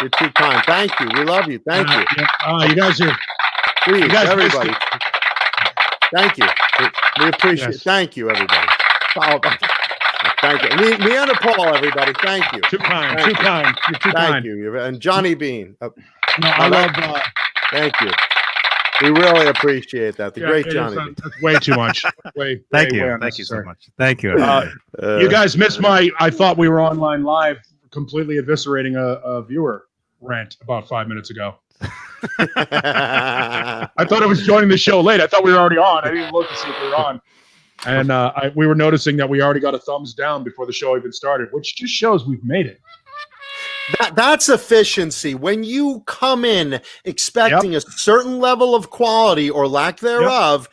You're too kind. Thank you. We love you. Thank you. You guys are. Please, you guys everybody. Thank you. We appreciate it. Thank you, everybody. Thank you. Me and Paul, everybody. Thank you. Too kind. Too kind. You're too kind. Thank you. And Johnny Beane. No, I love. Thank you. We really appreciate that. The great Johnny. That's way too much. Thank you. Thank you so much. Thank you. You guys missed my. I thought we were online live, completely eviscerating a viewer rant about 5 minutes ago. I thought I was joining the show late. I thought we were already on. I didn't look to see if we were on. And we were noticing that we already got a thumbs down before the show even started, which just shows we've made it. That's efficiency. When you come in expecting a certain level of quality or lack thereof,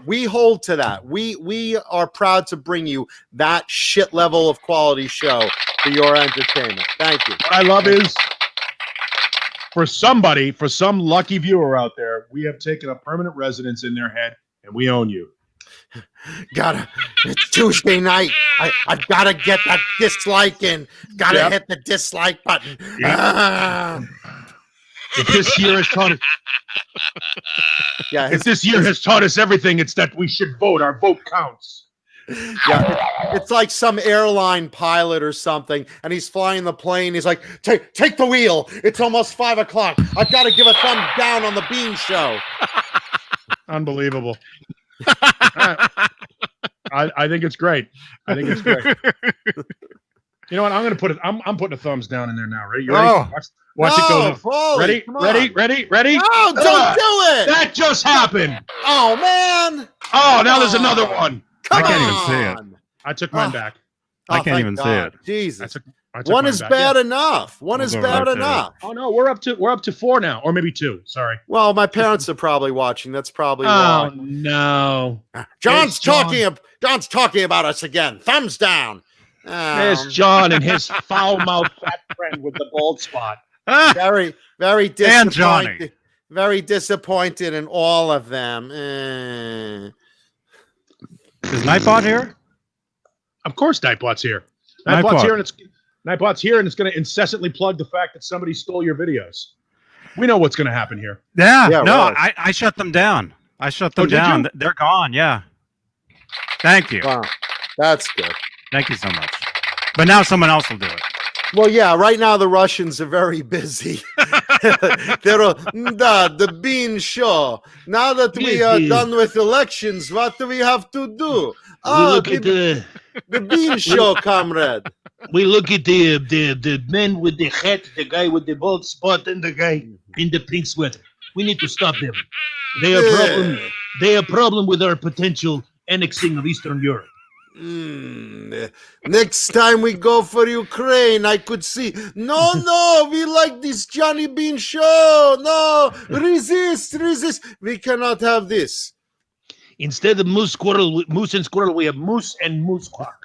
we hold to that. We are proud to bring you that shit level of quality show for your entertainment. Thank you. What I love is, for some lucky viewer out there, we have taken a permanent residence in their head, and we own you. It's Tuesday night. I've got to get that dislike in. Got to hit the dislike button. If this year has taught us, if this year has taught us everything, it's that we should vote. Our vote counts. It's like some airline pilot or something, and he's flying the plane. He's like, take the wheel. It's almost 5 o'clock. I've got to give a thumbs down on the Beane show. Unbelievable. I think it's great. I think it's great. You know what? I'm going to put it. I'm putting a thumbs down in there now. Ready? You ready? Watch it go. Paulie, Ready? No, don't do it. That just happened. Oh man. Oh, now there's another one. I can't even see it. I took mine back. I can't even see it. Jesus. I took One mine is back. bad enough. One is bad enough. Oh no, we're up to 4 now, or maybe 2. Sorry. Well, my parents are probably watching. That's probably why. why. No. John's talking about us again. Thumbs down. There's John and his foul-mouthed fat friend with the bald spot. Very, very disappointed. And Johnny. Very disappointed in all of them. Is Nightbot here? Of course, Nightbot's here. Nightbot's here, and it's going to incessantly plug the fact that somebody stole your videos. We know what's going to happen here. Yeah no, right. I shut them down. I shut them down. They're gone. Yeah. Thank you. Wow, that's good. Thank you so much. But now someone else will do it. Well, yeah, right now the Russians are very busy. They're the Beane show. Now that we are done with elections, what do we have to do? Look at the Beane show, comrade. We look at the man with the hat, the guy with the bald spot, and the guy in the pink sweater. We need to stop them. They are problem with our potential annexing of Eastern Europe. Next time we go for Ukraine, I could see. No, we like this Johnny Beane show. No, resist. We cannot have this. Instead of moose and squirrel, we have moose and moose quack.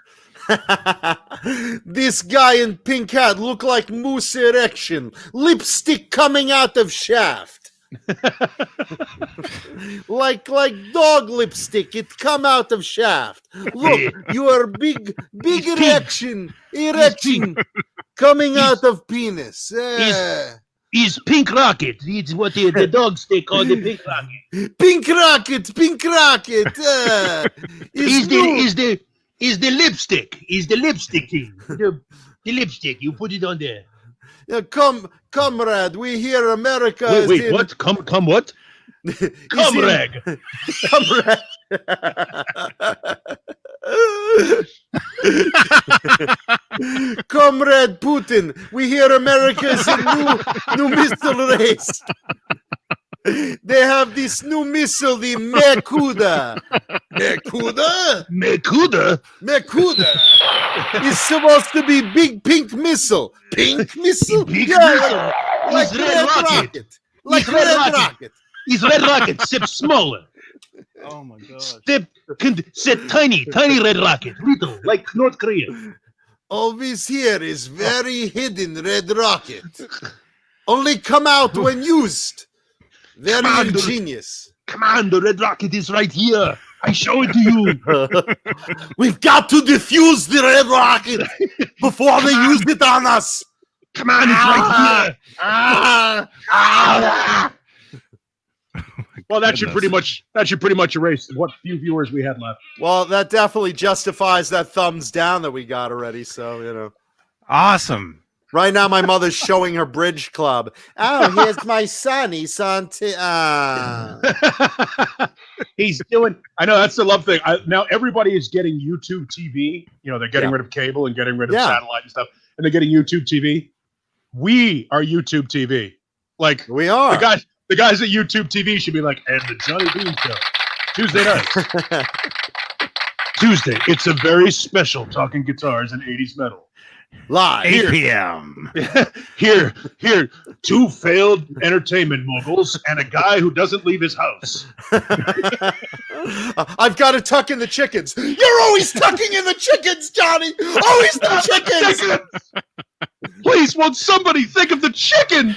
This guy in pink hat look like moose erection, lipstick coming out of shaft. like dog lipstick, it come out of shaft. Look, you are big erection coming out of penis. Is pink rocket? It's what the dogs they call the pink rocket. Pink rocket. Is the lipstick? Is the lipstick thing? The lipstick. You put it on there. Comrade, we hear America. Wait, what? Come what? Comrade. Comrade. Comrade Putin, we hear America is a new missile race. They have this new missile, the Mekuda. Mekuda? Mekuda? Mekuda. It's supposed to be big pink missile. Pink missile? Big Yeah, missile. like It's Red Rocket. Like It's Red Red Rocket. Rocket. He's Red Rocket, except smaller. Oh my gosh. Except tiny Red Rocket. Little, like North Korea. Always here is very hidden Red Rocket. Only come out when used. Very Commander. ingenious. Come on, the Red Rocket is right here. I show it to you. We've got to defuse the Red Rocket before they use it on us. Come on, it's right here. Well, that should pretty much erase what few viewers we had left. Well, that definitely justifies that thumbs down that we got already. So, you know. Awesome. Right now, my mother's showing her bridge club. Oh, here's my son. He's on. He's doing. I know that's the love thing. Now everybody is getting YouTube TV. You know, they're getting rid of cable and getting rid of satellite and stuff, and they're getting YouTube TV. We are YouTube TV. Like we are. The guys at YouTube TV should be like, and the Johnny Beane Show, Tuesday night. Tuesday, it's a very special talking guitars and 80s metal. Live. 8 p.m. Here, two failed entertainment moguls and a guy who doesn't leave his house. I've got to tuck in the chickens. You're always tucking in the chickens, Johnny. Always the chickens. Please, won't somebody think of the chicken?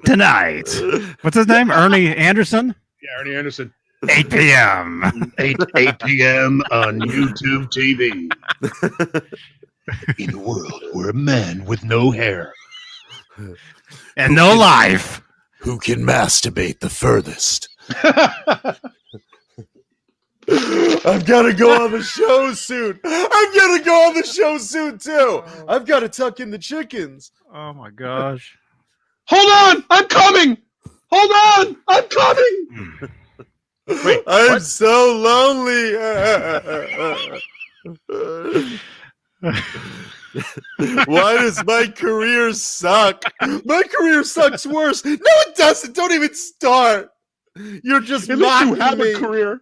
Tonight. What's his name? Ernie Anderson? Yeah, Ernie Anderson. 8 p.m. 8 p.m. on YouTube TV. In a world where a man with no hair and no life. Who can masturbate the furthest? I've got to go on the show soon. I've got to go on the show soon, too. I've got to tuck in the chickens. Oh, my gosh. Hold on! I'm coming! Hold on! I'm coming! Wait, I'm so lonely. Why does my career suck? My career sucks worse. No, it doesn't. Don't even start. You're just mocking you have me. a career.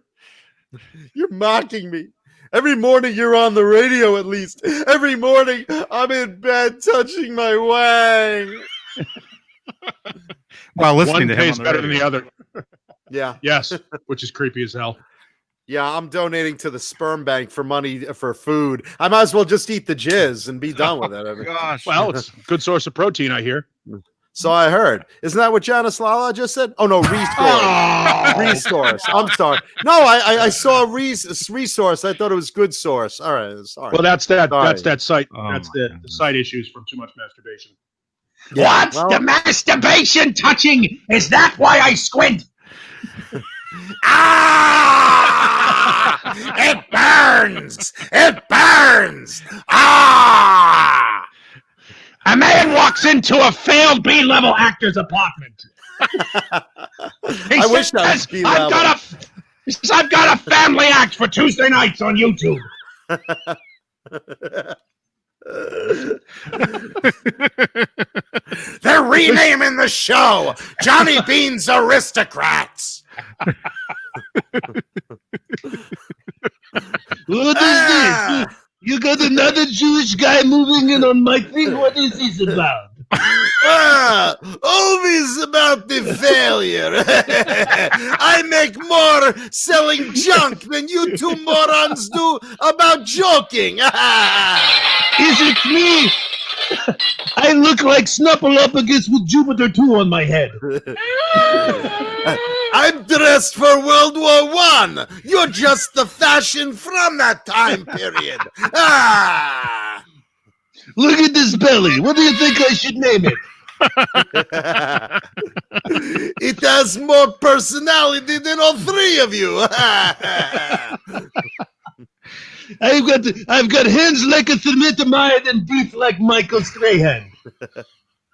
You're mocking me. Every morning you're on the radio at least. Every morning I'm in bed touching my wang. Well, listening One to him tastes on the better than radio. the other. Yeah. Yes, which is creepy as hell. Yeah, I'm donating to the sperm bank for money for food. I might as well just eat the jizz and be done with it. I mean, Gosh. Well, it's a good source of protein, I hear. so I heard. Isn't that what Janice Lala just said? Oh, no, resource. I'm sorry. No, I saw a resource. I thought it was good source. All right, sorry. Well, that's that site. Oh, that's my the site issues from too much masturbation. Yeah, What's the masturbation touching? Is that why I squint? It burns! It burns! Ah! A man walks into a failed B-level actor's apartment. I wish that was B-level. I've got a family act for Tuesday nights on YouTube. They're renaming the show Johnny Beane's Aristocrats. What is this? You got another Jewish guy moving in on my thing? What is this about? Always about the failure. I make more selling junk than you two morons do about joking. Is it me? I look like Snuffleupagus with Jupiter 2 on my head. I'm dressed for World War I. You're just the fashion from that time period. Look at this belly. What do you think I should name it? It has more personality than all three of you. I've got hands like a thalidomide and beef like Michael Strahan.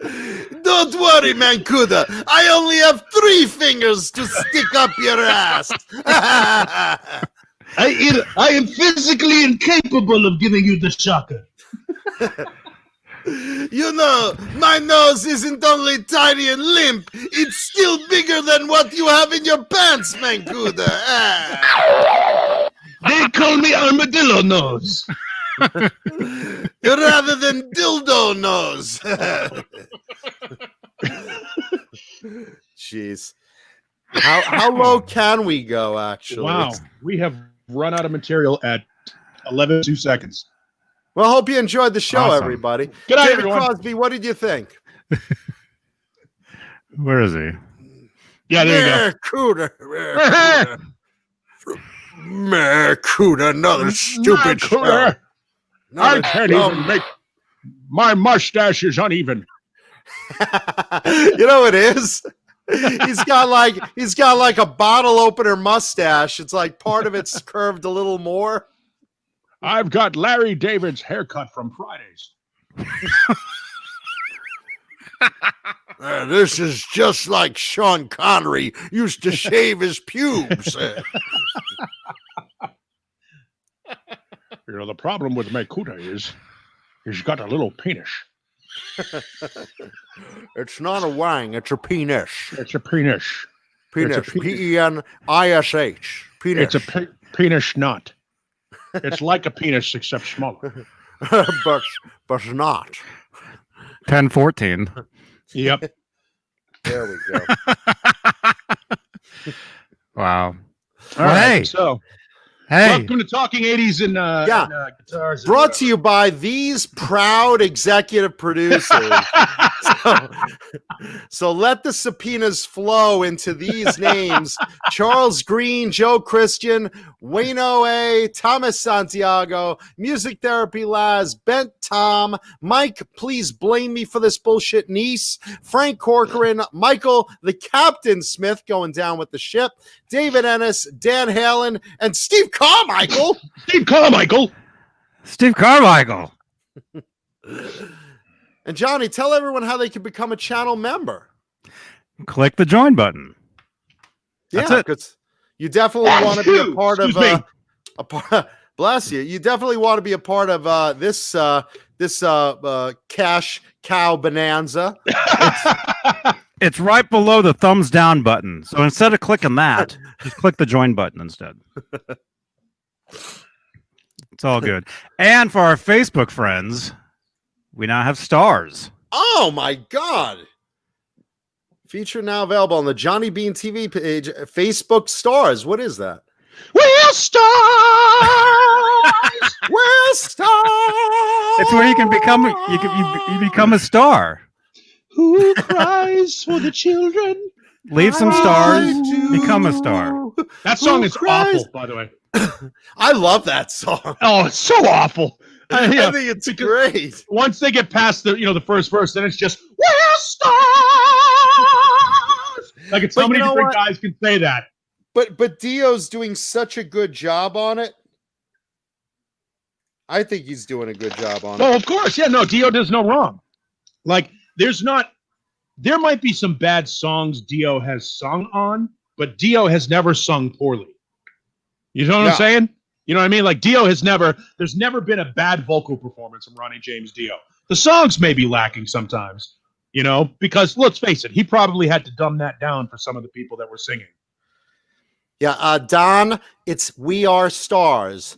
Don't worry, Mancuda. I only have 3 fingers to stick up your ass. I am physically incapable of giving you the shocker. You know, my nose isn't only tiny and limp, it's still bigger than what you have in your pants, Mancuda. Ah. They call me Armadillo Nose. Rather than dildo nose. Jeez. How low can we go, actually? Wow. We have run out of material at 11:02 seconds. Well, hope you enjoyed the show, Awesome. everybody. Good night, David everyone. Crosby, what did you think? Where is he? Yeah, there you go. Mercuda, another stupid show. I Another can't dumb- even make my mustache is uneven. You know what it is? He's got like a bottle opener mustache. It's like part of it's curved a little more. I've got Larry David's haircut from Fridays. This is just like Sean Connery used to shave his pubes. You know, the problem with Makuta is he's got a little penis. It's not a wang, it's a penis. It's a penis. Penis. It's a penis. P-E-N-I-S-H. Penis. It's a penis nut. It's like a penis except smaller. but not. 10:14. Yep. There we go. Wow. All Well, right. hey. So, Hey. welcome to Talking 80s and guitars. Brought to you by these proud executive producers. So let the subpoenas flow into these names: Charles Green, Joe Christian, Wayno A, Thomas Santiago, Music Therapy Laz, Bent Tom, Mike, please blame me for this bullshit niece, Frank Corcoran, Michael, the Captain Smith going down with the ship, David Ennis, Dan Halen, and Steve Carmichael. Steve Carmichael. Steve Carmichael. And Johnny, tell everyone how they can become a channel member. Click the join button. That's Yeah, it. because you definitely want to be a part of Excuse me. a part. Bless you. You definitely want to be a part of this cash cow bonanza. It's right below the thumbs down button. So instead of clicking that, just click the join button instead. It's all good. And for our Facebook friends, we now have stars. Oh my God! Feature now available on the Johnny Beane TV page. Facebook stars. What is that? We're stars. We're stars. It's where you can become you become a star. Who cries for the children? Leave some stars, become a star. That song Who is cries? awful, by the way. I love that song. Oh, it's so awful. I think it's great. Once they get past the first verse, then it's just we're stars. Like it's so But many you know different what? guys can say that. But Dio's doing such a good job on it. I think he's doing a good job on it. Well, of course, yeah. No, Dio does no wrong. Like there might be some bad songs Dio has sung on, but Dio has never sung poorly. You know what I'm saying? You know what I mean? Like there's never been a bad vocal performance from Ronnie James Dio. The songs may be lacking sometimes, because let's face it, he probably had to dumb that down for some of the people that were singing. Yeah, Don, it's We Are Stars.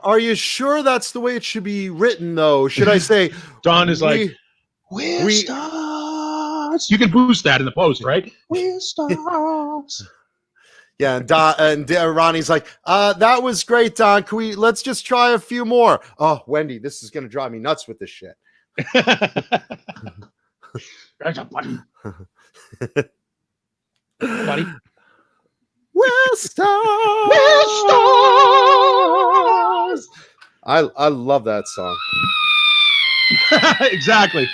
Are you sure that's the way it should be written, though? Should I say Don is like, we're stars. You can boost that in the post, right? We're stars. Yeah, and Ronnie's like, that was great, Don. Let's just try a few more. Oh, Wendy, this is gonna drive me nuts with this shit. There's a button. Buddy. We're stars. We're stars. I love that song. Exactly.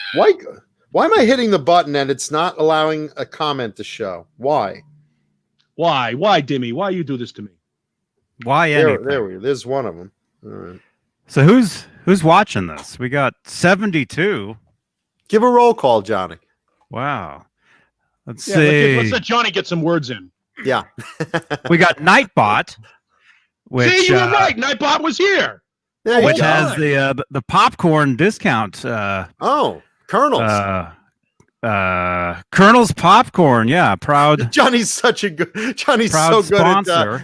Why am I hitting the button and it's not allowing a comment to show? Why? Why, Dimmy? Why you do this to me? Why anything? There's one of them. All right. So who's watching this? We got 72. Give a roll call, Johnny. Wow. Let's see. Let's let Johnny get some words in. Yeah. We got Nightbot. Which, See, you were right. Nightbot was here. which has the popcorn discount. Colonel's. Colonel's popcorn. Yeah, proud. Johnny's so good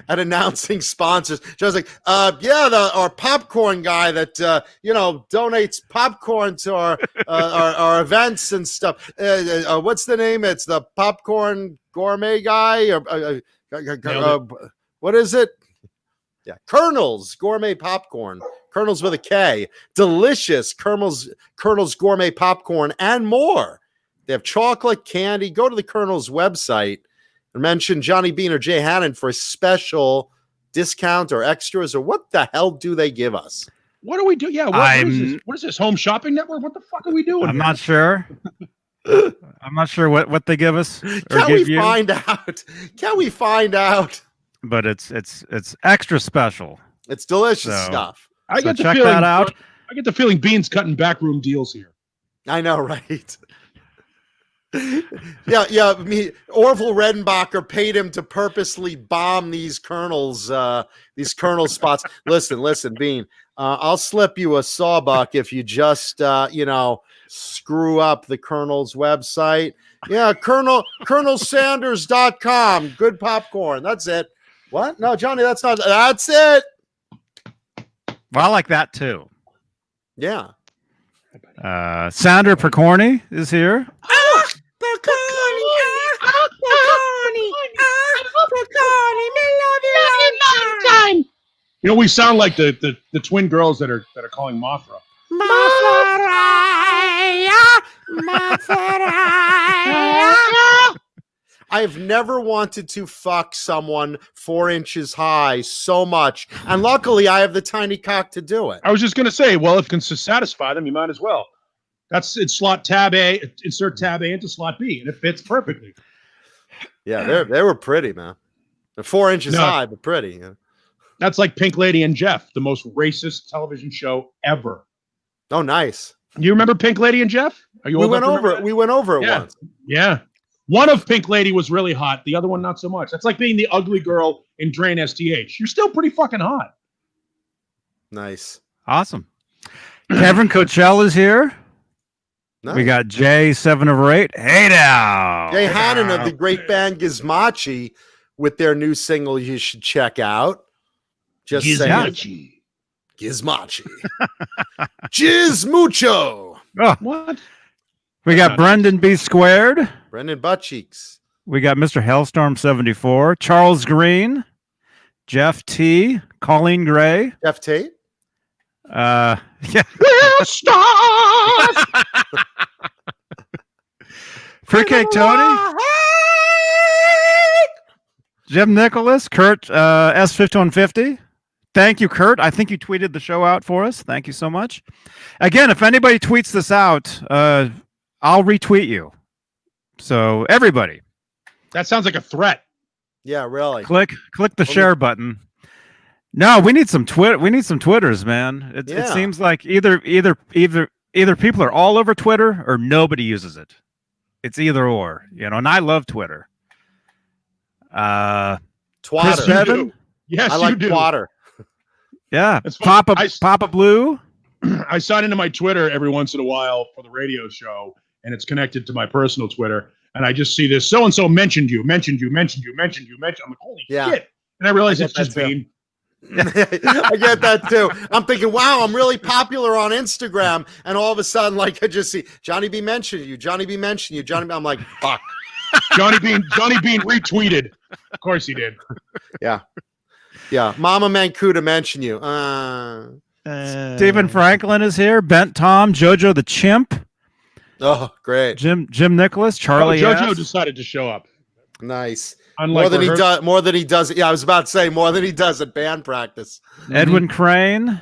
at announcing sponsors. John's like, our popcorn guy that donates popcorn to our events and stuff. What's the name? It's the popcorn gourmet guy. What is it? Yeah, Colonel's gourmet popcorn. Colonel's with a K. Delicious Colonel's gourmet popcorn and more. They have chocolate, candy. Go to the Colonel's website and mention Johnny Beane or Jay Hannon for a special discount or extras, or what the hell do they give us? What do we do? Yeah, what is this? Home shopping network? What the fuck are we doing? I'm not sure. I'm not sure what they give us. Can we find out? Can we find out? But it's extra special. It's delicious stuff. Check that out. I get the feeling Beane's cutting backroom deals here. I know, right? Yeah. Orville Redenbacher paid him to purposely bomb these Colonel spots. Listen, Beane. I'll slip you a sawbuck if you just screw up the Colonel's website. Yeah, ColonelSanders.com. Good popcorn. That's it. What? No, Johnny, that's it. Well, I like that too. Yeah. Sander Percorny is here. You know, we sound like the twin girls that are calling Mothra. I have never wanted to fuck someone 4 inches high so much, and luckily I have the tiny cock to do it. I was just gonna say, well, if it can satisfy them, you might as well. It's slot tab A, insert tab A into slot B, and it fits perfectly. Yeah, they were pretty, man. They're 4 inches high, but pretty. Yeah. That's like Pink Lady and Jeff, the most racist television show ever. Oh, nice. You remember Pink Lady and Jeff? We went over it once. Yeah. One of Pink Lady was really hot. The other one, not so much. That's like being the ugly girl in Drain STH. You're still pretty fucking hot. Nice. Awesome. Kevin Coachell is here. Nice. We got Jay 7/8. Hey now. Jay Hannon of the great band Gizmachi with their new single you should check out. Just Gizmachi. Gizmachi. Gizmucho. Oh, what? We got Brendan B. Squared. Brendan Buttcheeks. We got Mr. Hellstorm 74. Charles Green. Jeff T. Colleen Gray. Jeff Tate. Yeah. We'll stop. Fruitcake Tony. Jim Nicholas. Kurt S5150. Thank you, Kurt. I think you tweeted the show out for us. Thank you so much. Again, if anybody tweets this out, I'll retweet you. So everybody. That sounds like a threat. Yeah, really. Click the share button. No, we need some Twitters, man. It seems like either people are all over Twitter or nobody uses it. It's either or, and I love Twitter. Twatter. Yes, I like Twatter. Yeah, Papa Blue. I sign into my Twitter every once in a while for the radio show, and it's connected to my personal Twitter. And I just see this so-and-so mentioned you. I'm like, holy shit. And I realize it's just Beane. I get that too. I'm thinking, wow, I'm really popular on Instagram. And all of a sudden, I just see Johnny B mentioned you. I'm like, fuck. Johnny Beane retweeted. Of course he did. Yeah. Mama Mancuda mentioned you. Stephen Franklin is here. Bent Tom, Jojo the Chimp. Oh, great. Jim Nicholas, Charlie. Jojo decided to show up. Nice. Unlike more than he does. Yeah, I was about to say more than he does at band practice. Edwin Crane,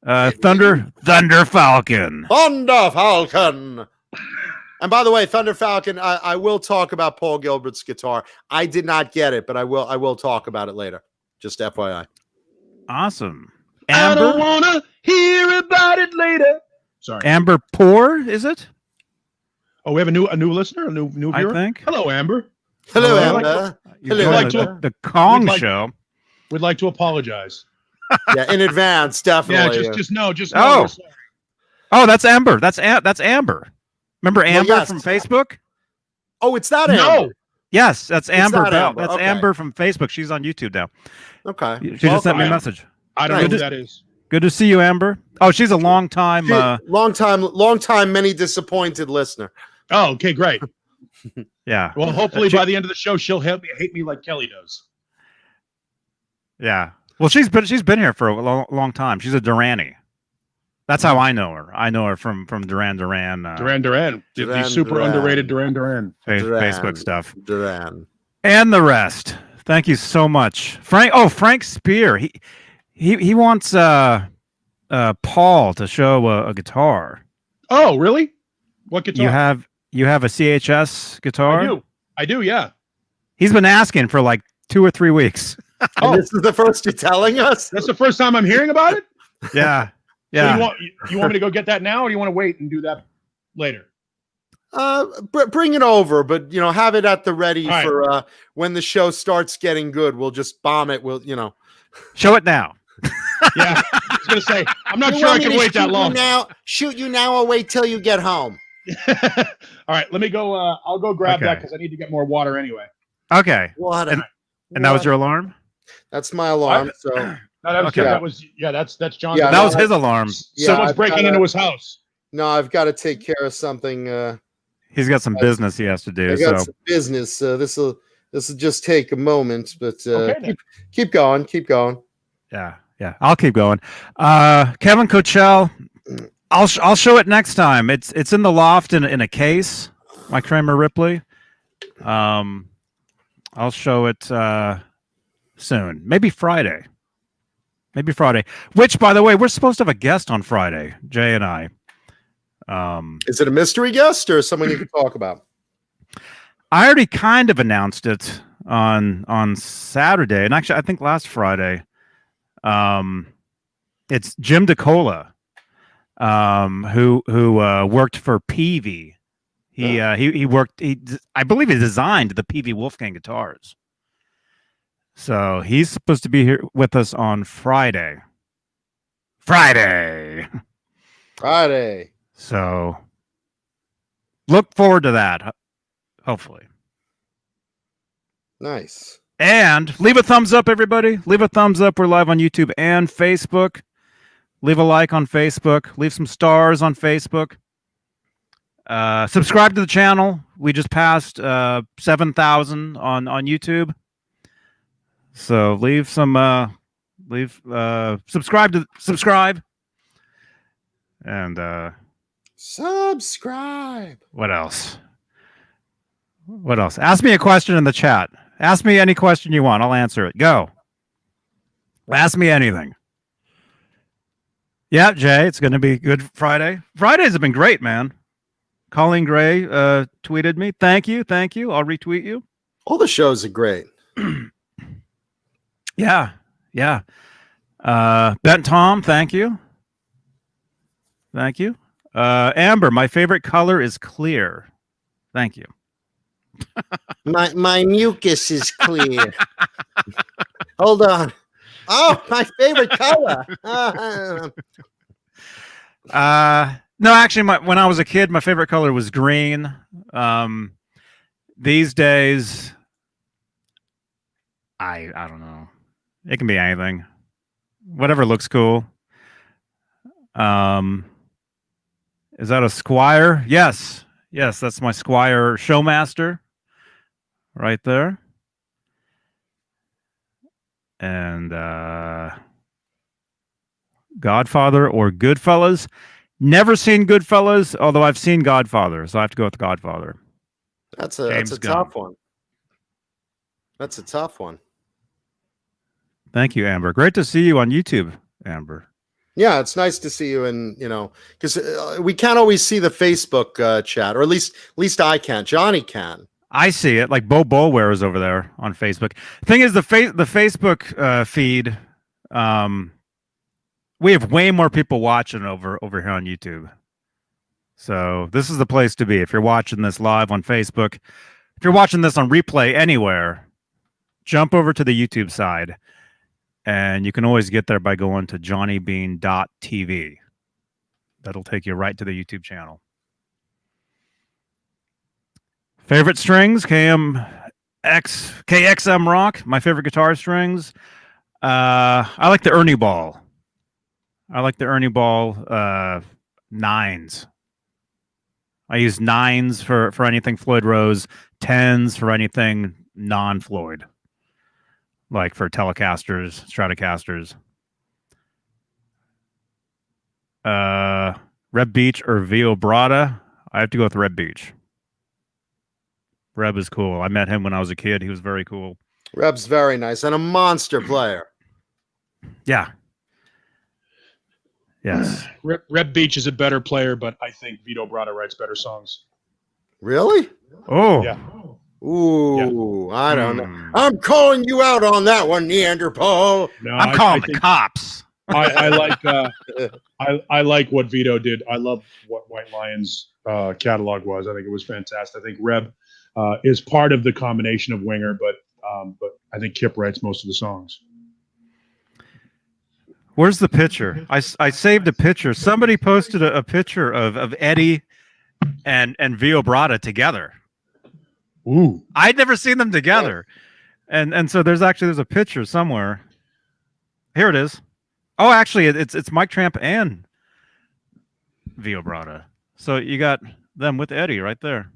Thunder Falcon. Thunder Falcon. And by the way, Thunder Falcon, I will talk about Paul Gilbert's guitar. I did not get it, but I will talk about it later. Just FYI. Awesome. Amber, I don't wanna hear about it later. Sorry. Amber Poor, is it? Oh, we have a new listener, a new viewer. I think. Hello, Amber. Hello, Amber. The Kong Show. We'd like to apologize. Yeah, in advance, definitely. Just know. Oh. Oh, that's Amber. That's Amber. Remember Amber from Facebook? Oh, it's that No. Amber. Yes, that's Amber Bell. Amber. That's Okay. Amber from Facebook. She's on YouTube now. Okay. She just sent me a message. I don't know who that is. Good to see you, Amber. Oh, she's a long time, many disappointed listener. Oh, okay, great. Yeah. Well, hopefully by the end of the show, she'll hate me like Kelly does. Yeah. Well, she's been here for a long time. She's a Duranie. That's how I know her. I know her from Duran Duran. The super underrated Duran. Facebook stuff. Duran. And the rest. Thank you so much, Frank. Oh, Frank Spear. He wants Paul to show a guitar. Oh, really? What guitar? You have a CHS guitar? I do. Yeah. He's been asking for like 2 or 3 weeks. Oh, this is the first you're telling us? That's the first time I'm hearing about it? Yeah. Yeah. So you want me to go get that now, or do you want to wait and do that later? Bring it over, but have it at the ready right. for when the show starts getting good. We'll just bomb it. We'll show it now. Yeah, I was gonna say I'm not sure I can wait that long. Shoot you now, or wait till you get home. All right, let me go. I'll go grab that because I need to get more water anyway. Okay. Water. And that was your alarm? That's my alarm. So that was that's John's. Yeah, that was his alarm. Someone's breaking into his house. No, I've got to take care of something. He's got some business he has to do. I got some business. This will just take a moment, but keep going. Yeah, I'll keep going. Kevin Coachell, I'll show it next time. It's in the loft in a case. My Kramer Ripley. I'll show it soon. Maybe Friday. Which, by the way, we're supposed to have a guest on Friday. Jay and I. Is it a mystery guest or someone you can talk about? I already kind of announced it on Saturday, and actually I think last Friday. It's Jim DeCola, who worked for Peavey. He worked. I believe he designed the Peavey Wolfgang guitars. So he's supposed to be here with us on Friday. So look forward to that. Hopefully. Nice. And leave a thumbs up, everybody. Leave a thumbs up. We're live on YouTube and Facebook. Leave a like on Facebook. Leave some stars on Facebook. Subscribe to the channel. We just passed 7,000 on YouTube. So leave some subscribe. And subscribe. What else? Ask me a question in the chat. Ask me any question you want. I'll answer it. Go. Ask me anything. Yeah, Jay, it's going to be Good Friday. Fridays have been great, man. Colleen Gray tweeted me. Thank you. I'll retweet you. All the shows are great. Yeah. Bent Tom, thank you. Amber, my favorite color is clear. Thank you. My mucus is clear. Hold on. Oh, my favorite color. No, actually, when I was a kid, my favorite color was green. These days, I don't know. It can be anything. Whatever looks cool. Is that a Squire? Yes, that's my Squire Showmaster. Right there. And Godfather or Goodfellas. Never seen Goodfellas, although I've seen Godfather, so I have to go with Godfather. That's a tough one. That's a tough one. Thank you, Amber. Great to see you on YouTube, Amber. Yeah, it's nice to see you, and because we can't always see the Facebook chat, or at least I can't. Johnny can. I see it. Like Bo Bolware is over there on Facebook. Thing is, the Facebook feed, we have way more people watching over here on YouTube. So this is the place to be if you're watching this live on Facebook. If you're watching this on replay anywhere, jump over to the YouTube side. And you can always get there by going to johnnybean.tv. That'll take you right to the YouTube channel. Favorite strings, KXM Rock. My favorite guitar strings. I like the Ernie Ball. I like the Ernie Ball 9s. I use 9s for anything Floyd Rose, 10s for anything non-Floyd. Like for Telecasters, Stratocasters. Reb Beach or Vio Brada? I have to go with Reb Beach. Reb is cool. I met him when I was a kid. He was very cool. Reb's very nice and a monster player. Yeah. Yes. Reb Beach is a better player, but I think Vito Bratta writes better songs. Really? Oh. Yeah. Ooh, yeah. I don't know. I'm calling you out on that one, Neanderthal. No, I'm calling the cops. I like I like what Vito did. I love what White Lion's catalog was. I think it was fantastic. I think Reb is part of the combination of Winger, but I think Kip writes most of the songs. Where's the picture? I saved a picture. Somebody posted a picture of Eddie and Vio Brada together. Ooh. I'd never seen them together. And so there's a picture somewhere. Here it is. Oh, actually it's Mike Tramp and Vio Brada. So you got them with Eddie right there.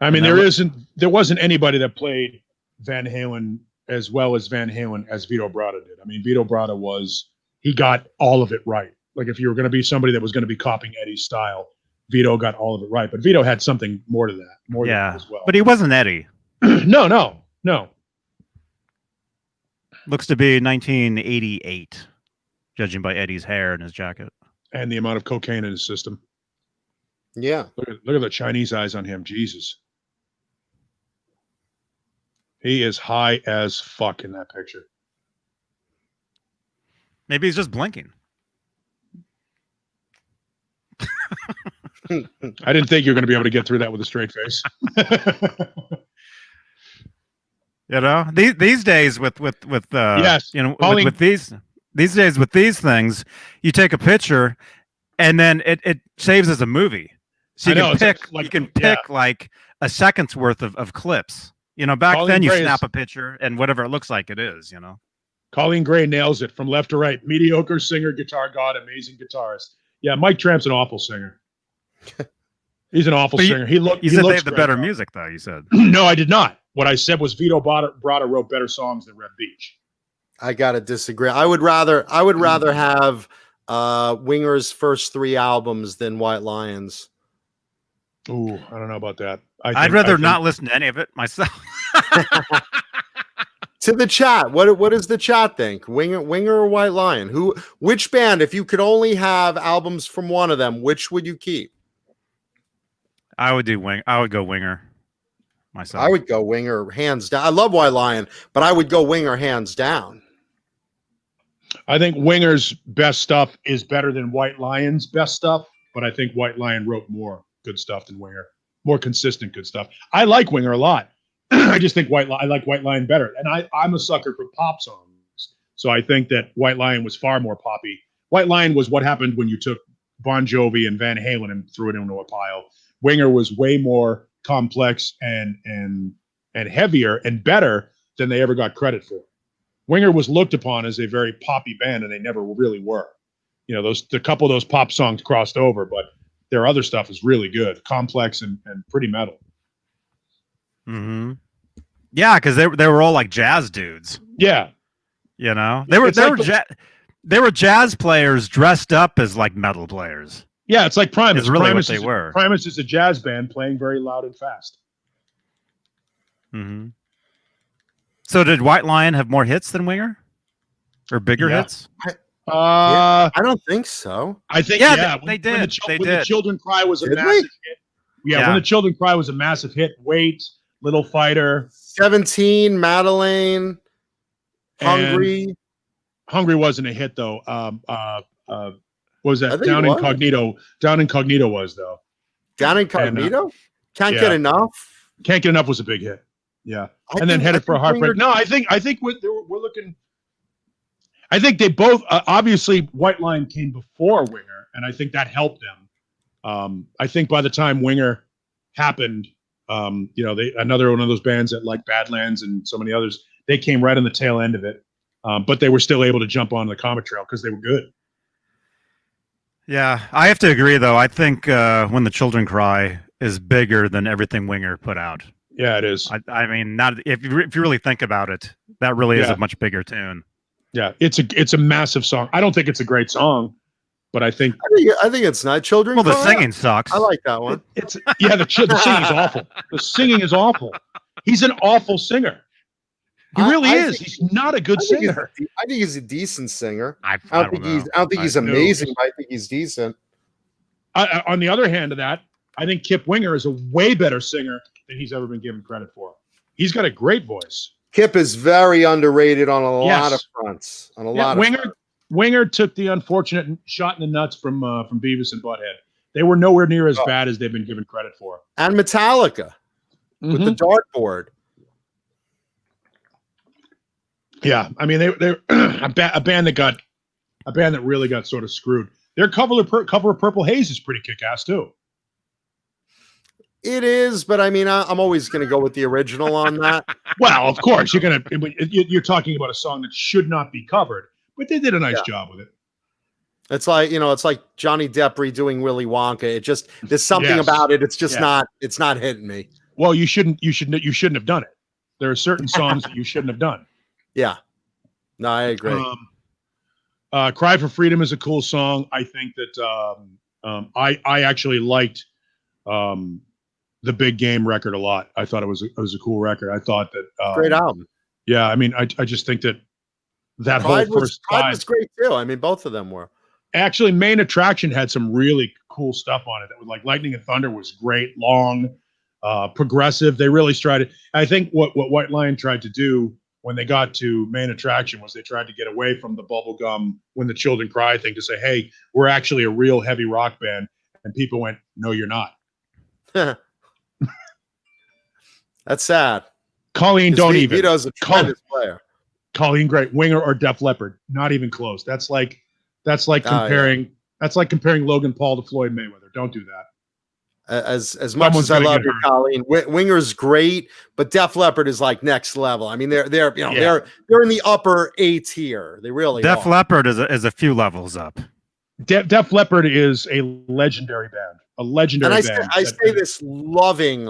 I mean, there wasn't anybody that played Van Halen as well as Van Halen as Vito Bratta did. I mean, Vito Bratta he got all of it right. Like if you were going to be somebody that was going to be copying Eddie's style, Vito got all of it right. But Vito had something more to that, than that as well. But he wasn't Eddie. No. Looks to be 1988, judging by Eddie's hair and his jacket. And the amount of cocaine in his system. Yeah. Look at the Chinese eyes on him. Jesus. He is high as fuck in that picture. Maybe he's just blinking. I didn't think you were going to be able to get through that with a straight face. You know, these days with yes, you know, with these days with these things, you take a picture and then it saves as a movie. So you can pick like a second's worth of clips. You know, back then you snap a picture and whatever it looks like it is, you know. Colleen Gray nails it from left to right. Mediocre singer, guitar god, amazing guitarist. Yeah, Mike Tramp's an awful singer. He's an awful singer. You said they have the better music, though, you said. No, I did not. What I said was Vito Bratta wrote better songs than Reb Beach. I gotta disagree. I would rather have Winger's first 3 albums than White Lions. Ooh, I don't know about that. I'd rather not listen to any of it myself. To the chat, what does the chat think? Winger or White Lion? Which band, if you could only have albums from one of them, which would you keep? I would go Winger myself. I would go Winger hands down. I love White Lion, but I would go Winger hands down. I think Winger's best stuff is better than White Lion's best stuff, but I think White Lion wrote more good stuff than Winger. More consistent good stuff. I like Winger a lot. I just think I like White Lion better. And I'm a sucker for pop songs. So I think that White Lion was far more poppy. White Lion was what happened when you took Bon Jovi and Van Halen and threw it into a pile. Winger was way more complex and heavier and better than they ever got credit for. Winger was looked upon as a very poppy band, and they never really were. You know, a couple of those pop songs crossed over, but their other stuff is really good, complex and pretty metal. Mm-hmm. Yeah, because they were all like jazz dudes. Yeah, you know, they were jazz players dressed up as like metal players. Yeah, it's like Primus. It's really what they were. Primus is a jazz band playing very loud and fast. Mm-hmm. So did White Lion have more hits than Winger, or bigger hits? I don't think so. I think they did. When the Children Cry was a massive hit. Yeah, when the Children Cry was a massive hit. Wait, Little Fighter, 17, Madeleine, Hungry. Hungry wasn't a hit though. What was that? Down Incognito. Down Incognito was though. Down Incognito. Can't Get Enough. Can't Get Enough was a big hit. Yeah, and then Headed for a Heartbreak. No, I think we're looking. I think they both obviously White Line came before Winger, and I think that helped them. I think by the time Winger happened, another one of those bands that like Badlands and so many others, they came right on the tail end of it, but they were still able to jump on the Comet Trail because they were good. Yeah, I have to agree though. I think When the Children Cry is bigger than everything Winger put out. Yeah, it is. I mean, not if you really think about it, that really is a much bigger tune. Yeah, it's a massive song. I don't think it's a great song, but I think it's not Children. Well, the singing sucks. I like that one. The singing is awful. The singing is awful. He's an awful singer. He really is. He's not a good singer. I think he's a decent singer. I don't think he's amazing, but I think he's decent. On the other hand of that, I think Kip Winger is a way better singer than he's ever been given credit for. He's got a great voice. Kip is very underrated on a lot of fronts. Winger took the unfortunate shot in the nuts from Beavis and Butthead. They were nowhere near as bad as they've been given credit for. And Metallica with the dartboard. Yeah, I mean they're a band that really got sort of screwed. Their cover of Purple Haze is pretty kick-ass too. It is, but I mean I'm always going to go with the original on that. Well, of course you're talking about a song that should not be covered, but they did a nice job with it. It's like it's like Johnny Depp redoing Willy Wonka. It just there's something about it. It's just not hitting me. Well, you shouldn't have done it. There are certain songs that you shouldn't have done. Yeah. No, I agree. Cry for Freedom is a cool song. I think that I actually liked the Big Game record a lot. I thought it was a cool record. I thought that great album. Yeah, I mean, I just think that Pride whole first Pride was great too. I mean, both of them were. Actually, Main Attraction had some really cool stuff on it. That was like Lightning and Thunder was great, long, progressive. They really tried it. I think what White Lion tried to do when they got to Main Attraction was they tried to get away from the bubblegum When the Children Cry thing to say, hey, we're actually a real heavy rock band. And people went, no, you're not. That's sad. Colleen, don't even. Vito's a tremendous player. Colleen, great. Winger or Def Leppard, not even close. That's like comparing Logan Paul to Floyd Mayweather. Don't do that. As much as I love you, Colleen, Winger's great, but Def Leppard is like next level. I mean, they're in the upper A tier. They really Def Leppard is a few levels up. Def Leppard is a legendary band. A legendary band. I say this loving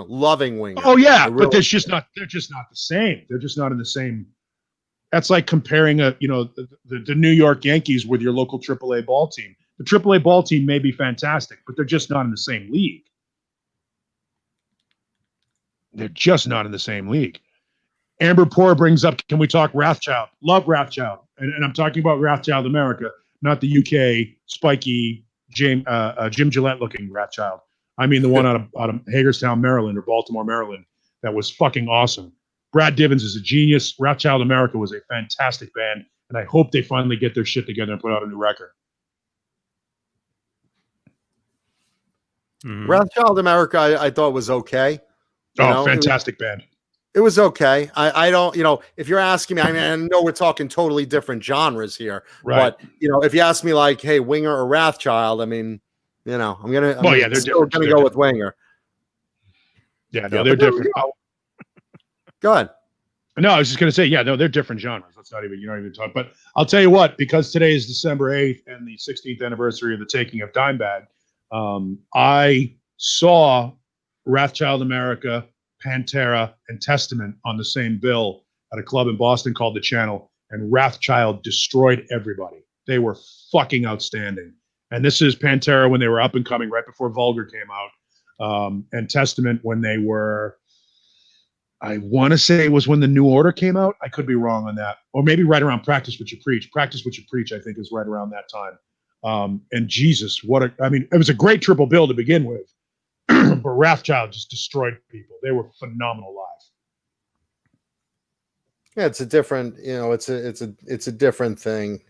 Winger. Oh yeah, but they're just not the same. They're just not in the same. That's like comparing the New York Yankees with your local AAA ball team. The AAA ball team may be fantastic, but they're just not in the same league. They're just not in the same league. Amber Poor brings up, can we talk Wrathchild? Love Wrathchild. And I'm talking about Wrathchild America, not the UK spiky Jim Gillette looking Wrathchild. I mean the one out of Hagerstown, Maryland, or Baltimore, Maryland, that was fucking awesome. Brad Divins is a genius. Wrathchild America was a fantastic band, and I hope they finally get their shit together and put out a new record. Wrathchild America, I thought was okay. Fantastic band. It was okay. I don't, if you're asking me, I know we're talking totally different genres here, right? But if you ask me like, hey, Winger or Wrathchild, I mean, I'm still gonna go with Winger. Yeah, no, they're different. Go ahead. No, I was just gonna say, yeah, no, they're different genres. Let's not even talk. But I'll tell you what, because today is December 8th and the 16th anniversary of the taking of Dimebag, I saw Wrathchild America, Pantera, and Testament on the same bill at a club in Boston called The Channel, and Wrathchild destroyed everybody. They were fucking outstanding. And this is Pantera when they were up and coming, right before Vulgar came out, and Testament when they were, I want to say it was when the New Order came out. I could be wrong on that. Or maybe right around Practice What You Preach. Practice What You Preach, I think, is right around that time. And Jesus, it was a great triple bill to begin with. But Wrathchild just destroyed people. They were phenomenal live. Yeah, it's a different, it's a different thing,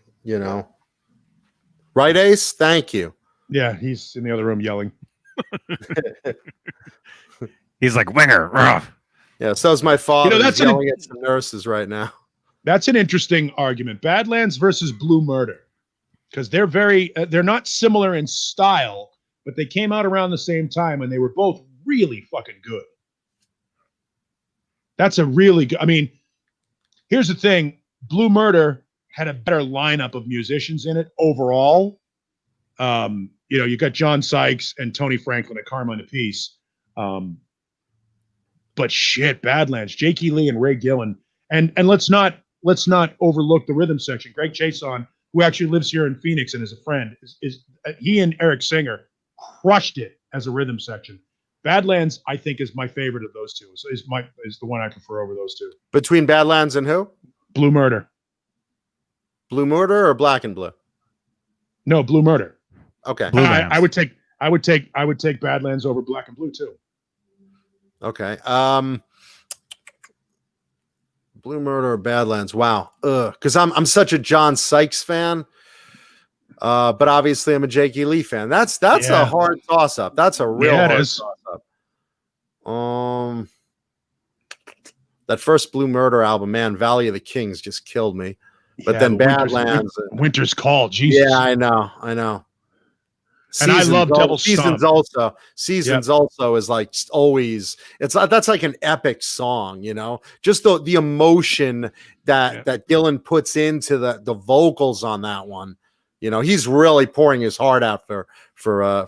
Right, Ace? Thank you. Yeah, he's in the other room yelling. He's like, Winger. Ugh. Yeah, so is my father. That's yelling at some nurses right now. That's an interesting argument. Badlands versus Blue Murder, because they're not similar in style, but they came out around the same time, and they were both really fucking good. That's a really good. I mean, here's the thing: Blue Murder had a better lineup of musicians in it overall. You got John Sykes and Tony Franklin at Karma and Peace. But shit, Badlands, Jakey Lee and Ray Gillen, and let's not overlook the rhythm section. Greg Chason, who actually lives here in Phoenix and is a friend, is he and Eric Singer crushed it as a rhythm section. Badlands, I think, is my favorite of those two. So is the one I prefer over those two. Between Badlands and who? Blue Murder. Blue Murder or Black and Blue? No, Blue Murder. Okay. I would take Badlands over Black and Blue too. Okay. Blue Murder or Badlands? Wow. Because I'm such a John Sykes fan. But obviously I'm a Jakey Lee fan. That's a hard toss up. That's a real hard toss up. That first Blue Murder album, man, Valley of the Kings just killed me. But then Badlands, Winter's Call, Jesus. Yeah, I know. And I love Devil's Seasons Stomp. Seasons also is like always. That's like an epic song, Just the emotion that Dylan puts into the vocals on that one. He's really pouring his heart out for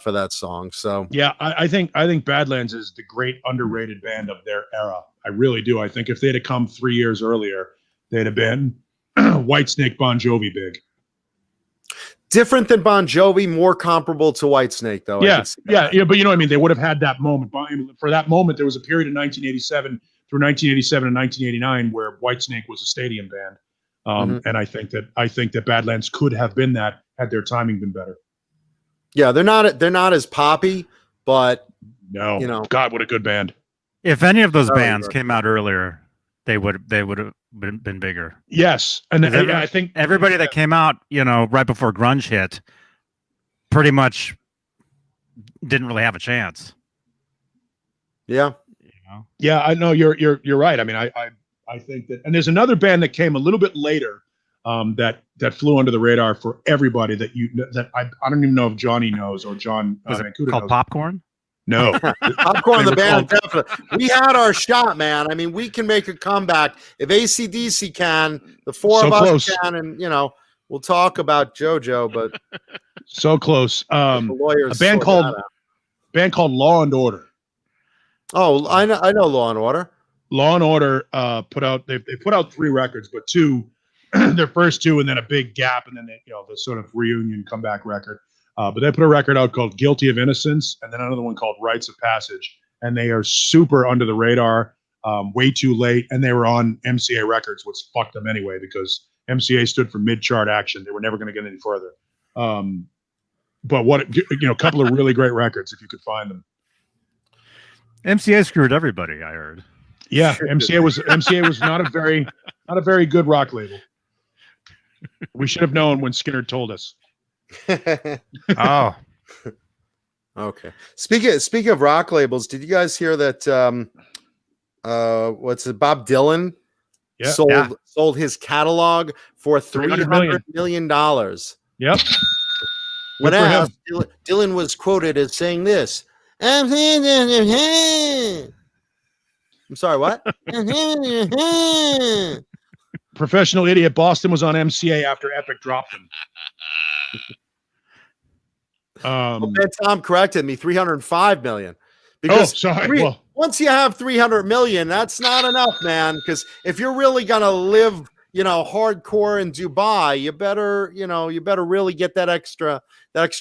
that song. So yeah, I think Badlands is the great underrated band of their era. I really do. I think if they'd have come 3 years earlier, they'd have been Whitesnake, Bon Jovi big. Different than Bon Jovi, more comparable to Whitesnake, though. Yeah. But you know what I mean? They would have had that moment. For that moment, there was a period in 1987 through 1987 and 1989 where Whitesnake was a stadium band. And I think that Badlands could have been that had their timing been better. Yeah, they're not as poppy, but no, God, what a good band. If any of those bands came out earlier, they would have been bigger. Yes, and I think everybody that came out, right before grunge hit, pretty much didn't really have a chance. Yeah, yeah, I know you're right. I mean, I think that, and there's another band that came a little bit later that flew under the radar for everybody that I don't even know if Johnny knows or John Mancuda called knows. Popcorn. No, Popcorn the band. Definitely, we had our shot, man. I mean, we can make a comeback if AC/DC can. The four of us can, and we'll talk about JoJo, but so close. A band called Law and Order. Oh, I know Law and Order. Law and Order put out they put out 3 records, but 2, their first 2, and then a big gap, and then the sort of reunion comeback record. But they put a record out called Guilty of Innocence, and then another one called Rites of Passage, and they are super under the radar, way too late, and they were on MCA Records, which fucked them anyway because MCA stood for mid-chart action. They were never going to get any further. But what a couple of really great records if you could find them. MCA screwed everybody, I heard. Yeah, MCA was not a very good rock label. We should have known when Skinner told us. Oh, okay. Speaking of rock labels, did you guys hear that? What's it? Bob Dylan sold his catalog for $300 million. Yep. When asked, Dylan was quoted as saying this. I'm sorry, what? Professional Idiot Boston was on MCA after Epic dropped him. Tom corrected me, 305 million. Because sorry. Once you have 300 million, that's not enough, man. Because if you're really gonna live, hardcore in Dubai, you better really get that extra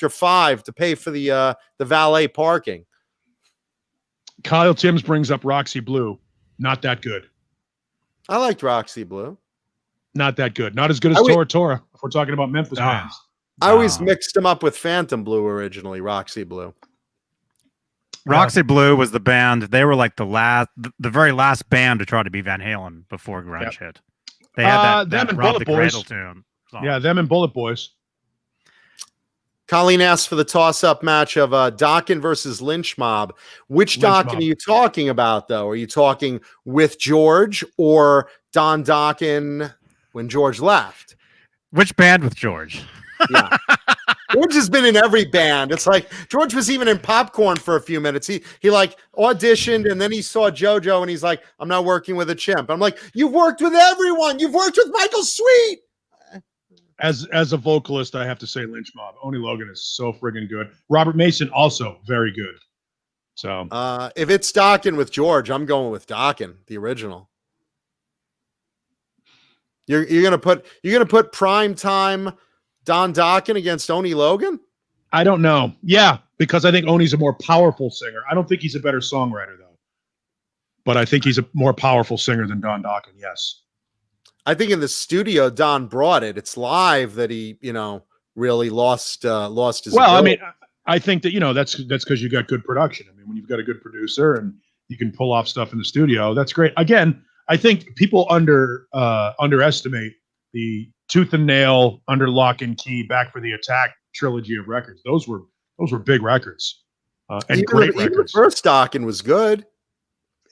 5 to pay for the valet parking. Kyle Timms brings up Roxy Blue. Not that good. I liked Roxy Blue. Not that good. Not as good as Tora Tora. If we're talking about Memphis bands. I always mixed them up with Phantom Blue originally, Roxy Blue. Roxy Blue was the band. They were like the very last band to try to be Van Halen before grunge hit. They had that Rob the Cradle tune. Song. Yeah, them and Bullet Boys. Colleen asked for the toss-up match of Dokken versus Lynch Mob. Which Dokken are you talking about, though? Are you talking with George or Don Dokken when George left. Which band with George? Yeah. George has been in every band. It's like George was even in Popcorn for a few minutes. He like auditioned and then he saw JoJo and he's like, I'm not working with a chimp. I'm like, you've worked with everyone. You've worked with Michael Sweet. As a vocalist, I have to say Lynch Mob. Oni Logan is so friggin' good. Robert Mason also very good. So if it's Dokken with George, I'm going with Dokken, the original. You're gonna put prime time Don Dokken against Oni Logan? I don't know. Yeah, because I think Oni's a more powerful singer. I don't think he's a better songwriter though, but I think he's a more powerful singer than Don Dokken. Yes. I think in the studio, Don brought it. It's live that he, really lost his. Well, ability. I mean, I think that that's because you got good production. I mean, when you've got a good producer and you can pull off stuff in the studio, that's great. Again, I think people underestimate the Tooth and Nail, Under Lock and Key, Back for the Attack trilogy of records. Those were big records and great records. Even the first Dokken was good.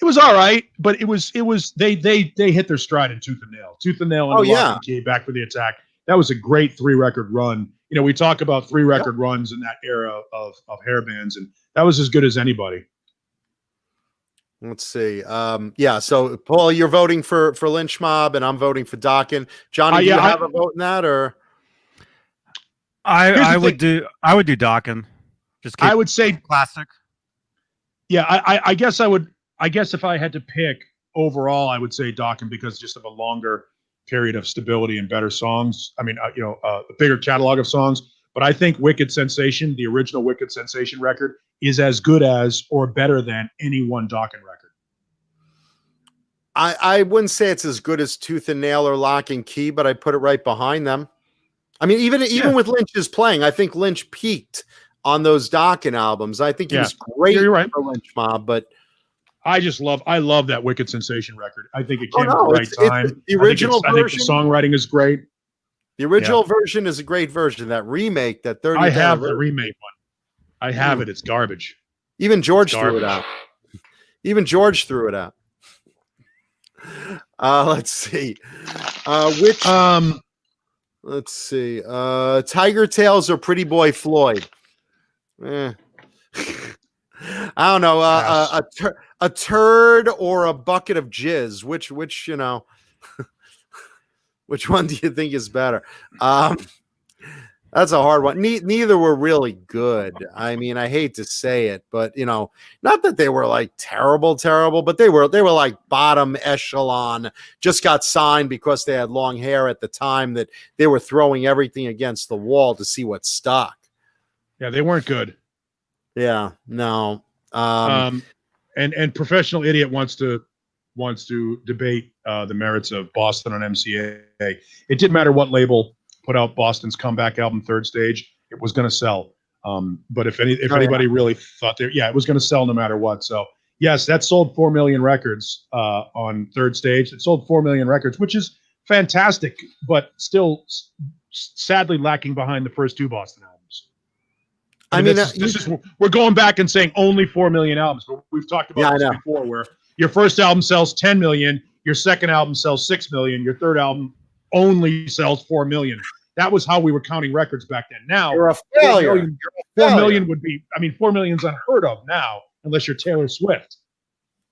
It was all right, but it was they hit their stride in Tooth and Nail. Tooth and Nail, Under Lock and Key, Back for the Attack. That was a great 3-record run. We talk about 3-record runs in that era of hair bands, and that was as good as anybody. Let's see. So Paul, you're voting for Lynch Mob, and I'm voting for Dokken. Johnny, do you have a vote in that, or I would do Dokken. I would say classic. Yeah, I guess I would. I guess if I had to pick overall, I would say Dokken because just of a longer period of stability and better songs. I mean, a bigger catalog of songs. But I think Wicked Sensation, the original Wicked Sensation record, is as good as or better than any one Dokken record. I wouldn't say it's as good as Tooth and Nail or Lock and Key, but I put it right behind them. I mean, even with Lynch's playing, I think Lynch peaked on those Dokken albums. I think he was great for Lynch Mob, but I love that Wicked Sensation record. I think it came at the right time. The original version. I think the songwriting is great. The original version is a great version. That remake, that 30th I have the remake one. I have it. It's garbage. Even George threw it out. Let's see. Let's see. Tiger Tails or Pretty Boy Floyd? I don't know. A turd or a bucket of jizz? Which which one do you think is better? That's a hard one. Neither were really good. I mean, I hate to say it, but not that they were like terrible, but they were like bottom echelon. Just got signed because they had long hair at the time that they were throwing everything against the wall to see what stuck. Yeah, they weren't good. Yeah, no. And Professional Idiot wants to debate the merits of Boston on MCA. It didn't matter what label put out Boston's comeback album, Third Stage, it was going to sell. But if anybody really thought it was going to sell no matter what. So yes, that sold 4 million records on Third Stage. It sold 4 million records, which is fantastic, but still sadly lacking behind the first 2 Boston albums. We're going back and saying only 4 million albums, but we've talked about this before, where your first album sells 10 million, your second album sells 6 million, your third album only sells 4 million. That was how we were counting records back then. Now, you're a failure. 4 million would be, 4 million's unheard of now, unless you're Taylor Swift,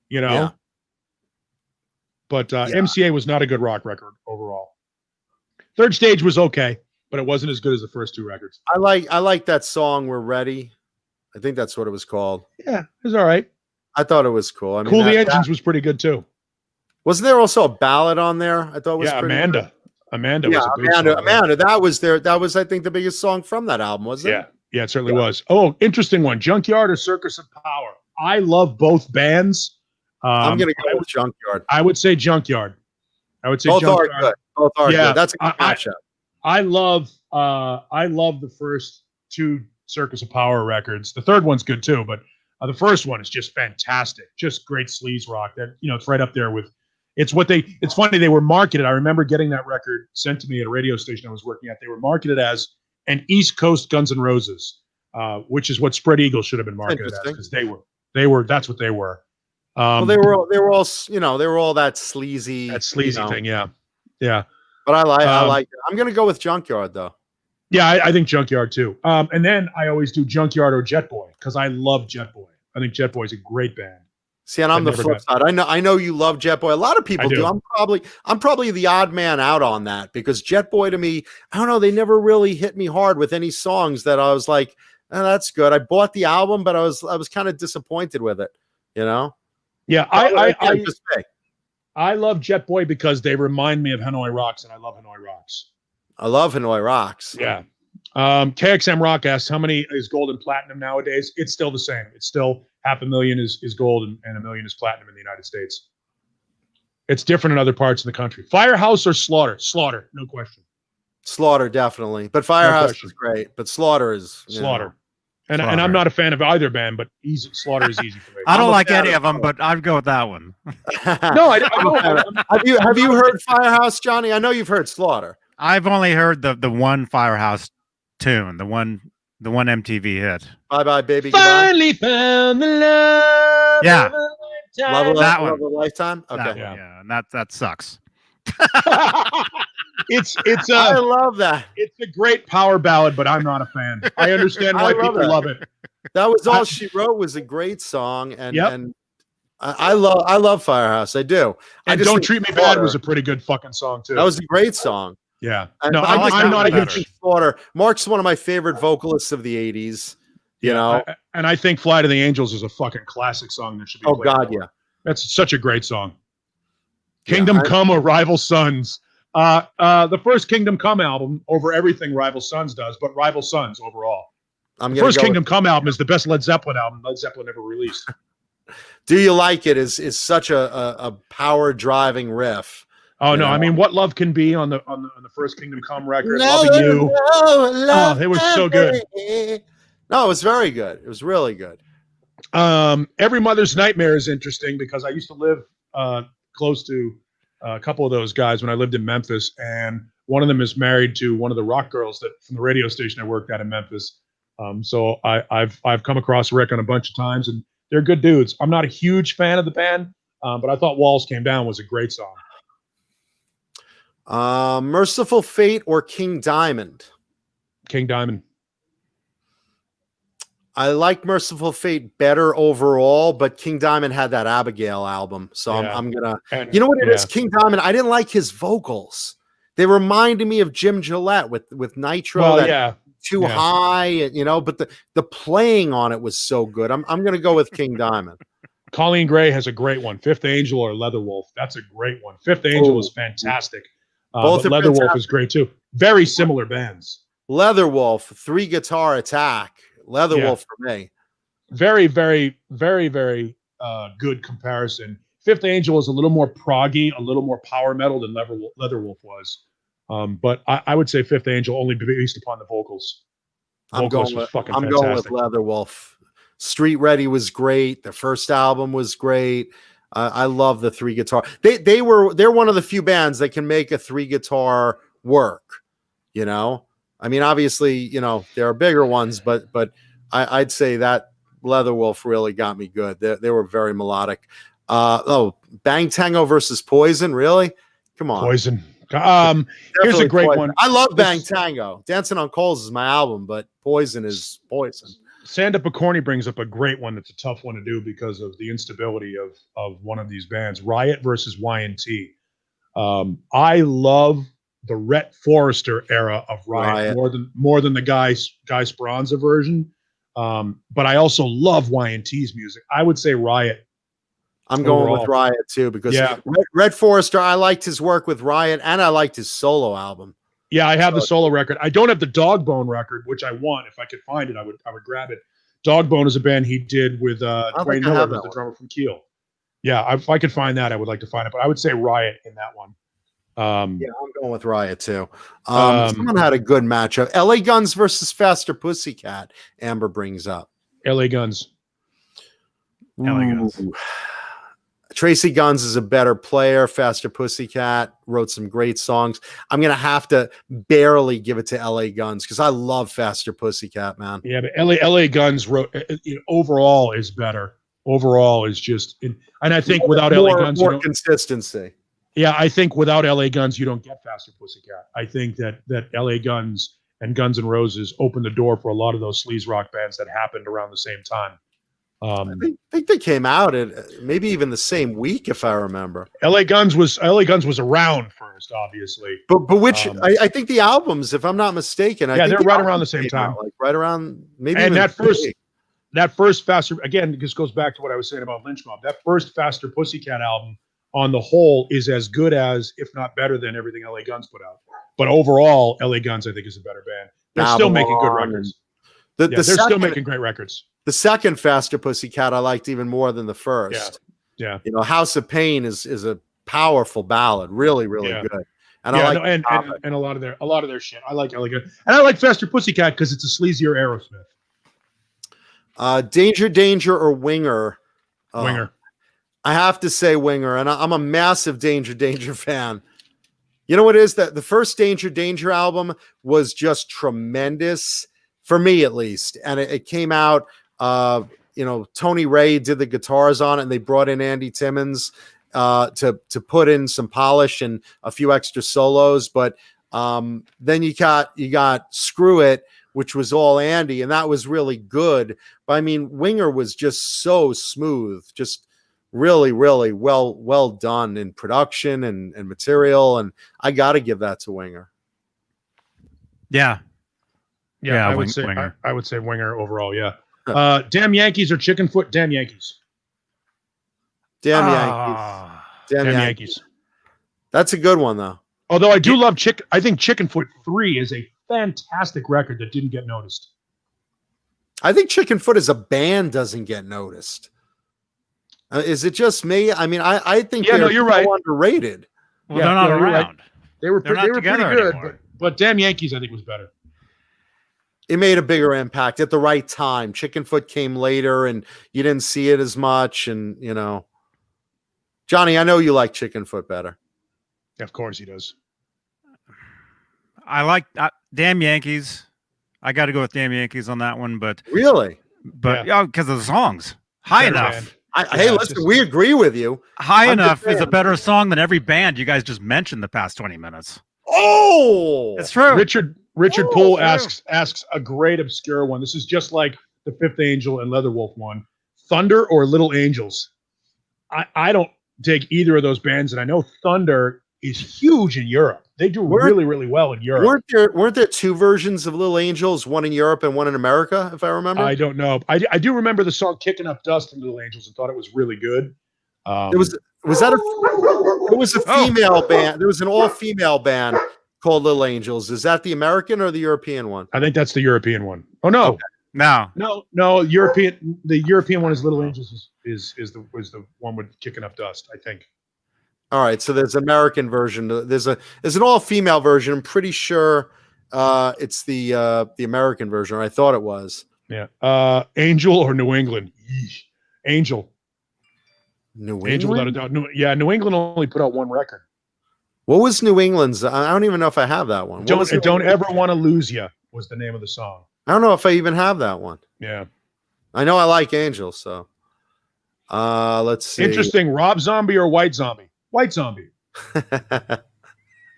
Yeah. But MCA was not a good rock record overall. Third Stage was okay, but it wasn't as good as the first 2 records. I like that song, We're Ready. I think that's what it was called. Yeah, it was all right. I thought it was cool. I mean, Cool the Engines was pretty good too. Wasn't there also a ballad on there? I thought it was Amanda. Good. Amanda was a big song. Amanda. That was I think the biggest song from that album, wasn't it? Yeah, it certainly was. Oh, interesting one. Junkyard or Circus of Power? I love both bands. I'm gonna go with Junkyard. I would say Junkyard. Both Junkyard. are good. Both are good. That's a good matchup. I love the first 2 Circus of Power records. The third one's good too, but the first one is just fantastic. Just great sleaze rock. That it's right up there with. It's funny, they were marketed. I remember getting that record sent to me at a radio station I was working at. They were marketed as an East Coast Guns N' Roses, which is what Spread Eagle should have been marketed as, because that's what they were. Well, they were all that sleazy. That sleazy thing, yeah. But I like it. I'm going to go with Junkyard, though. Yeah, I think Junkyard, too. And then I always do Junkyard or Jet Boy, because I love Jet Boy. I think Jet Boy is a great band. See, and I'm the flip side. I know you love Jet Boy. A lot of people do. I'm probably the odd man out on that, because Jet Boy, to me, I don't know, they never really hit me hard with any songs that I was like, oh, that's good. I bought the album, but I was kind of disappointed with it, you know? Yeah, I love Jet Boy because they remind me of Hanoi Rocks, and I love Hanoi Rocks. I love Hanoi Rocks. Yeah. KXM Rock asks, how many is gold and platinum nowadays? It's still the same. It's still 500,000 is gold and 1 million is platinum in the United States. It's different in other parts of the country. Firehouse or Slaughter? Slaughter, no question. Slaughter, definitely. But Firehouse is great. But Slaughter is Slaughter. And I'm not a fan of either band, but Slaughter is easy for me. I don't like any of them, but I'd go with that one. No, I don't. Have you heard Firehouse, Johnny? I know you've heard Slaughter. I've only heard the one Firehouse tune, the one MTV hit. Bye bye, baby. Finally found the love. Yeah, that one. Love of a lifetime. Okay, yeah, and that sucks. It's I love that. It's a great power ballad, but I'm not a fan. I understand why people love it. That Was All She Wrote was a great song, and I love Firehouse. I do. And Don't Treat Me Bad was a pretty good fucking song too. That was a great song. Yeah. No, I'm not against Slaughter. Mark's one of my favorite vocalists of the 80s. You know, and I think Fly to the Angels is a fucking classic song that should be played. Oh God, yeah. That's such a great song. Kingdom Come or Rival Sons. The first Kingdom Come album over everything Rival Sons does, but Rival Sons overall. The first Kingdom Come album is the best Led Zeppelin album Led Zeppelin ever released. Do You Like It is such a power driving riff. Oh no! I mean, What Love Can Be on the first Kingdom Come record. Loving You. Oh, it was so good. No, it was very good. It was really good. Every Mother's Nightmare is interesting because I used to live close to a couple of those guys when I lived in Memphis, and one of them is married to one of the rock girls that from the radio station I worked at in Memphis. So I've come across Rick on a bunch of times, and they're good dudes. I'm not a huge fan of the band, but I thought Walls Came Down was a great song. Merciful Fate or King Diamond? King Diamond. I like Merciful Fate better overall, but King Diamond had that Abigail album. So I'm going to, you know what it is? King Diamond, I didn't like his vocals. They reminded me of Jim Gillette with Nitro. Too high, you know, but the playing on it was so good. I'm going to go with King Diamond. Colleen Gray has a great one. Fifth Angel or Leatherwolf. That's a great one. Fifth Angel is fantastic. Both Leatherwolf fantastic. Is great too. Very similar bands. Leatherwolf, 3 guitar attack. Leatherwolf for me. Very, very, very, very good comparison. Fifth Angel is a little more proggy, a little more power metal than Leatherwolf was. But I would say Fifth Angel only based upon the vocals. I'm going with Leatherwolf. Street Ready was great. The first album was great. I love the 3 guitar. They're one of the few bands that can make a 3 guitar work. You know, I mean, obviously, you know, there are bigger ones, but I'd say that Leatherwolf really got me good. They were very melodic. Bang Tango versus Poison, really? Come on, Poison. Here's a great one. I love Bang Tango. Dancing on Coals is my album, but Poison is Poison. Sanda Picorni brings up a great one that's a tough one to do because of the instability of one of these bands. Riot versus Y&T. I love the Rhett Forrester era of Riot. more than the Guy Speranza version. But I also love Y&T's music. I would say Riot. I'm going with Riot too because Rhett Forrester, I liked his work with Riot and I liked his solo album. Yeah, I have the solo record. I don't have the Dogbone record, which I want. If I could find it, I would grab it. Dogbone is a band he did with Dwayne Miller, the drummer from Keel. Yeah, if I could find that, I would like to find it. But I would say Riot in that one. I'm going with Riot too. Someone had a good matchup. LA Guns versus Faster Pussycat. Amber brings up LA Guns. LA Guns. Tracy Guns is a better player. Faster Pussycat wrote some great songs. I'm going to have to barely give it to LA Guns because I love Faster Pussycat, man. Yeah, but LA Guns wrote overall is better. Overall is just, and I think without LA Guns, more consistency. Yeah, I think without LA Guns, you don't get Faster Pussycat. I think that LA Guns and Guns N' Roses opened the door for a lot of those sleaze rock bands that happened around the same time. I think they came out at maybe even the same week, if I remember. LA Guns was around first, obviously. But which I think the albums, if I'm not mistaken, I think they're right around the same time. Like right around maybe. And even that first Faster, again, this goes back to what I was saying about Lynch Mob. That first Faster Pussycat album, on the whole, is as good as, if not better than, everything LA Guns put out. But overall, LA Guns, I think, is a better band. They're still making good records. They're still making great records. The second Faster Pussycat I liked even more than the first. Yeah. You know, House of Pain is a powerful ballad, really, really good. And I like and a lot of their shit. I like LA Guns. And I like Faster Pussycat because it's a sleazier Aerosmith. Danger, Danger, or Winger. Winger. I have to say Winger, and I'm a massive Danger, Danger fan. You know what it is? That the first Danger, Danger album was just tremendous, for me at least. And it came out, Tony Ray did the guitars on it, and they brought in Andy Timmons to put in some polish and a few extra solos. But then you got Screw It, which was all Andy, and that was really good. But I mean, Winger was just so smooth, just really, really well done in production and material, and I got to give that to Winger. Yeah, I would say Winger. I would say Winger overall. Yeah. Damn Yankees or Chickenfoot? Damn Yankees. Damn Yankees. Damn Yankees. That's a good one though. Although I do love I think Chickenfoot 3 is a fantastic record that didn't get noticed. I think Chickenfoot as a band doesn't get noticed. Is it just me? I mean, I think you're right. Underrated. Well, they're not around. Right. They were pretty good, anymore. but Damn Yankees, I think, was better. It made a bigger impact at the right time. Chickenfoot came later, and you didn't see it as much. And Johnny, I know you like Chickenfoot better. Of course, he does. I like Damn Yankees. I got to go with Damn Yankees on that one, but really, because of the songs, High Enough. Band. Hey, listen, we agree with you. High Enough is a better song than every band you guys just mentioned the past 20 minutes. Oh, it's true. Richard Poole asks a great obscure one. This is just like the Fifth Angel and Leatherwolf one. Thunder or Little Angels? I don't dig either of those bands, and I know Thunder is huge in Europe. They do really, really well in Europe. Weren't there two versions of Little Angels, one in Europe and one in America, if I remember? I don't know. I do remember the song "Kicking Up Dust" in Little Angels and thought it was really good. It was a female band. There was an all-female band called Little Angels. Is that the American or the European one? I think that's the European one. Oh no. Okay. No, European. The European one is Little Angels. Is the one with "Kicking Up Dust"? I think. All right, so there's an American version. There's an all-female version. I'm pretty sure it's the American version. Or I thought it was. Yeah. Angel or New England? Angel. New England. Angel, without a doubt. New England only put out one record. What was New England's? I don't even know if I have that one. Don't ever want to lose ya was the name of the song. I don't know if I even have that one. Yeah. I know I like Angel, so let's see. Interesting. Rob Zombie or White Zombie? White Zombie.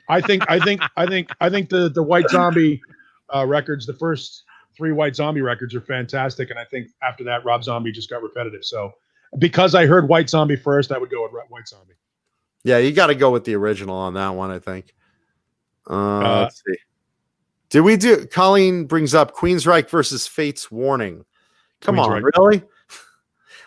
I think the White Zombie records, the first 3 White Zombie records are fantastic, and I think after that Rob Zombie just got repetitive. So because I heard White Zombie first, I would go with White Zombie. Yeah, you got to go with the original on that one, I think. Let's see. Did we do? Colleen brings up Queensryche versus Fate's Warning. Come on, really?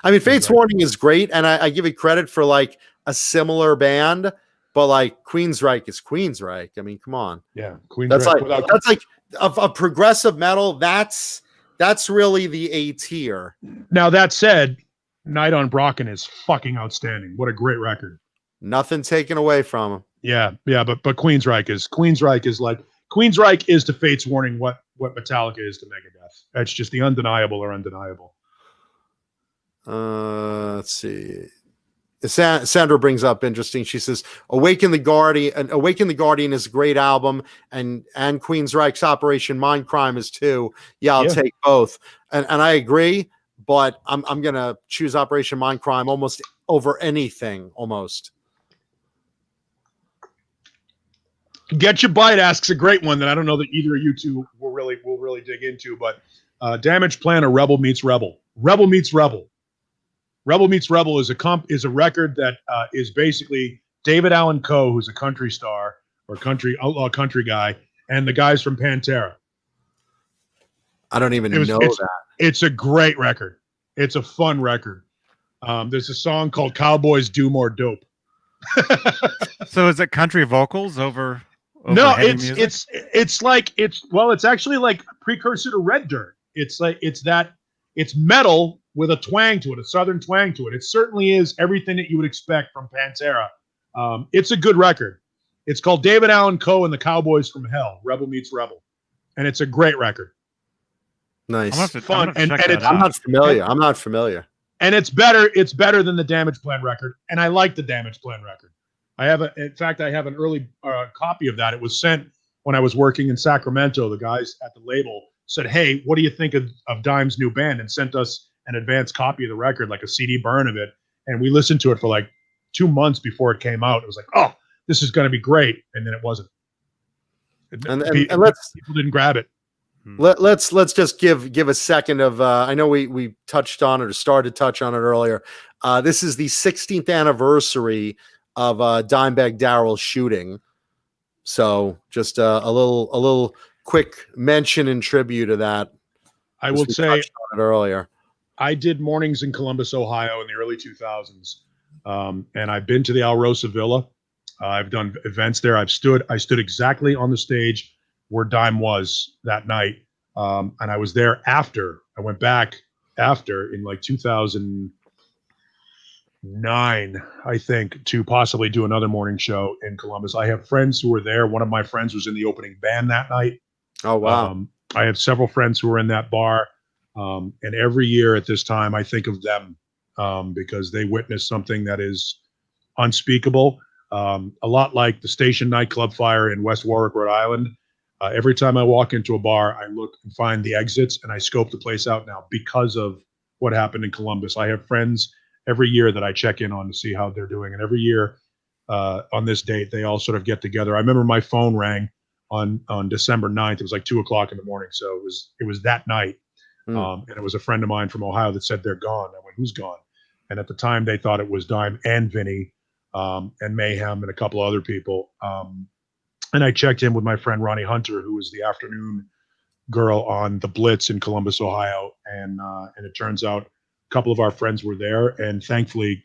I mean, Fate's Warning is great, and I give it credit for like a similar band, but like Queensryche is Queensryche. I mean, come on. Yeah, Queensryche. That's like a progressive metal. That's really the A tier. Now that said, Night on Brocken is fucking outstanding. What a great record. Nothing taken away from him. Yeah, but Queensryche is to Fate's Warning what Metallica is to Megadeth. That's just the undeniable or undeniable. Let's see. Sandra brings up interesting. She says, "Awaken the Guardian is a great album, and Queensryche's Operation Mindcrime is too. Yeah, I'll take both." And I agree, but I'm gonna choose Operation Mindcrime almost over anything. Almost. Get Your Bite asks a great one that I don't know that either of you two will really dig into, but Damage Plan or Rebel Meets Rebel. Rebel Meets Rebel. Rebel Meets Rebel is a record that is basically David Allan Coe, who's a country star or outlaw country guy, and the guys from Pantera. I don't even know that. It's a great record. It's a fun record. There's a song called "Cowboys Do More Dope." So is it country vocals over no, heavy music? It's actually like precursor to Red Dirt. It's metal with a twang to it, a southern twang to it. It certainly is everything that you would expect from Pantera. It's a good record. It's called David Allan Coe and the Cowboys from Hell, Rebel Meets Rebel. And it's a great record. Nice. Fun. I'm not familiar. And it's better than the Damage Plan record. And I like the Damage Plan record. I have an early copy of that. It was sent when I was working in Sacramento. The guys at the label said, "Hey, what do you think of Dime's new band?" and sent us an advanced copy of the record, like a CD burn of it. And we listened to it for like 2 months before it came out. It was like, oh, this is going to be great. And then it wasn't. And people didn't grab it. Let's just give a second of I know we touched on it or started to touch on it earlier. This is the 16th anniversary of Dimebag Darrell's shooting. So just a little quick mention and tribute to that. I will say on it earlier. I did mornings in Columbus, Ohio in the early 2000s. And I've been to the Alrosa Villa. I've done events there. I stood exactly on the stage where Dime was that night. And I was there after. I went back after in like 2009, I think, to possibly do another morning show in Columbus. I have friends who were there. One of my friends was in the opening band that night. Oh, wow. I have several friends who were in that bar. And every year at this time, I think of them because they witnessed something that is unspeakable. A lot like the Station nightclub fire in West Warwick, Rhode Island. Every time I walk into a bar, I look and find the exits, and I scope the place out now because of what happened in Columbus. I have friends every year that I check in on to see how they're doing. And every year on this date, they all sort of get together. I remember my phone rang on December 9th. It was like 2:00 in the morning. So it was that night. And it was a friend of mine from Ohio that said they're gone. I went, who's gone? And at the time they thought it was Dime and Vinny and Mayhem and a couple other people. And I checked in with my friend Ronnie Hunter, who was the afternoon girl on the Blitz in Columbus, Ohio. And it turns out a couple of our friends were there and thankfully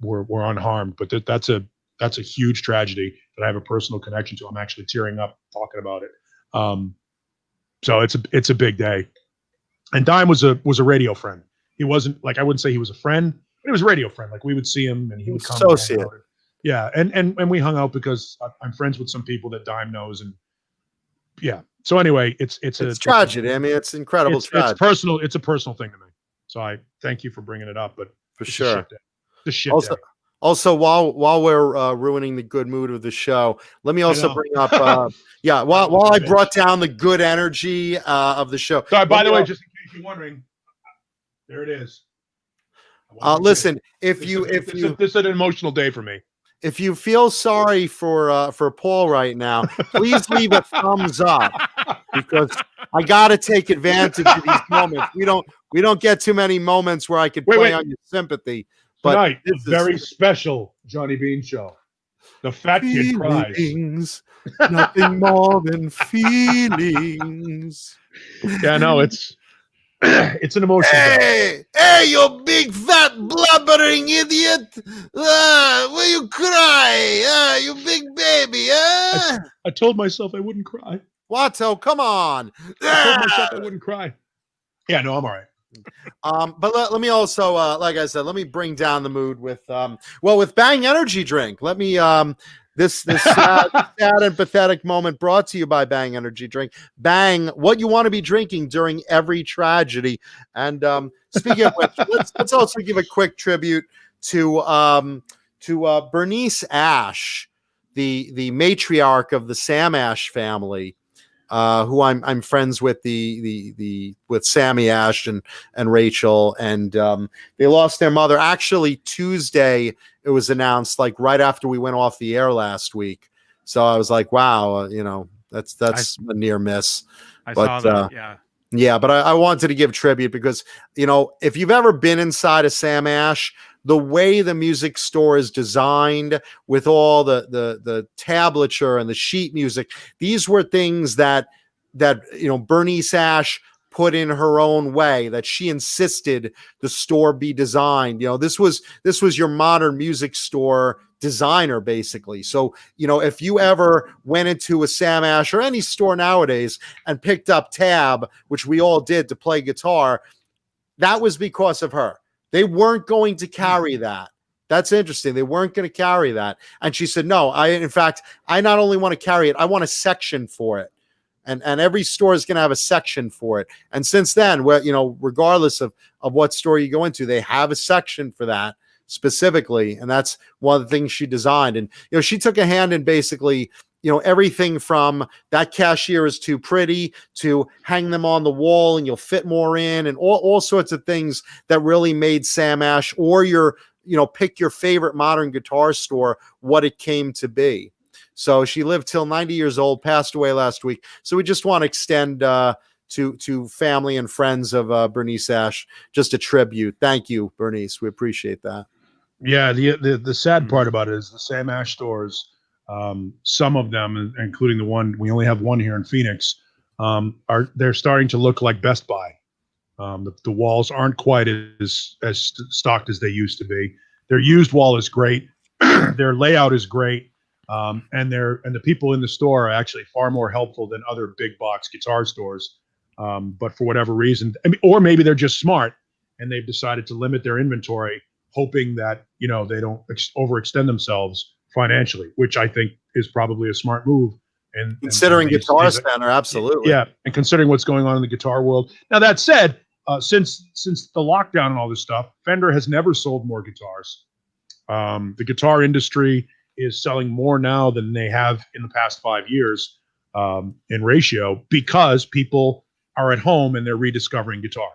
were unharmed. But that's a huge tragedy that I have a personal connection to. I'm actually tearing up talking about it. So it's a big day. And Dime was a radio friend. He wasn't like, I wouldn't say he was a friend, but he was a radio friend. Like we would see him and he would come. Associate. Yeah. And we hung out because I'm friends with some people that Dime knows. And yeah. So anyway, it's tragedy. I mean, it's incredible. It's personal. It's a personal thing to me. So I thank you for bringing it up, but for sure. The shit. Also, while we're ruining the good mood of the show, let me also bring up, while I brought down the good energy of the show. Sorry, by the way, just in case you're wondering, there it is. Listen, this is an emotional day for me. If you feel sorry for Paul right now, please leave a thumbs up because I got to take advantage of these moments. We don't get too many moments where I could play on your sympathy. But tonight, a very special Johnny Beane show. The fat kid cries. Nothing more than feelings. Yeah, no, it's an emotional day. Hey, you big fat blubbering idiot! Will you cry? You big baby? I told myself I wouldn't cry. Watto, come on! I told myself I wouldn't cry. Yeah, no, I'm all right. But let me also, like I said, let me bring down the mood with with Bang Energy Drink. Let me this sad and pathetic moment brought to you by Bang Energy Drink. Bang, what you want to be drinking during every tragedy. And speaking of which, let's also give a quick tribute to Bernice Ash, the matriarch of the Sam Ash family. Who I'm friends with with Sammy Ash and Rachel, and they lost their mother. Actually, Tuesday it was announced, like right after we went off the air last week. So I was like, wow, you know, that's a near miss. I saw that. Yeah. Yeah, but I wanted to give tribute because, you know, if you've ever been inside a Sam Ash, the way the music store is designed with all the tablature and the sheet music, these were things that you know, Bernice Ash put in her own way, that she insisted the store be designed. You know, this was your modern music store designer, basically. So, you know, if you ever went into a Sam Ash or any store nowadays and picked up tab, which we all did, to play guitar, that was because of her. They weren't going to carry that. That's interesting. They weren't going to carry that. And she said, no, in fact, I not only want to carry it, I want a section for it. And every store is going to have a section for it. And since then, well, you know, regardless of what store you go into, they have a section for that specifically. And that's one of the things she designed. And, you know, she took a hand in basically, you know, everything from that cashier is too pretty to hang them on the wall and you'll fit more in, and all sorts of things that really made Sam Ash, or pick your favorite modern guitar store, what it came to be. So she lived till 90 years old, passed away last week. So we just want to extend to family and friends of Bernice Ash just a tribute. Thank you, Bernice. We appreciate that. Yeah, the sad part about it is the Sam Ash stores, some of them, including the one, we only have one here in Phoenix, they're starting to look like Best Buy. The walls aren't quite as stocked as they used to be. Their used wall is great. Their layout is great. And the people in the store are actually far more helpful than other big box guitar stores. But for whatever reason, I mean, or maybe they're just smart and they've decided to limit their inventory, hoping that, you know, they don't overextend themselves financially, which I think is probably a smart move. And considering Guitar Center, absolutely. Yeah, and considering what's going on in the guitar world. Now, that said, since the lockdown and all this stuff, Fender has never sold more guitars. The guitar industry is selling more now than they have in the past 5 years in ratio, because people are at home and they're rediscovering guitar.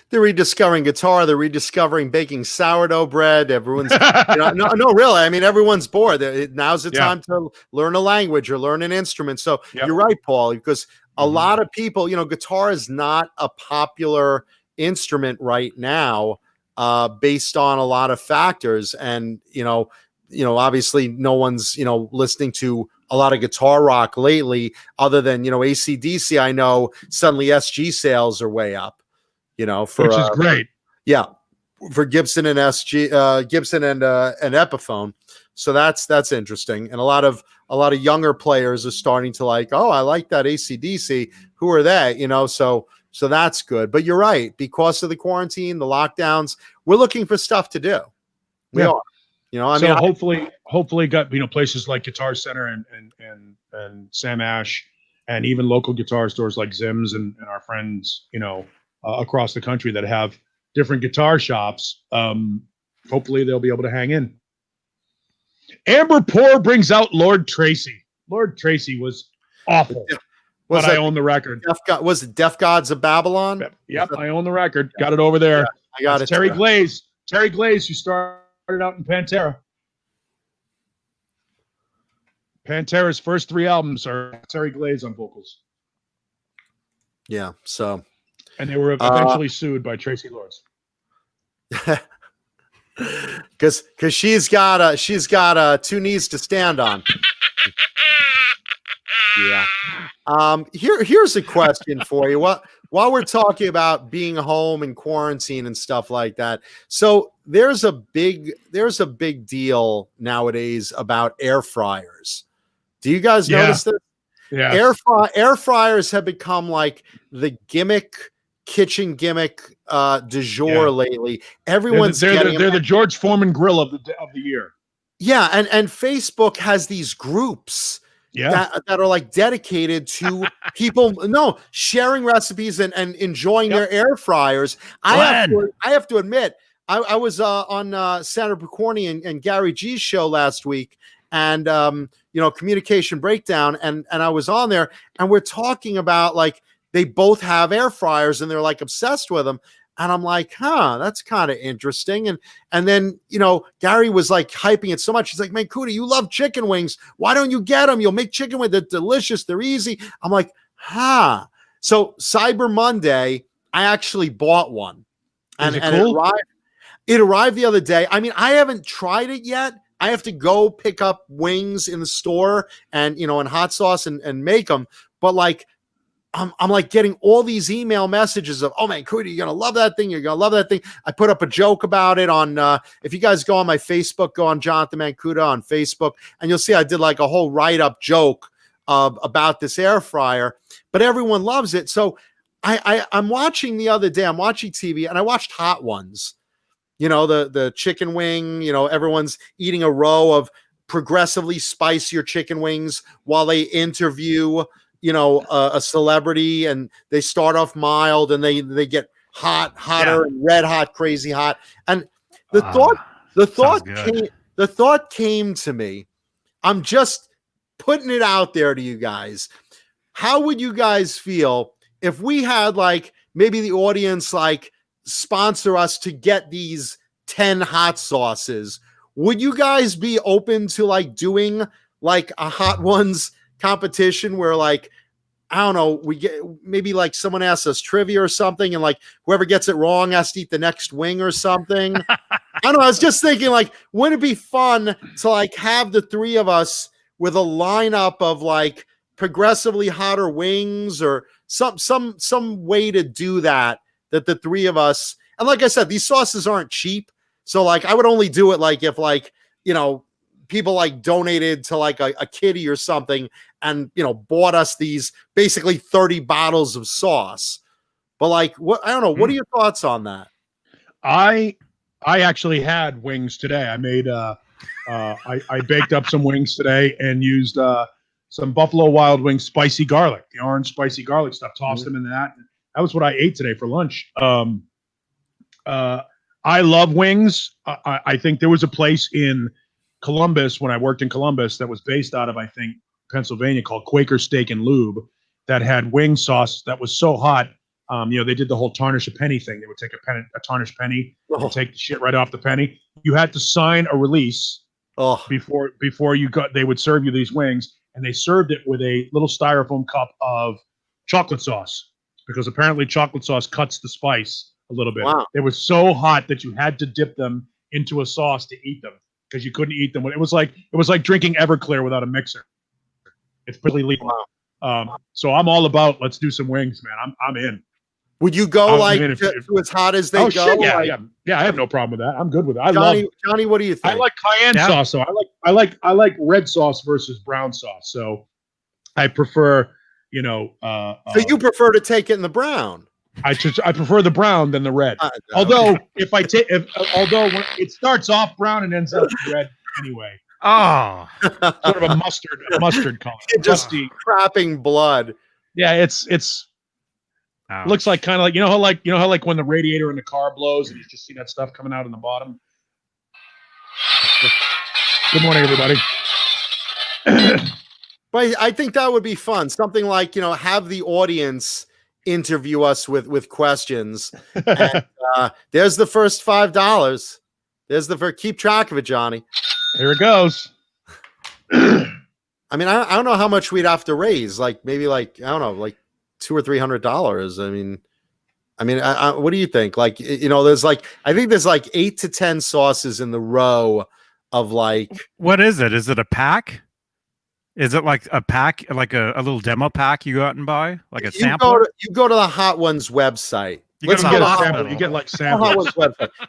They're rediscovering guitar. They're rediscovering baking sourdough bread. Everyone's no, really. I mean, everyone's bored. Now's the time to learn a language or learn an instrument. So you're right, Paul, because a lot of people, you know, guitar is not a popular instrument right now, based on a lot of factors. And, you know, obviously no one's, you know, listening to a lot of guitar rock lately, other than, you know, AC/DC. I know suddenly SG sales are way up. You know, which is great. Yeah, for Gibson and Gibson and Epiphone. So that's interesting. And a lot of younger players are starting to like, oh, I like that AC/DC. Who are they? You know, so that's good. But you're right, because of the quarantine, the lockdowns, we're looking for stuff to do. We are. You know, I mean, hopefully got, you know, places like Guitar Center and Sam Ash, and even local guitar stores like Zim's and our friends, you know, across the country that have different guitar shops. Hopefully they'll be able to hang in. Amber Poor brings out Lord Tracy. Lord Tracy was awful, but I own the record. Was it Deaf Gods of Babylon? Yep, I own the record. Got it over there. Yeah, I got it. Terry Glaze, who started out in Pantera. Pantera's first 3 albums are Terry Glaze on vocals. Yeah, so. And they were eventually sued by Tracy Lords. Because she's got 2 knees to stand on. Yeah. Here's a question for you. While we're talking about being home and quarantine and stuff like that, so there's a big deal nowadays about air fryers. Do you guys notice this? Yeah. Air fryers have become like the kitchen gimmick du jour lately. Everyone's they're the George Foreman grill of the year. Yeah, and Facebook has these groups that are like dedicated to people sharing recipes and enjoying their air fryers. I have to admit, I was on Senator Picorni and Gary G's show last week, and Communication Breakdown, and I was on there, and we're talking about like they both have air fryers and they're like obsessed with them. And I'm like, that's kind of interesting. And then, Gary was like hyping it so much. He's like, man, Cootie, you love chicken wings. Why don't you get them? You'll make chicken wings. They're delicious. They're easy. I'm like, So Cyber Monday, I actually bought one. And cool? It arrived the other day. I mean, I haven't tried it yet. I have to go pick up wings in the store and, and hot sauce and make them. But like, I'm like getting all these email messages of, oh man, Cootie, you're going to love that thing. You're going to love that thing. I put up a joke about it on, if you guys go on my Facebook, go on Jonathan Mancuda on Facebook, and you'll see I did like a whole write-up joke about this air fryer, but everyone loves it. So I'm watching the other day, I'm watching TV, and I watched Hot Ones, the chicken wing, everyone's eating a row of progressively spicier chicken wings while they interview a celebrity, and they start off mild and they get hotter, and red hot, crazy hot. And the thought came to me. I'm just putting it out there to you guys. How would you guys feel if we had like maybe the audience like sponsor us to get these 10 hot sauces? Would you guys be open to like doing like a Hot Ones competition where like, I don't know, we get maybe like someone asks us trivia or something, and like whoever gets it wrong has to eat the next wing or something? I don't know. I was just thinking, like, wouldn't it be fun to like have the three of us with a lineup of like progressively hotter wings or some way to do that the three of us. And like I said, these sauces aren't cheap, so like I would only do it like if like people like donated to like a kitty or something and bought us these basically 30 bottles of sauce. But like, what, I don't know, what are your thoughts on that? I actually had wings today. I made I baked up some wings today and used some Buffalo Wild Wings spicy garlic, the orange spicy garlic stuff, tossed them in that. That was what I ate today for lunch. I love wings. I think there was a place in Columbus when I worked in Columbus that was based out of, I think, Pennsylvania, called Quaker Steak and Lube, that had wing sauce that was so hot. They did the whole tarnish a penny thing. They would take a tarnished penny and take the shit right off the penny. You had to sign a release before you got. They would serve you these wings, and they served it with a little styrofoam cup of chocolate sauce, because apparently chocolate sauce cuts the spice a little bit. Wow. They were so hot that you had to dip them into a sauce to eat them, because you couldn't eat them. It was like drinking Everclear without a mixer. It's pretty lethal. Wow. So I'm all about, let's do some wings, man. I'm in. Would you go to as hot as they go? Shit, yeah, yeah. I have no problem with that. I'm good with it. Johnny, what do you think? I like cayenne sauce, so I like red sauce versus brown sauce. So I prefer, so you prefer to take it in the brown? I prefer the brown than the red. Although although when it starts off brown and ends up red anyway. Oh, sort of a mustard color. Just crapping blood. Yeah, it's looks like kind of like how like when the radiator in the car blows and you just see that stuff coming out in the bottom. Good morning, everybody. But I think that would be fun. Something like, have the audience interview us with questions. And, there's the first $5. Keep track of it, Johnny. Here it goes. I mean, I don't know how much we'd have to raise. Like maybe like, I don't know, like $200 or $300. I mean, what do you think? Like, there's like, I think there's like 8 to 10 sauces in the row of like. What is it? Is it a pack? Is it like a pack, like a little demo pack you go out and buy, like a sample? You go to the Hot Ones website. You get like samples.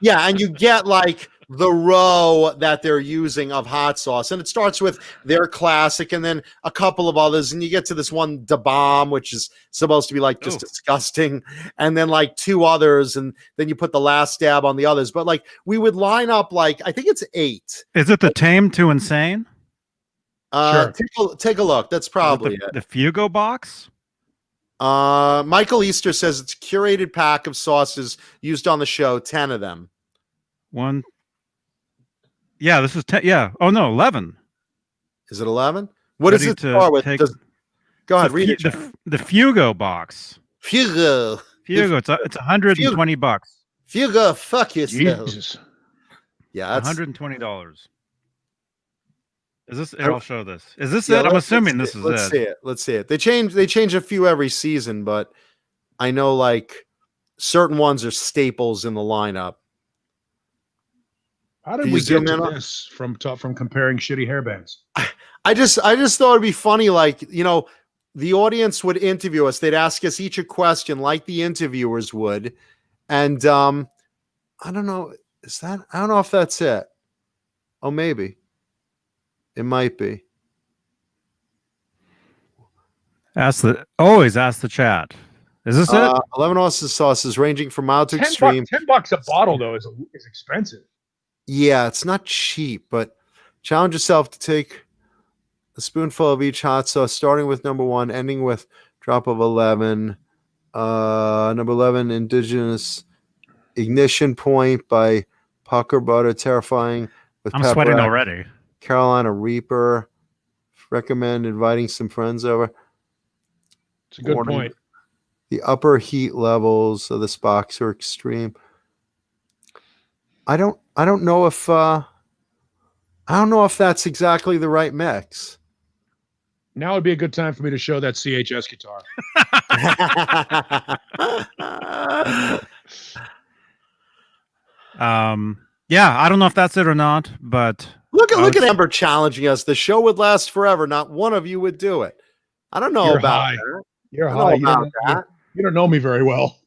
Yeah, and you get like the row that they're using of hot sauce, and it starts with their classic and then a couple of others, and you get to this one Da Bomb, which is supposed to be like just disgusting, and then like 2 others, and then you put the last dab on the others. But like we would line up like, I think it's 8. Is it the Tame to Insane? Sure. Take a look. That's probably the Fugo box. Michael Easter says it's a curated pack of sauces used on the show, 10 of them. One. Yeah, this is 10. Yeah. Oh no, 11. Is it 11? What does it start with? Go ahead, read it. The Fugo box. Fugo. It's $120. If you go fuck yourself. Jesus. Yeah, that's $120. Is this? Here, I'll show this. Is this yeah, it? I'm assuming this is let's it. see it. Let's see it. They change a few every season, but I know like certain ones are staples in the lineup. How did we get to this from comparing shitty hairbands? I just thought it'd be funny, like, you know, the audience would interview us. They'd ask us each a question like the interviewers would. And I don't know. I don't know if that's it. Oh, maybe. It might be. Always ask the chat. Is this it? 11 awesome sauces ranging from mild to extreme. $10 a bottle though is expensive. Yeah, it's not cheap, but challenge yourself to take a spoonful of each hot sauce, starting with number 1, ending with drop of 11. Number 11, Indigenous Ignition Point by Pucker Butter, terrifying with I'm pepper. sweating already. Carolina Reaper. Recommend inviting some friends over. It's a good point. The upper heat levels of this box are extreme. I don't know if that's exactly the right mix. Now would be a good time for me to show that CHS guitar. Yeah, I don't know if that's it or not, but look at Amber challenging us. The show would last forever. Not one of you would do it. I don't know about that. You're high. You don't know me very well.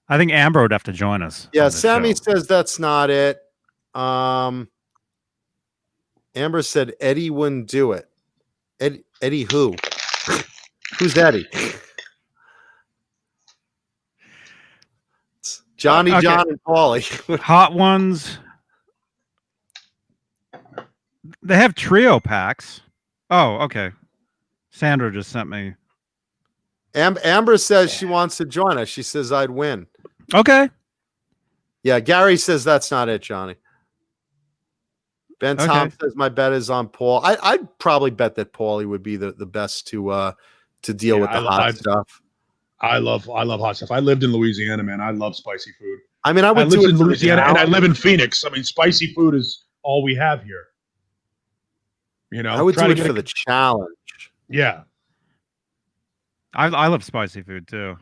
I think Amber would have to join us. Yeah, Sammy says that's not it. Amber said Eddie wouldn't do it. Eddie who? Who's Eddie? Johnny, okay. John, and Paulie. Hot Ones. They have trio packs. Oh, okay. Sandra just sent me. Amber says she wants to join us. She says I'd win. Okay. Yeah, Gary says that's not it, Johnny. Ben Tom says my bet is on Paul. I'd probably bet that Paulie would be the best to deal with the hot stuff. I love hot stuff. I lived in Louisiana, man. I love spicy food. I mean, I lived in Louisiana and I live in Phoenix. I mean, spicy food is all we have here. You know, I would do it for the challenge. Yeah. I love spicy food too,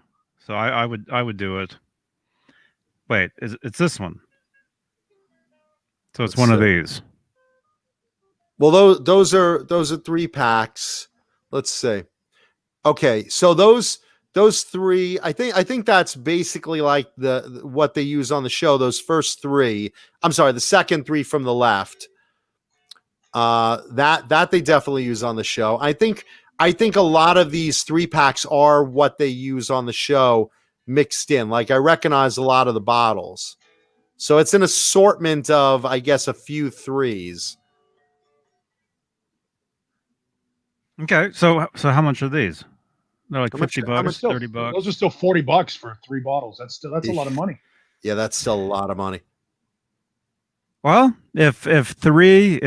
so I would do it. Wait, it's this one? So it's one of these. Well, those are 3 packs. Let's see. Okay, so those 3, I think that's basically like what they use on the show. Those first 3. I'm sorry, the second 3 from the left. That they definitely use on the show. I think a lot of these 3 packs are what they use on the show mixed in. Like I recognize a lot of the bottles. So it's an assortment of, I guess, a few 3s. Okay, so how much are these? They're like $50, $30. Those are still $40 for 3 bottles. That's a lot of money. Yeah, that's still a lot of money. Well, if three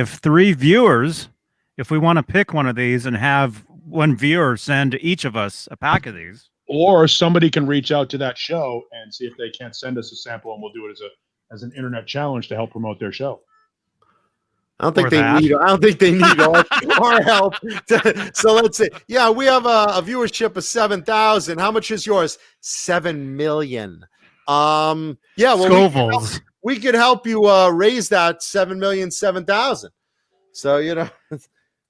viewers, if we want to pick one of these and have one viewer send each of us a pack of these, or somebody can reach out to that show and see if they can't send us a sample, and we'll do it as an internet challenge to help promote their show. I don't think they need our help. So let's see. Yeah, we have a viewership of 7,000. How much is yours? 7 million. Yeah, well, we could help you raise that 7,007,000. So, you know.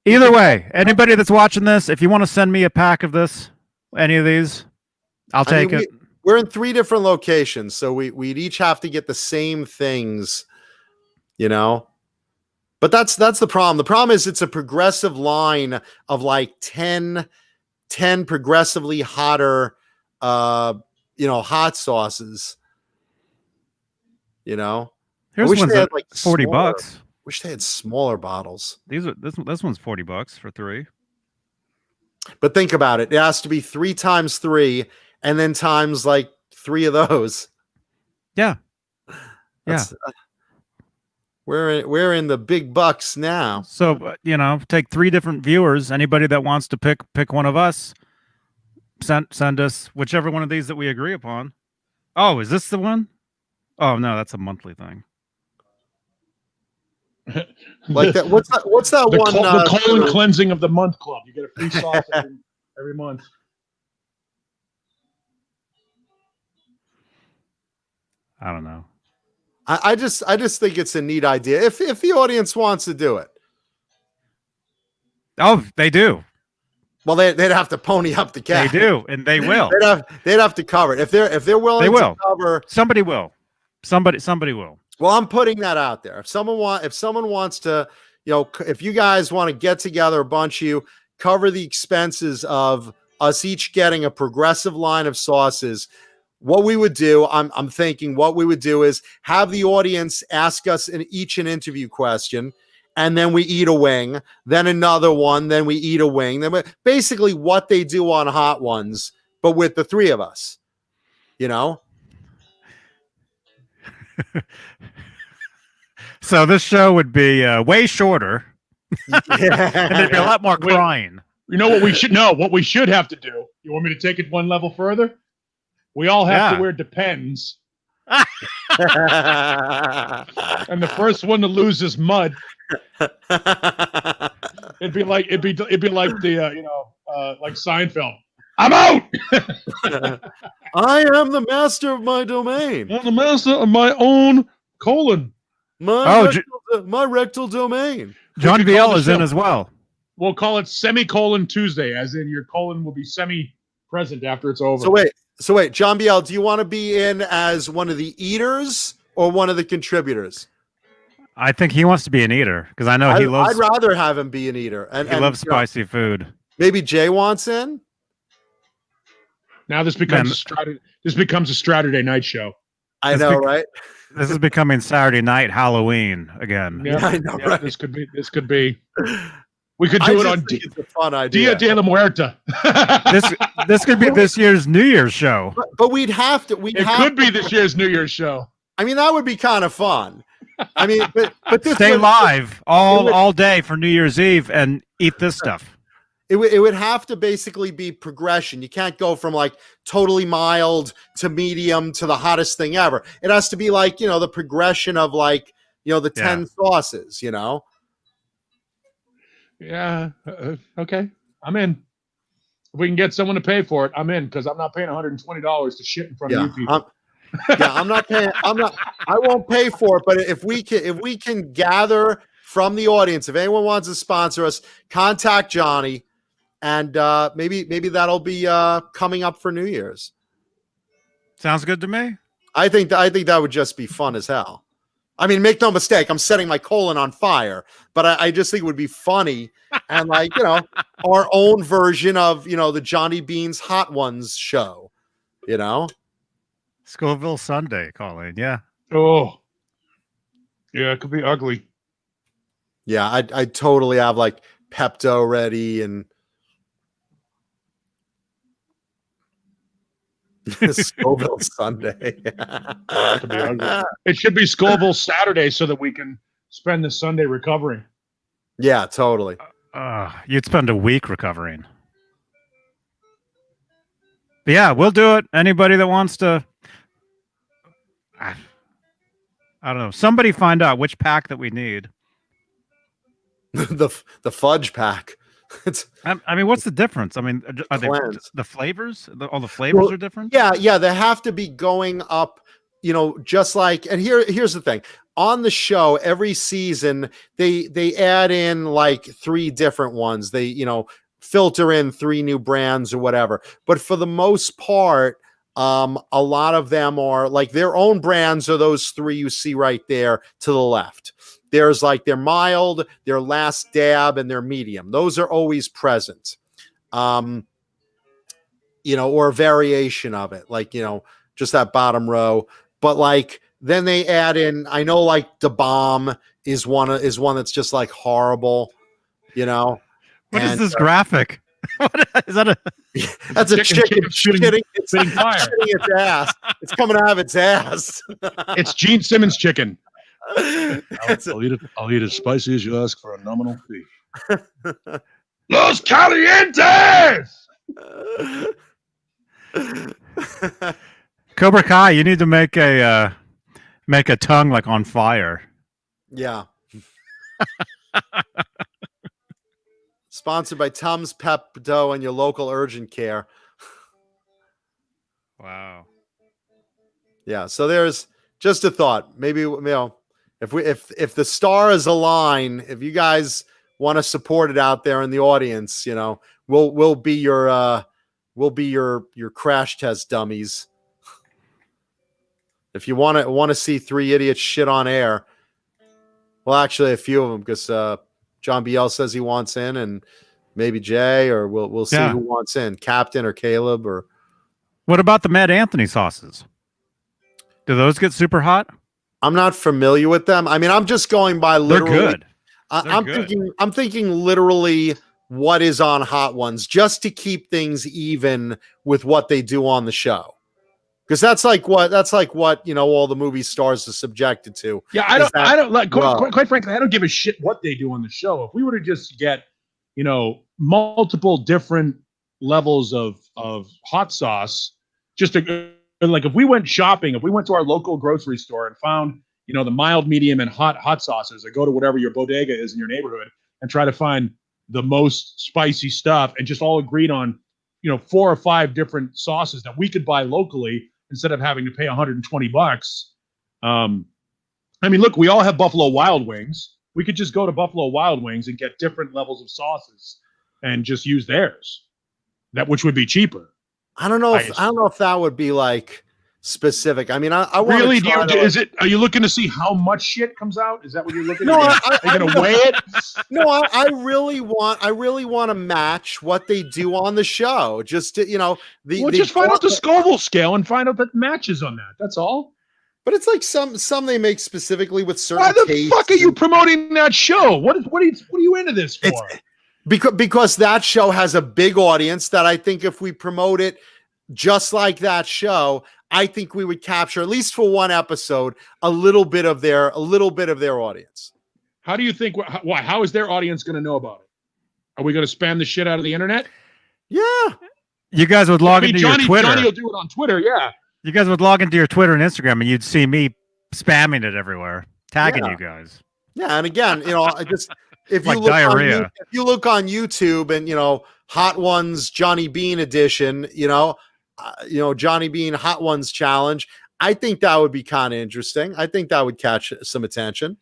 Either way, anybody that's watching this, if you want to send me a pack of this, any of these, I'll take it. We're in 3 different locations, so we'd each have to get the same things, you know. But that's the problem. The problem is it's a progressive line of like 10 progressively hotter, hot sauces. You know, here's ones that like $40. Wish they had smaller bottles. This one's $40 for 3. But think about it. It has to be 3 times 3, and then times like 3 of those. Yeah. Yeah. We're in the big bucks now. So, take 3 different viewers. Anybody that wants to pick one of us, send us whichever one of these that we agree upon. Oh, is this the one? Oh no, that's a monthly thing. Like that. What's that the one? The colon cleansing of the month club. You get a free sauce every month. I don't know. I just think it's a neat idea if the audience wants to do it. Oh, they do. Well, they'd have to pony up the cash. They do, and they will. they'd have to cover it if they're willing to cover. Somebody will. Somebody will. Well, I'm putting that out there. If someone wants to, if you guys want to get together, a bunch of you, cover the expenses of us each getting a progressive line of sauces. What we would do, I'm thinking what we would do is have the audience ask us each an interview question, and then we eat a wing, then another one, then we eat a wing. Then basically what they do on Hot Ones, but with the three of us, So this show would be way shorter, and there'd be a lot more crying. You know what we should know? What we should have to do? You want me to take it one level further? We all have to wear Depends. And the first one to lose is Mud. It'd be like the like Seinfeld. I'm out. I am the master of my domain. I'm the master of my own colon. My rectal domain. John Biel is in as well. We'll call it Semicolon Tuesday, as in your colon will be semi-present after it's over. So wait, John Biel, do you want to be in as one of the eaters or one of the contributors? I think he wants to be an eater because I know he loves. I'd rather have him be an eater, and he loves spicy food. Maybe Jay wants in. Now this becomes a Saturday night show. I know, right? This is becoming Saturday night Halloween again. Yeah, I know, right? This could be. We could do it on it's a fun idea. Dia de la Muerta. This could be this year's New Year's show. But we'd have to. It could be this year's New Year's show. I mean, that would be kind of fun. I mean, but this stay live all day for New Year's Eve and eat this stuff. It would have to basically be progression. You can't go from like totally mild to medium to the hottest thing ever. It has to be like, the progression of like, the 10 sauces, Yeah. Okay. I'm in. If we can get someone to pay for it, I'm in because I'm not paying $120 to shit in front of you people. I'm not paying. I won't pay for it. But if we can gather from the audience, if anyone wants to sponsor us, contact Johnny, and maybe that'll be coming up for New Year's. Sounds good to me. I think that would just be fun as hell. I mean, make no mistake, I'm setting my colon on fire, but I just think it would be funny and like, our own version of, the Johnny Bean's Hot Ones show, Scoville Sunday, Colleen. Yeah. Oh, yeah. It could be ugly. Yeah. I totally have like Pepto ready and Scoville Sunday. It should be Scoville Saturday so that we can spend the Sunday recovering. Yeah, totally. You'd spend a week recovering. But yeah, we'll do it. Anybody that wants to, I don't know. Somebody find out which pack that we need. the fudge pack. I mean, what's the difference? I mean, are they the flavors? All the flavors are different? Yeah, they have to be going up, just like, and here's the thing. On the show, every season, they add in like 3 different ones. They, filter in 3 new brands or whatever. But for the most part, a lot of them are like their own brands are those 3 you see right there to the left. There's like their mild, their last dab, and their medium. Those are always present. Or a variation of it, like, just that bottom row. But like, then they add in, I know like the bomb is one that's just like horrible, What is this graphic? Is that that's a chicken shitting its ass. It's coming out of its ass. It's Gene Simmons chicken. I'll eat as spicy as you ask for a nominal fee. Los Calientes! Cobra Kai, you need to make a tongue like on fire. Yeah. Sponsored by Tums Pepto and your local urgent care. Wow. Yeah. So there's just a thought. Maybe, if the stars align, if you guys want to support it out there in the audience, we'll be your crash test dummies. If you want to see three idiots shit on air, well, actually a few of them, because John BL says he wants in, and maybe Jay, or we'll see who wants in, Captain or Caleb. Or what about the Mad Anthony sauces? Do those get super hot? I'm not familiar with them. I mean, I'm just going by literally. They're good. I'm thinking literally what is on Hot Ones, just to keep things even with what they do on the show. Because that's like what all the movie stars are subjected to. Yeah, I don't like. Quite frankly, I don't give a shit what they do on the show. If we were to just get, multiple different levels of hot sauce, just like if we went shopping, if we went to our local grocery store and found, the mild, medium, and hot sauces, or go to whatever your bodega is in your neighborhood and try to find the most spicy stuff, and just all agreed on, 4 or 5 different sauces that we could buy locally, instead of having to pay $120. I mean, look, we all have Buffalo Wild Wings. We could just go to Buffalo Wild Wings and get different levels of sauces and just use theirs, which would be cheaper. I don't know if that would be like specific. I mean, I want really to. Are you looking to see how much shit comes out? Is that what you're looking No, at? Are you gonna weigh it? No, I really want to match what they do on the show. Just to, just find out the Scoville scale and find out that matches on that. That's all. But it's like some they make specifically with certain. Why the fuck are you promoting that show? What are you into this for? Because that show has a big audience that I think if we promote it just like that show, I think we would capture, at least for one episode, a little bit of their audience. How do you think? Why? How is their audience going to know about it? Are we going to spam the shit out of the internet? Yeah. You guys would log into your Twitter. Johnny will do it on Twitter. Yeah. You guys would log into your Twitter and Instagram, and you'd see me spamming it everywhere, tagging you guys. Yeah, and again, if like if you look on YouTube and Hot Ones Johnny Beane edition, Johnny Beane Hot Ones challenge, I think that would be kind of interesting. I think that would catch some attention.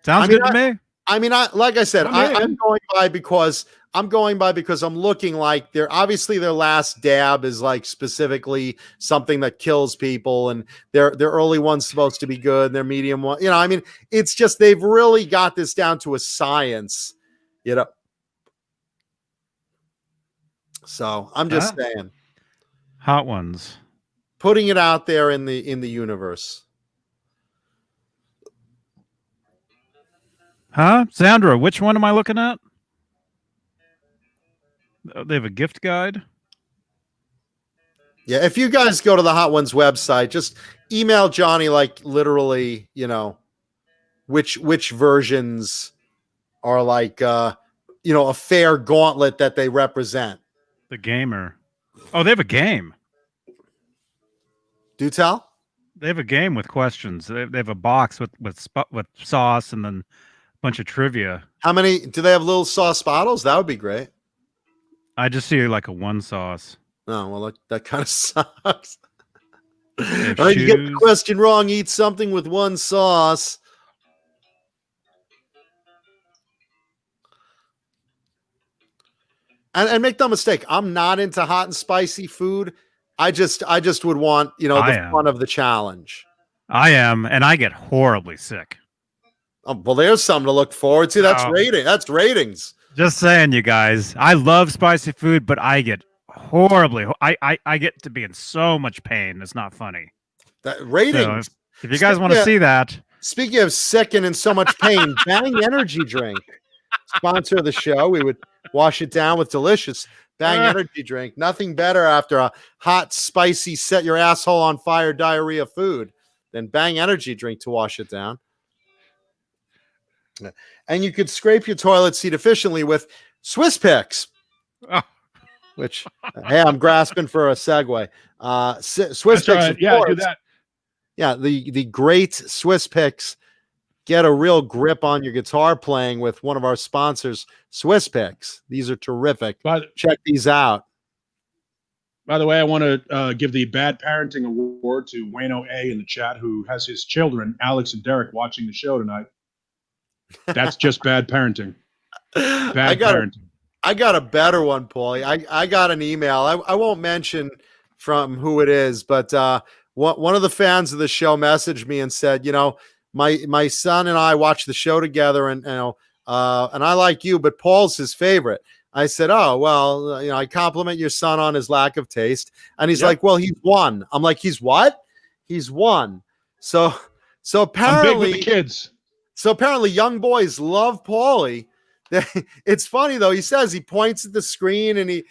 Sounds good to me. I mean, like I said, I'm going by because I'm looking like their last dab is like specifically something that kills people, and their early one's supposed to be good, and their medium one, I mean, it's just they've really got this down to a science, So I'm just saying, Hot Ones, putting it out there in the universe. Huh? Sandra, which one am I looking at? They have a gift guide. Yeah, if you guys go to the Hot Ones website, just email Johnny, like literally, which versions are like, a fair gauntlet that they represent. The gamer. Oh, they have a game. Do tell? They have a game with questions. They have a box with sauce and then a bunch of trivia. How many do they have? Little sauce bottles? That would be great. I just see like a one sauce. Oh, well, that kind of sucks. Right, you get the question wrong. Eat something with one sauce. And make no mistake, I'm not into hot and spicy food. I just would want, the fun of the challenge. I am, and I get horribly sick. Oh, well, there's something to look forward to. That's rating. That's ratings. Just saying, you guys. I love spicy food, but I get horribly. I get to be in so much pain. It's not funny. That ratings. So if you guys want to see that. Speaking of sick and in so much pain, Bang Energy Drink, sponsor of the show. We would wash it down with delicious Bang Energy Drink. Nothing better after a hot, spicy, set your asshole on fire diarrhea food than Bang Energy Drink to wash it down. And you could scrape your toilet seat efficiently with Swiss Picks. Oh. Which, hey, I'm grasping for a segue. Swiss That's Picks, right. Yeah, do that. Yeah, the great Swiss Picks. Get a real grip on your guitar playing with one of our sponsors, Swiss Picks. These are terrific. Check these out. By the way, I want to give the Bad Parenting Award to Wayno A in the chat, who has his children, Alex and Derek, watching the show tonight. That's just bad parenting. Bad parenting. I got a better one, Paulie. I got an email. I won't mention from who it is, but one of the fans of the show messaged me and said, my son and I watched the show together, and and I like you, but Paul's his favorite. I said, oh, well, I compliment your son on his lack of taste. And he's like, well, he's won. I'm like, he's what? He's won. So apparently, I'm big with the kids. So apparently young boys love Paulie. It's funny though. He says, he points at the screen and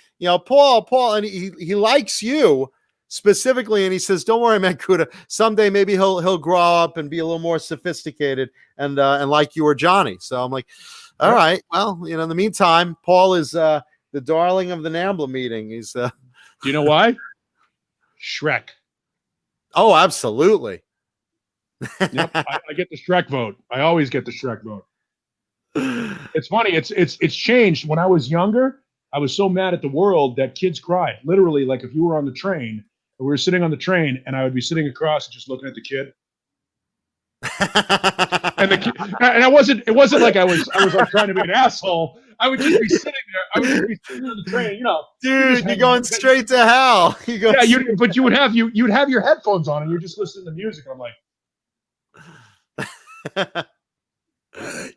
Paul, and he likes you specifically, and he says, don't worry, man, Kuda, someday maybe he'll grow up and be a little more sophisticated and like you or Johnny. So I'm like, all right, well, in the meantime, Paul is the darling of the NAMBLA meeting. He's do you know why? Shrek. Oh, absolutely. Yep, I get the Shrek vote. I always get the Shrek vote. It's funny, it's changed. When I was younger, I was so mad at the world that kids cried. Literally, like if you were on the train, we were sitting on the train, and I would be sitting across and just looking at the kid. And it wasn't like I was like trying to be an asshole. I would just be sitting there. I would just be sitting on the train, Dude, you're going straight to hell. But you'd have your headphones on and you're just listening to music. And I'm like,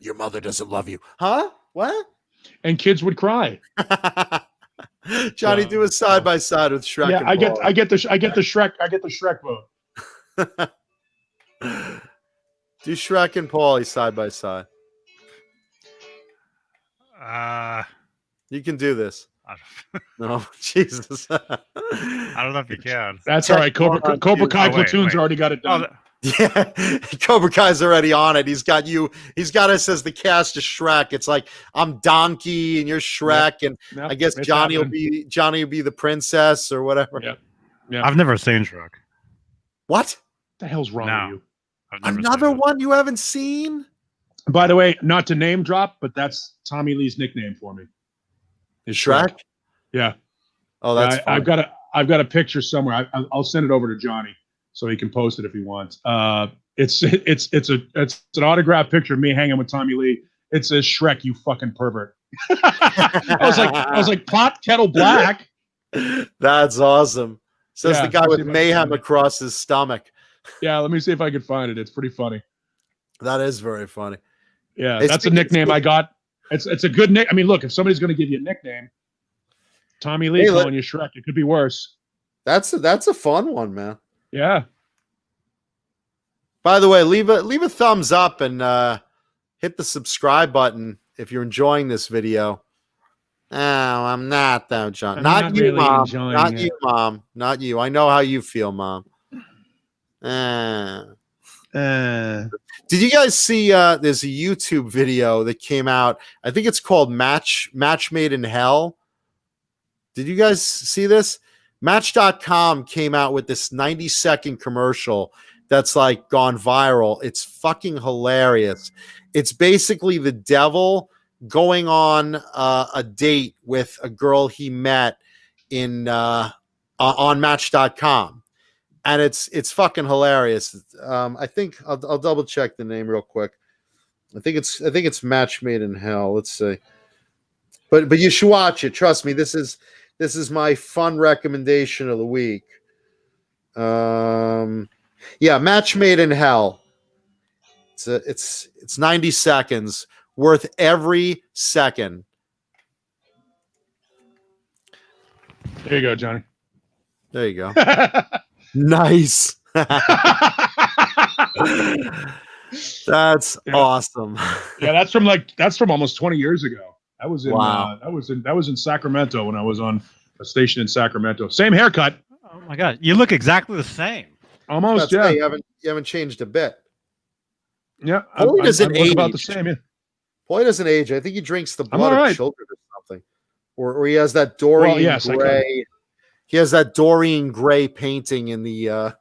your mother doesn't love you, huh? What? And kids would cry. Johnny, do a side by side with Shrek. Yeah, I get the Shrek vote. Do Shrek and Paulie side by side. You can do this. No, Jesus. I don't know if you can. That's all right. Cobra Kai Platoon's already got it done. Yeah, Cobra Kai's already on it. He's got us as the cast of Shrek. It's like I'm Donkey and you're Shrek, and I guess Johnny will be the princess or whatever. Yeah. I've never seen Shrek. What the hell's wrong with you? Another one you haven't seen? By the way, not to name drop, but that's Tommy Lee's nickname for me. Is Shrek? Yeah. Oh, that's I've got a picture somewhere. I'll send it over to Johnny so he can post it if he wants. It's an autographed picture of me hanging with Tommy Lee. It says Shrek, you fucking pervert. I was like pot kettle black. That's awesome. Says the guy with mayhem across his stomach. Yeah, let me see if I can find it. It's pretty funny. That is very funny. Yeah, that's a nickname I got. It's a good nick. I mean, look, if somebody's going to give you a nickname, Tommy Lee calling you Shrek, it could be worse. That's a fun one, man. Yeah. By the way, leave a thumbs up and hit the subscribe button if you're enjoying this video. Oh, I'm not though, John. Not you, really Mom. Not you, Mom. Not you. I know how you feel, Mom. Did you guys see there's a YouTube video that came out? I think it's called Match Made in Hell. Did you guys see this? Match.com came out with this 90-second commercial that's like gone viral. It's fucking hilarious. It's basically the devil going on a date with a girl he met in on Match.com. And it's fucking hilarious. I think I'll double check the name real quick. I think it's Match Made in Hell. Let's see. But you should watch it. Trust me. This is my fun recommendation of the week. Match Made in Hell. It's 90 seconds, worth every second. There you go, Johnny. There you go. Nice. That's awesome. Yeah, that's from almost 20 years ago. That was in Sacramento when I was on a station in Sacramento. Same haircut. Oh my god, you look exactly the same. Almost. Yeah, you haven't changed a bit. Yeah, Paulie doesn't age. About the same. Yeah. Paulie doesn't age. I think he drinks the blood of children or something. or he has that Dorian Gray. He has that Dorian Gray painting in the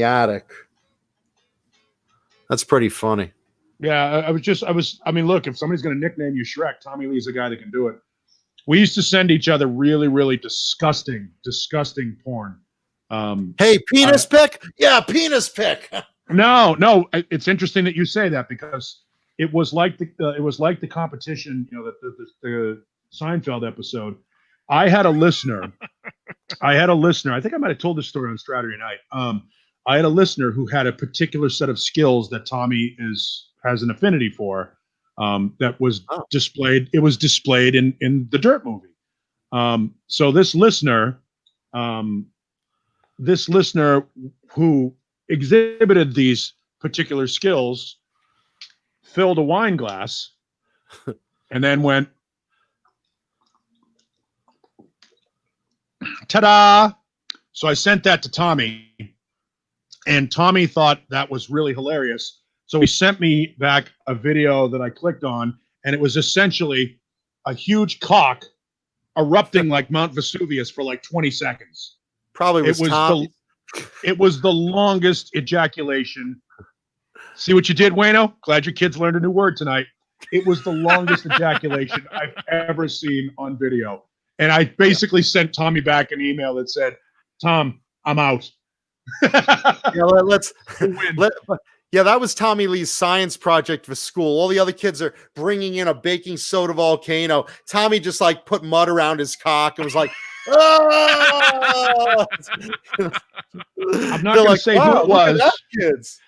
attic. That's pretty funny. Yeah, I mean, look, if somebody's going to nickname you Shrek, Tommy Lee's the guy that can do it. We used to send each other really, really disgusting porn. Hey, penis pic? Yeah, penis pic. No, it's interesting that you say that, because it was like the competition, you know, the Seinfeld episode. I had a listener. I think I might have told this story on Saturday night. I had a listener who had a particular set of skills that Tommy has an affinity for. That was displayed. It was displayed in the Dirt movie. So this listener who exhibited these particular skills filled a wine glass and then went, ta-da! So I sent that to Tommy, and Tommy thought that was really hilarious. So he sent me back a video that I clicked on, and it was essentially a huge cock erupting like Mount Vesuvius for like 20 seconds. Probably was Tommy. It was the longest ejaculation. See what you did, Wayno? Glad your kids learned a new word tonight. It was the longest ejaculation I've ever seen on video. And I basically sent Tommy back an email that said, Tom, I'm out. Yeah, that was Tommy Lee's science project for school. All the other kids are bringing in a baking soda volcano. Tommy just like put mud around his cock and was like, oh! I'm not going to say who it was. Kids.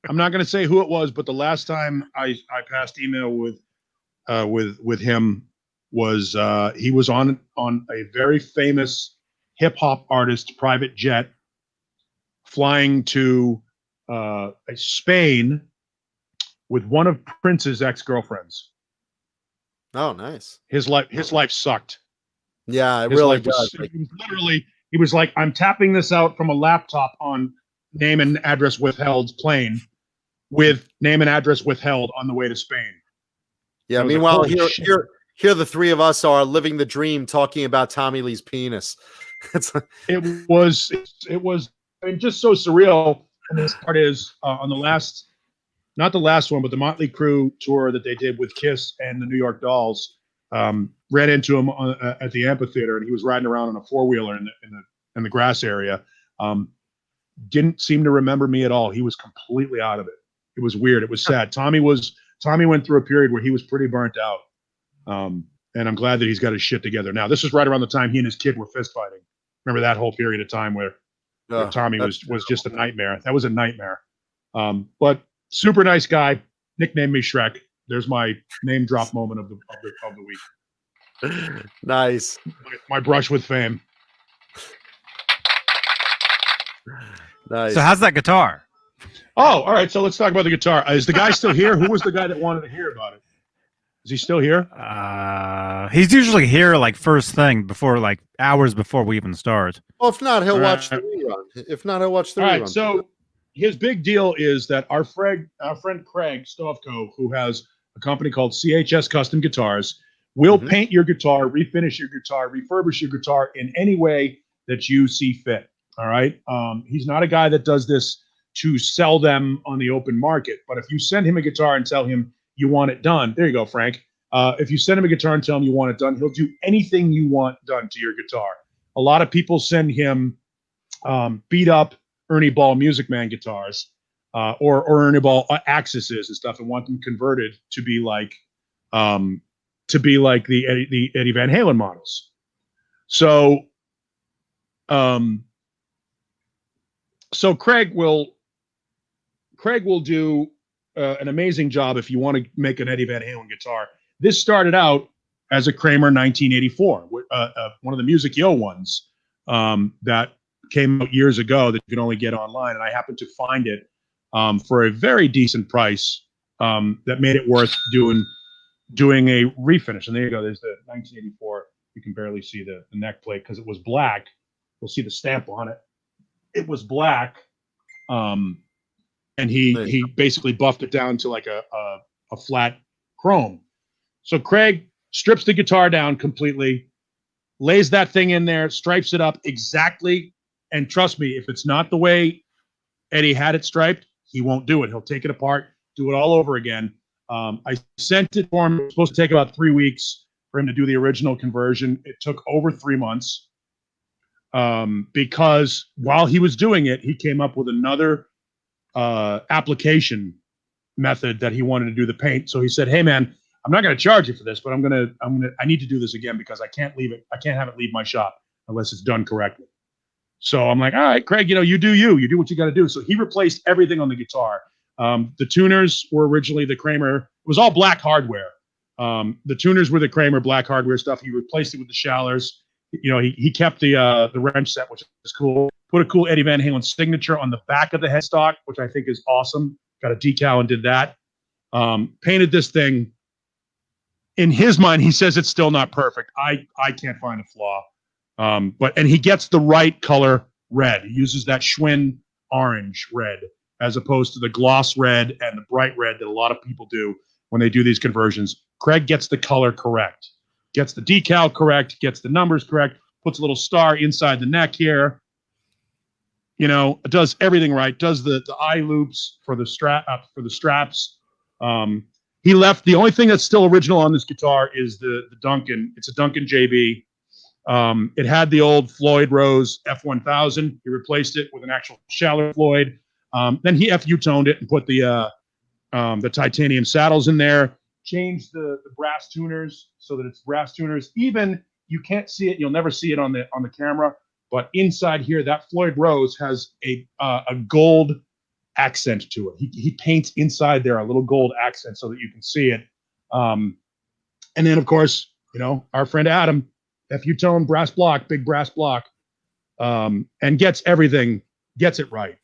I'm not going to say who it was, but the last time I passed email with him was he was on a very famous hip hop artist private jet flying to Spain with one of Prince's ex-girlfriends. Oh, nice. His life sucked. Yeah, it really does. He was like, I'm tapping this out from a laptop on name and address withheld plane with name and address withheld on the way to Spain. Yeah, meanwhile, here the three of us are living the dream talking about Tommy Lee's penis. It was I mean, just so surreal. And this part is on the last, not the last one, but the Motley Crue tour that they did with Kiss and the New York Dolls. Ran into him at the amphitheater, and he was riding around on a four-wheeler in the grass area. Didn't seem to remember me at all. He was completely out of it. It was weird. It was sad. Tommy went through a period where he was pretty burnt out. And I'm glad that he's got his shit together now. This was right around the time he and his kid were fist fighting. Remember that whole period of time where Tommy was just a nightmare. That was a nightmare. But super nice guy. Nicknamed me Shrek. There's my name drop moment of the week. Nice. My brush with fame. Nice. So how's that guitar? Oh, all right. So let's talk about the guitar. Is the guy still here? Who was the guy that wanted to hear about it? Is he still here? He's usually here like first thing before, like hours before we even start. Well, if not, he'll watch the rerun. If not, he'll watch the rerun. All right. So his big deal is that our friend Craig Stovko, who has a company called CHS Custom Guitars, will paint your guitar, refinish your guitar, refurbish your guitar in any way that you see fit. All right. He's not a guy that does this to sell them on the open market. But if you send him a guitar and tell him you want it done, there you go, Frank. If you send him a guitar and tell him you want it done, he'll do anything you want done to your guitar. A lot of people send him beat up Ernie Ball Music Man guitars or Ernie Ball Axis's and stuff, and want them converted to be like the Eddie Van Halen models. So Craig will do an amazing job if you want to make an Eddie Van Halen guitar. This started out as a Kramer 1984, one of the Music Yo ones that came out years ago that you can only get online, and I happened to find it for a very decent price that made it worth doing a refinish. And there you go. There's the 1984. You can barely see the neck plate because it was black. You'll see the stamp on it. It was black, and he basically buffed it down to like a flat chrome. So Craig strips the guitar down completely, lays that thing in there, stripes it up exactly. And trust me, if it's not the way Eddie had it striped, he won't do it. He'll take it apart, do it all over again. I sent it for him. It was supposed to take about 3 weeks for him to do the original conversion. It took over 3 months because while he was doing it, he came up with another application method that he wanted to do the paint. So he said, "Hey man, I'm not going to charge you for this, but I need to do this again because I can't have it leave my shop unless it's done correctly." So I'm like, "All right, Craig, you do what you got to do." So he replaced everything on the guitar. The tuners were originally the Kramer. It was all black hardware. The tuners were the Kramer black hardware stuff. He replaced it with the Schallers. He kept the wrench set, which is cool. Put a cool Eddie Van Halen signature on the back of the headstock, which I think is awesome. Got a decal and did that. Painted this thing. In his mind, he says it's still not perfect. I can't find a flaw. And he gets the right color red. He uses that Schwinn orange red as opposed to the gloss red and the bright red that a lot of people do when they do these conversions. Craig gets the color correct, gets the decal correct, gets the numbers correct, puts a little star inside the neck here. Does everything right. Does the eye loops for the straps. He left. The only thing that's still original on this guitar is the Duncan. It's a Duncan JB. It had the old Floyd Rose F1000. He replaced it with an actual Schaller Floyd. Then he FU-toned it and put the titanium saddles in there. Changed the brass tuners so that it's brass tuners. Even you can't see it. You'll never see it on the camera. But inside here, that Floyd Rose has a gold accent to it. He paints inside there a little gold accent so that you can see it. And then, of course, our friend Adam, FU-tone brass block, big brass block, and gets it right.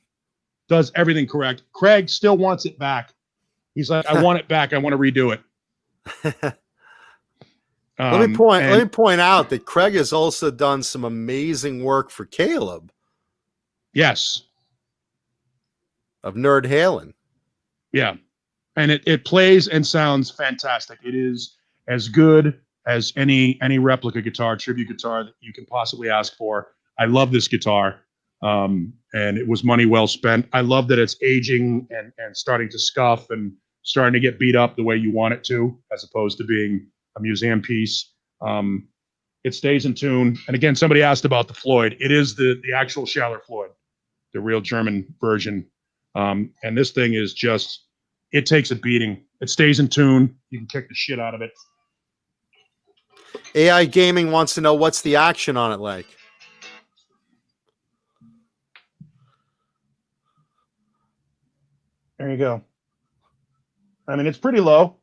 Does everything correct. Craig still wants it back. He's like, I want it back. I want to redo it. Let me point out that Craig has also done some amazing work for Caleb. Yes. Of Nerd Halen. Yeah. And it plays and sounds fantastic. It is as good as any replica guitar, tribute guitar that you can possibly ask for. I love this guitar. And it was money well spent. I love that it's aging and starting to scuff and starting to get beat up the way you want it to, as opposed to being a museum piece. It stays in tune. And again, somebody asked about the Floyd. It is the actual Schaller Floyd, the real German version. And this thing is just, it takes a beating. It stays in tune. You can kick the shit out of it. AI Gaming wants to know what's the action on it like. There you go. I mean, it's pretty low.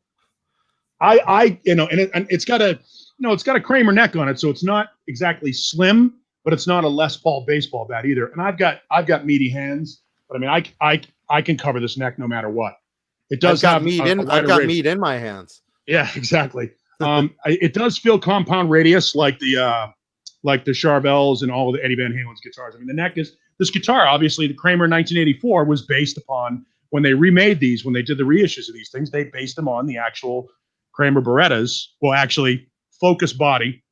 It's got a Kramer neck on it, so it's not exactly slim, but it's not a Les Paul baseball bat either. And I've got meaty hands, but I mean, I can cover this neck no matter what. It does have meat I've got meat in my hands. Yeah, exactly. It does feel compound radius like the Charvels and all of the Eddie Van Halen's guitars. I mean, the neck is this guitar. Obviously, the Kramer 1984 was based upon when they remade these. When they did the reissues of these things, they based them on the actual Kramer Berettas. Well, actually, Focus body.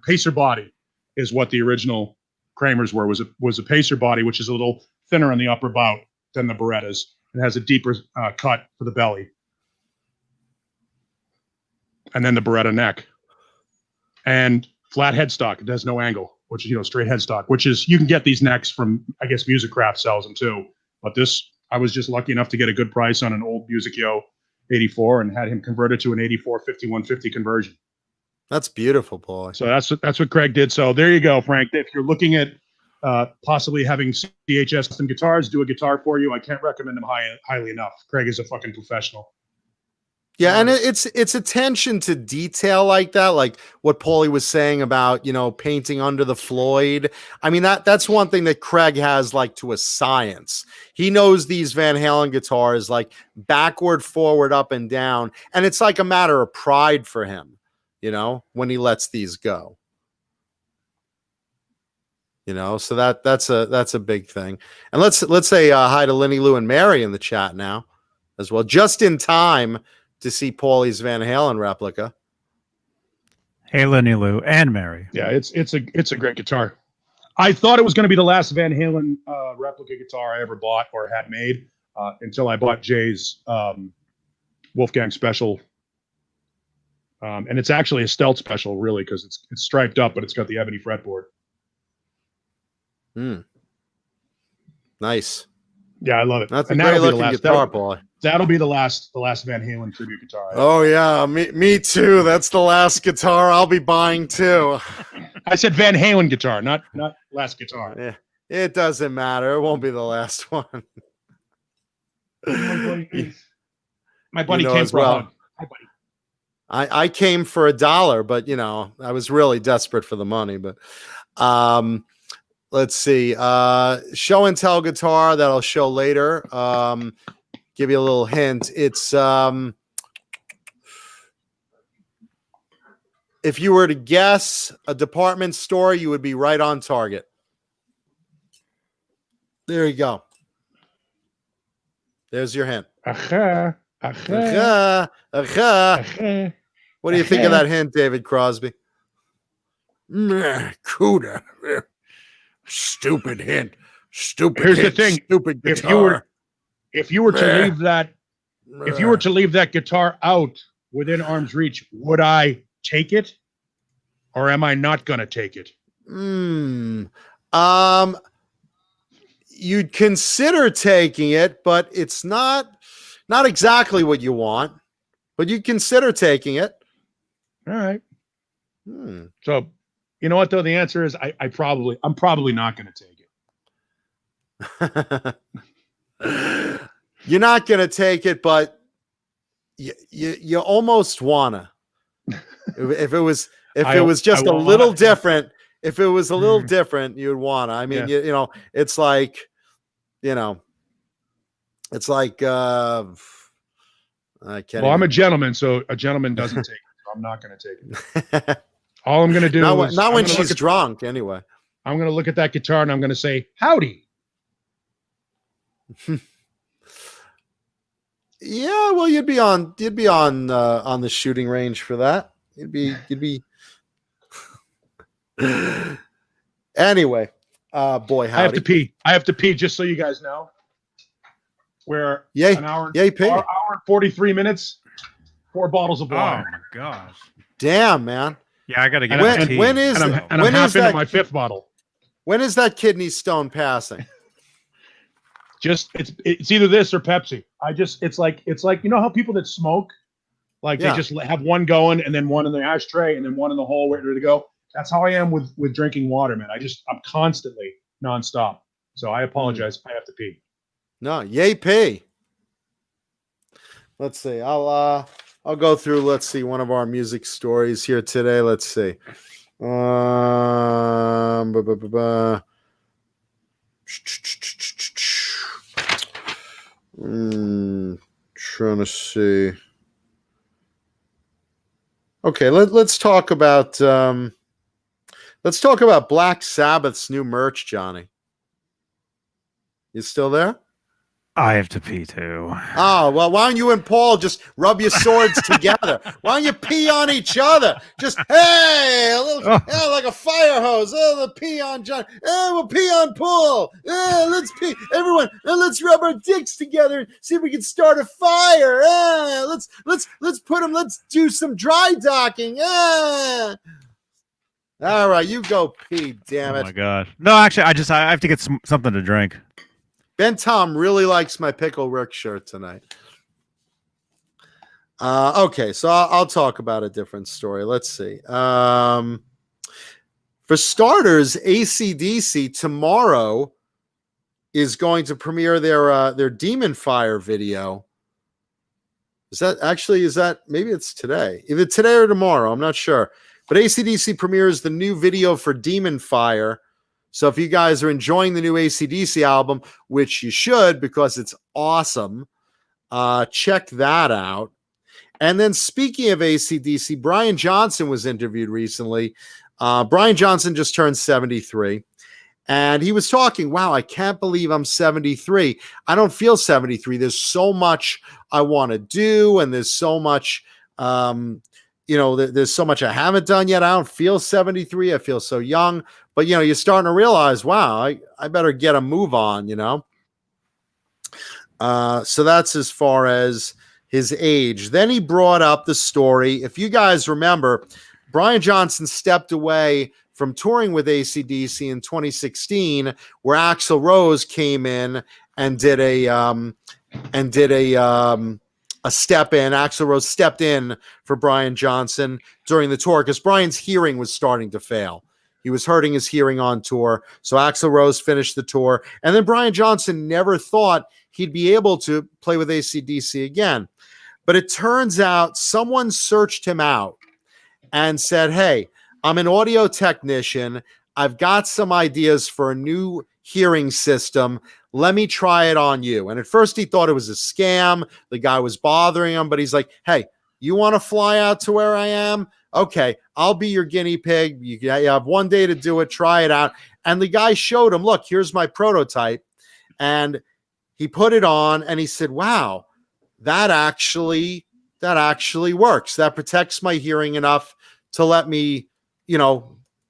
Pacer body is what the original Kramers were. Was a Pacer body, which is a little thinner on the upper bout than the Berettas. It has a deeper cut for the belly. And then the Beretta neck. And flat headstock. It has no angle, which is, straight headstock, which is, you can get these necks from, I guess, Music Craft sells them too. But this, I was just lucky enough to get a good price on an old Musicchio 84 and had him converted to an 84 5150 conversion. That's beautiful, boy. So that's what Craig did. So there you go, Frank. If you're looking at possibly having CHS custom guitars do a guitar for you, I can't recommend them highly enough. Craig is a fucking professional. Yeah, and it's attention to detail like that, like what Paulie was saying about, painting under the Floyd. I mean, that's one thing that Craig has like to a science. He knows these Van Halen guitars like backward, forward, up, and down, and it's like a matter of pride for him, when he lets these go. So that's a big thing. And let's say hi to Lenny Lou and Mary in the chat now as well, just in time to see Paulie's Van Halen replica. Hey, Lenny Lou and Mary. Yeah, it's a great guitar. I thought it was going to be the last Van Halen replica guitar I ever bought or had made until I bought Jay's Wolfgang Special. And it's actually a stealth special, really, because it's striped up, but it's got the ebony fretboard. Nice. Yeah, I love it. That's and a great looking guitar, Paul. That'll be the last Van Halen tribute guitar. Oh yeah, me too. That's the last guitar I'll be buying too. I said Van Halen guitar, not last guitar. Yeah, it doesn't matter. It won't be the last one. My buddy came for a hug. Hi, buddy. I came for $1, but I was really desperate for the money. But let's see. Show and tell guitar that I'll show later. Give you a little hint. It's if you were to guess a department store, you would be right on target. There you go. There's your hint. What do you think of that hint, David Crosby? Cuda. Stupid hint. Stupid. Here's hint. the thing. Stupid guitar. If you were to leave that guitar out within arm's reach, would I take it, or am I not going to take it? You'd consider taking it, but it's not exactly what you want. But you'd consider taking it. All right. So, you know what though? The answer is I'm probably not going to take it. You're not going to take it, but you almost wanna. If it was just a little different, if it was a little different, you'd wanna. I mean, it's like, it's like I can't. Well, I'm a gentleman, so a gentleman doesn't take it. So I'm not going to take it. All I'm going to do is not when she's drunk, anyway. I'm going to look at that guitar and I'm going to say, "Howdy." Yeah, well, you'd be on the shooting range for that. You'd be. Anyway, boy, howdy. I have to pee. Just so you guys know. We're an hour and 43 minutes, 4 bottles of water. Oh my gosh! Damn, man. Yeah, I got to get when is I'm half into my 5th bottle. When is that kidney stone passing? Just it's either this or Pepsi. It's like how people that smoke, they just have one going and then one in the ashtray and then one in the hole ready to go. That's how I am with drinking water, man. I'm constantly nonstop. So I apologize. I have to pee. No, yay pee. Let's see. I'll go through. Let's see one of our music stories here today. Let's see. Trying to see. Okay, let's talk about Black Sabbath's new merch, Johnny. You still there? I have to pee too. Oh, well, why don't you and Paul just rub your swords together? Why don't you pee on each other? Just, hey, a little, like a fire hose. Oh, the pee on John. Oh, we'll pee on Paul. Let's pee. Everyone, let's rub our dicks together and see if we can start a fire. Let's put them, let's do some dry docking. All right, you go pee, damn it. Oh, my gosh. No, actually, I have to get something to drink. Ben Tom really likes my Pickle Rick shirt tonight. Okay, so I'll talk about a different story. Let's see. For starters, AC/DC tomorrow is going to premiere their Demon Fire video. Maybe it's today. Either today or tomorrow, I'm not sure. But AC/DC premieres the new video for Demon Fire. So if you guys are enjoying the new AC/DC album, which you should because it's awesome, check that out. And then speaking of AC/DC, Brian Johnson was interviewed recently. Brian Johnson just turned 73. And he was talking, wow, I can't believe I'm 73. I don't feel 73. There's so much I want to do, and there's so much, there's so much I haven't done yet. I don't feel 73. I feel so young. But, you're starting to realize, wow, I better get a move on, So that's as far as his age. Then he brought up the story. If you guys remember, Brian Johnson stepped away from touring with AC/DC in 2016, where Axl Rose came in and did a step in. Axl Rose stepped in for Brian Johnson during the tour because Brian's hearing was starting to fail. He was hurting his hearing on tour. So Axl Rose finished the tour. And then Brian Johnson never thought he'd be able to play with AC/DC again. But it turns out someone searched him out and said, hey, I'm an audio technician. I've got some ideas for a new hearing system. Let me try it on you. And at first he thought it was a scam. The guy was bothering him, but he's like, hey, you want to fly out to where I am? Okay, I'll be your guinea pig. You have one day to do it. Try it out. And the guy showed him, look, here's my prototype. And he put it on and he said, wow, that actually works. That protects my hearing enough to let me,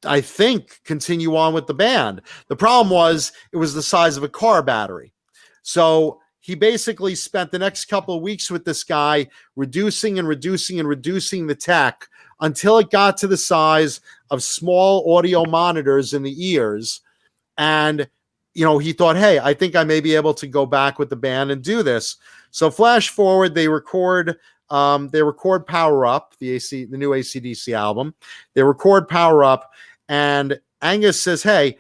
I think, continue on with the band. The problem was it was the size of a car battery. So he basically spent the next couple of weeks with this guy, reducing the tech until it got to the size of small audio monitors in the ears. And, he thought, hey, I think I may be able to go back with the band and do this. So flash forward, they record Power Up, the new AC/DC album. They record Power Up, and Angus says, hey,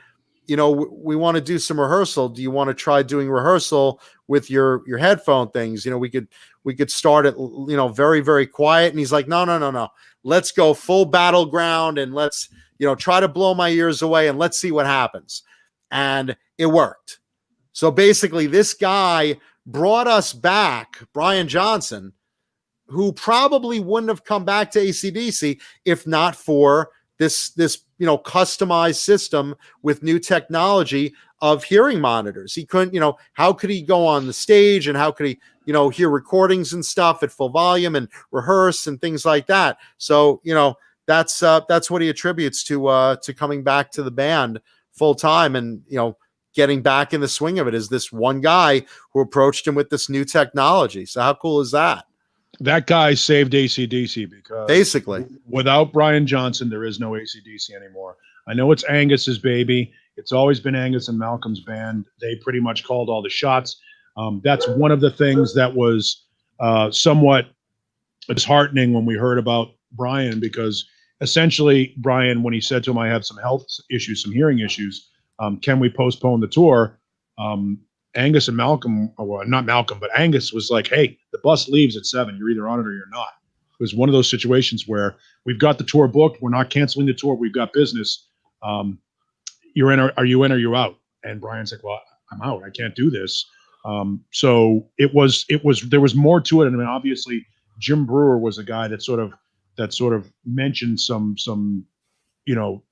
we want to do some rehearsal. Do you want to try doing rehearsal with your headphone things? We could start it, very, very quiet. And he's like, no. Let's go full battleground and let's, try to blow my ears away and let's see what happens. And it worked. So basically this guy brought us back, Brian Johnson, who probably wouldn't have come back to AC/DC if not for this customized system with new technology of hearing monitors. He couldn't, how could he go on the stage and how could he, hear recordings and stuff at full volume and rehearse and things like that. So, that's what he attributes to coming back to the band full time and, getting back in the swing of it is this one guy who approached him with this new technology. So how cool is that? That guy saved AC/DC because basically without Brian Johnson, there is no AC/DC anymore. I know it's Angus's baby. It's always been Angus and Malcolm's band. They pretty much called all the shots. That's one of the things that was somewhat disheartening when we heard about Brian, because essentially Brian, when he said to him, I have some health issues, some hearing issues, can we postpone the tour? Angus and Malcolm, well, not Malcolm, but Angus was like, hey, the bus leaves at 7. You're either on it or you're not. It was one of those situations where we've got the tour booked. We're not canceling the tour. We've got business. You're in, are you in or you're out? And Brian's like, well, I'm out. I can't do this. So there was more to it. And I mean, obviously Jim Brewer was a guy that sort of mentioned some,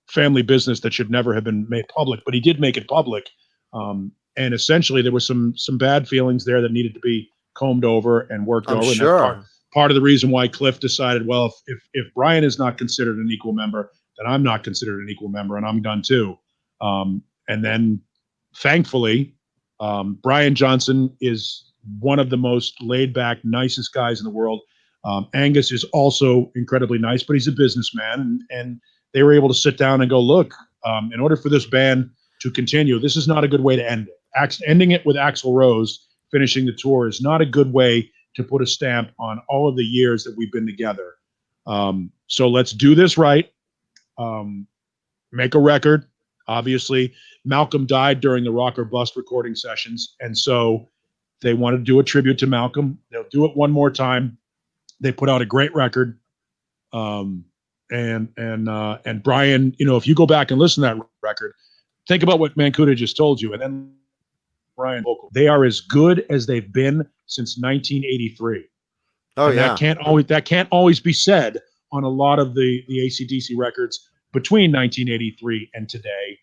family business that should never have been made public, but he did make it public. And essentially there was some bad feelings there that needed to be combed over and worked over. Sure. And part of the reason why Cliff decided, well, if Brian is not considered an equal member, then I'm not considered an equal member and I'm done too. And then thankfully, Brian Johnson is one of the most laid back, nicest guys in the world. Angus is also incredibly nice, but he's a businessman, and they were able to sit down and go, look, in order for this band to continue, this is not a good way to end it. Ending it with Axl Rose finishing the tour is not a good way to put a stamp on all of the years that we've been together. So let's do this right. Make a record. Obviously, Malcolm died during the Rock or Bust recording sessions, and so they wanted to do a tribute to Malcolm. They'll do it one more time. They put out a great record. And Brian, if you go back and listen to that record, think about what Mancuda just told you, and then Brian vocal. They are as good as they've been since 1983. Oh, and yeah. That can't always be said on a lot of the AC/DC records between 1983 and today.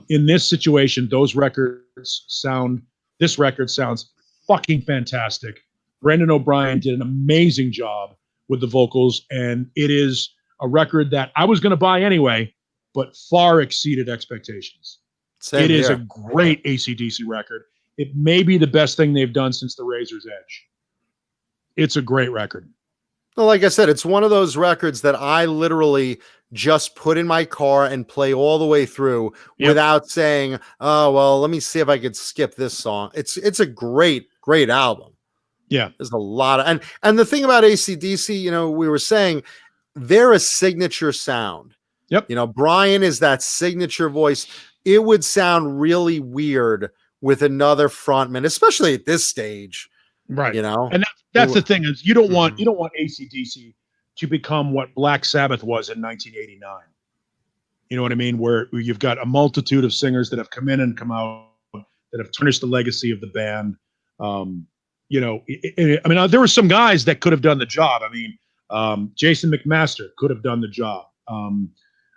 In this situation, this record sounds fucking fantastic. Brendan O'Brien did an amazing job with the vocals, and it is a record that I was going to buy anyway, but far exceeded expectations. It is a great AC/DC record. It may be the best thing they've done since The Razor's Edge. It's a great record. Well, like I said, it's one of those records that I literally just put in my car and play all the way through without saying, oh, well, let me see if I could skip this song. It's a great album. Yeah. There's a lot of, and the thing about AC/DC, you know, we were saying they're a signature sound. Yep. You know, Brian is that signature voice. It would sound really weird with another frontman, especially at this stage. Right. You know, and that's the thing is you don't want AC/DC to become what Black Sabbath was in 1989. You know what I mean? Where you've got a multitude of singers that have come in and come out that have tarnished the legacy of the band. You know, I mean, there were some guys that could have done the job. I mean, Jason McMaster could have done the job.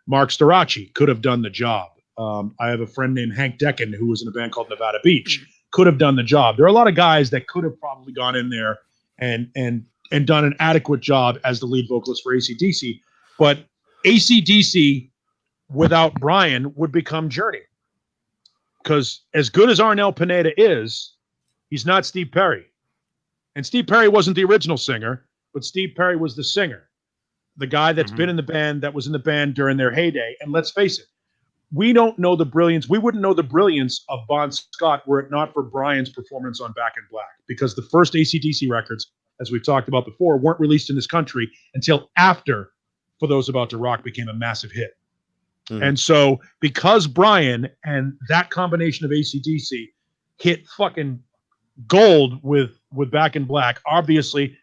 Mark Storace could have done the job. I have a friend named Hank Decken who was in a band called Nevada Beach, could have done the job. There are a lot of guys that could have probably gone in there and done an adequate job as the lead vocalist for AC/DC. But AC/DC without Brian would become Journey. Because as good as Arnel Pineda is, he's not Steve Perry. And Steve Perry wasn't the original singer, but Steve Perry was the singer. The guy that's been in the band, that was in the band during their heyday. And let's face it, we don't know the brilliance. We wouldn't know the brilliance of Bon Scott were it not for Brian's performance on Back in Black, because the first AC/DC records, as we've talked about before, weren't released in this country until after For Those About to Rock became a massive hit. And so because Brian and that combination of AC/DC hit fucking gold with Back in Black, obviously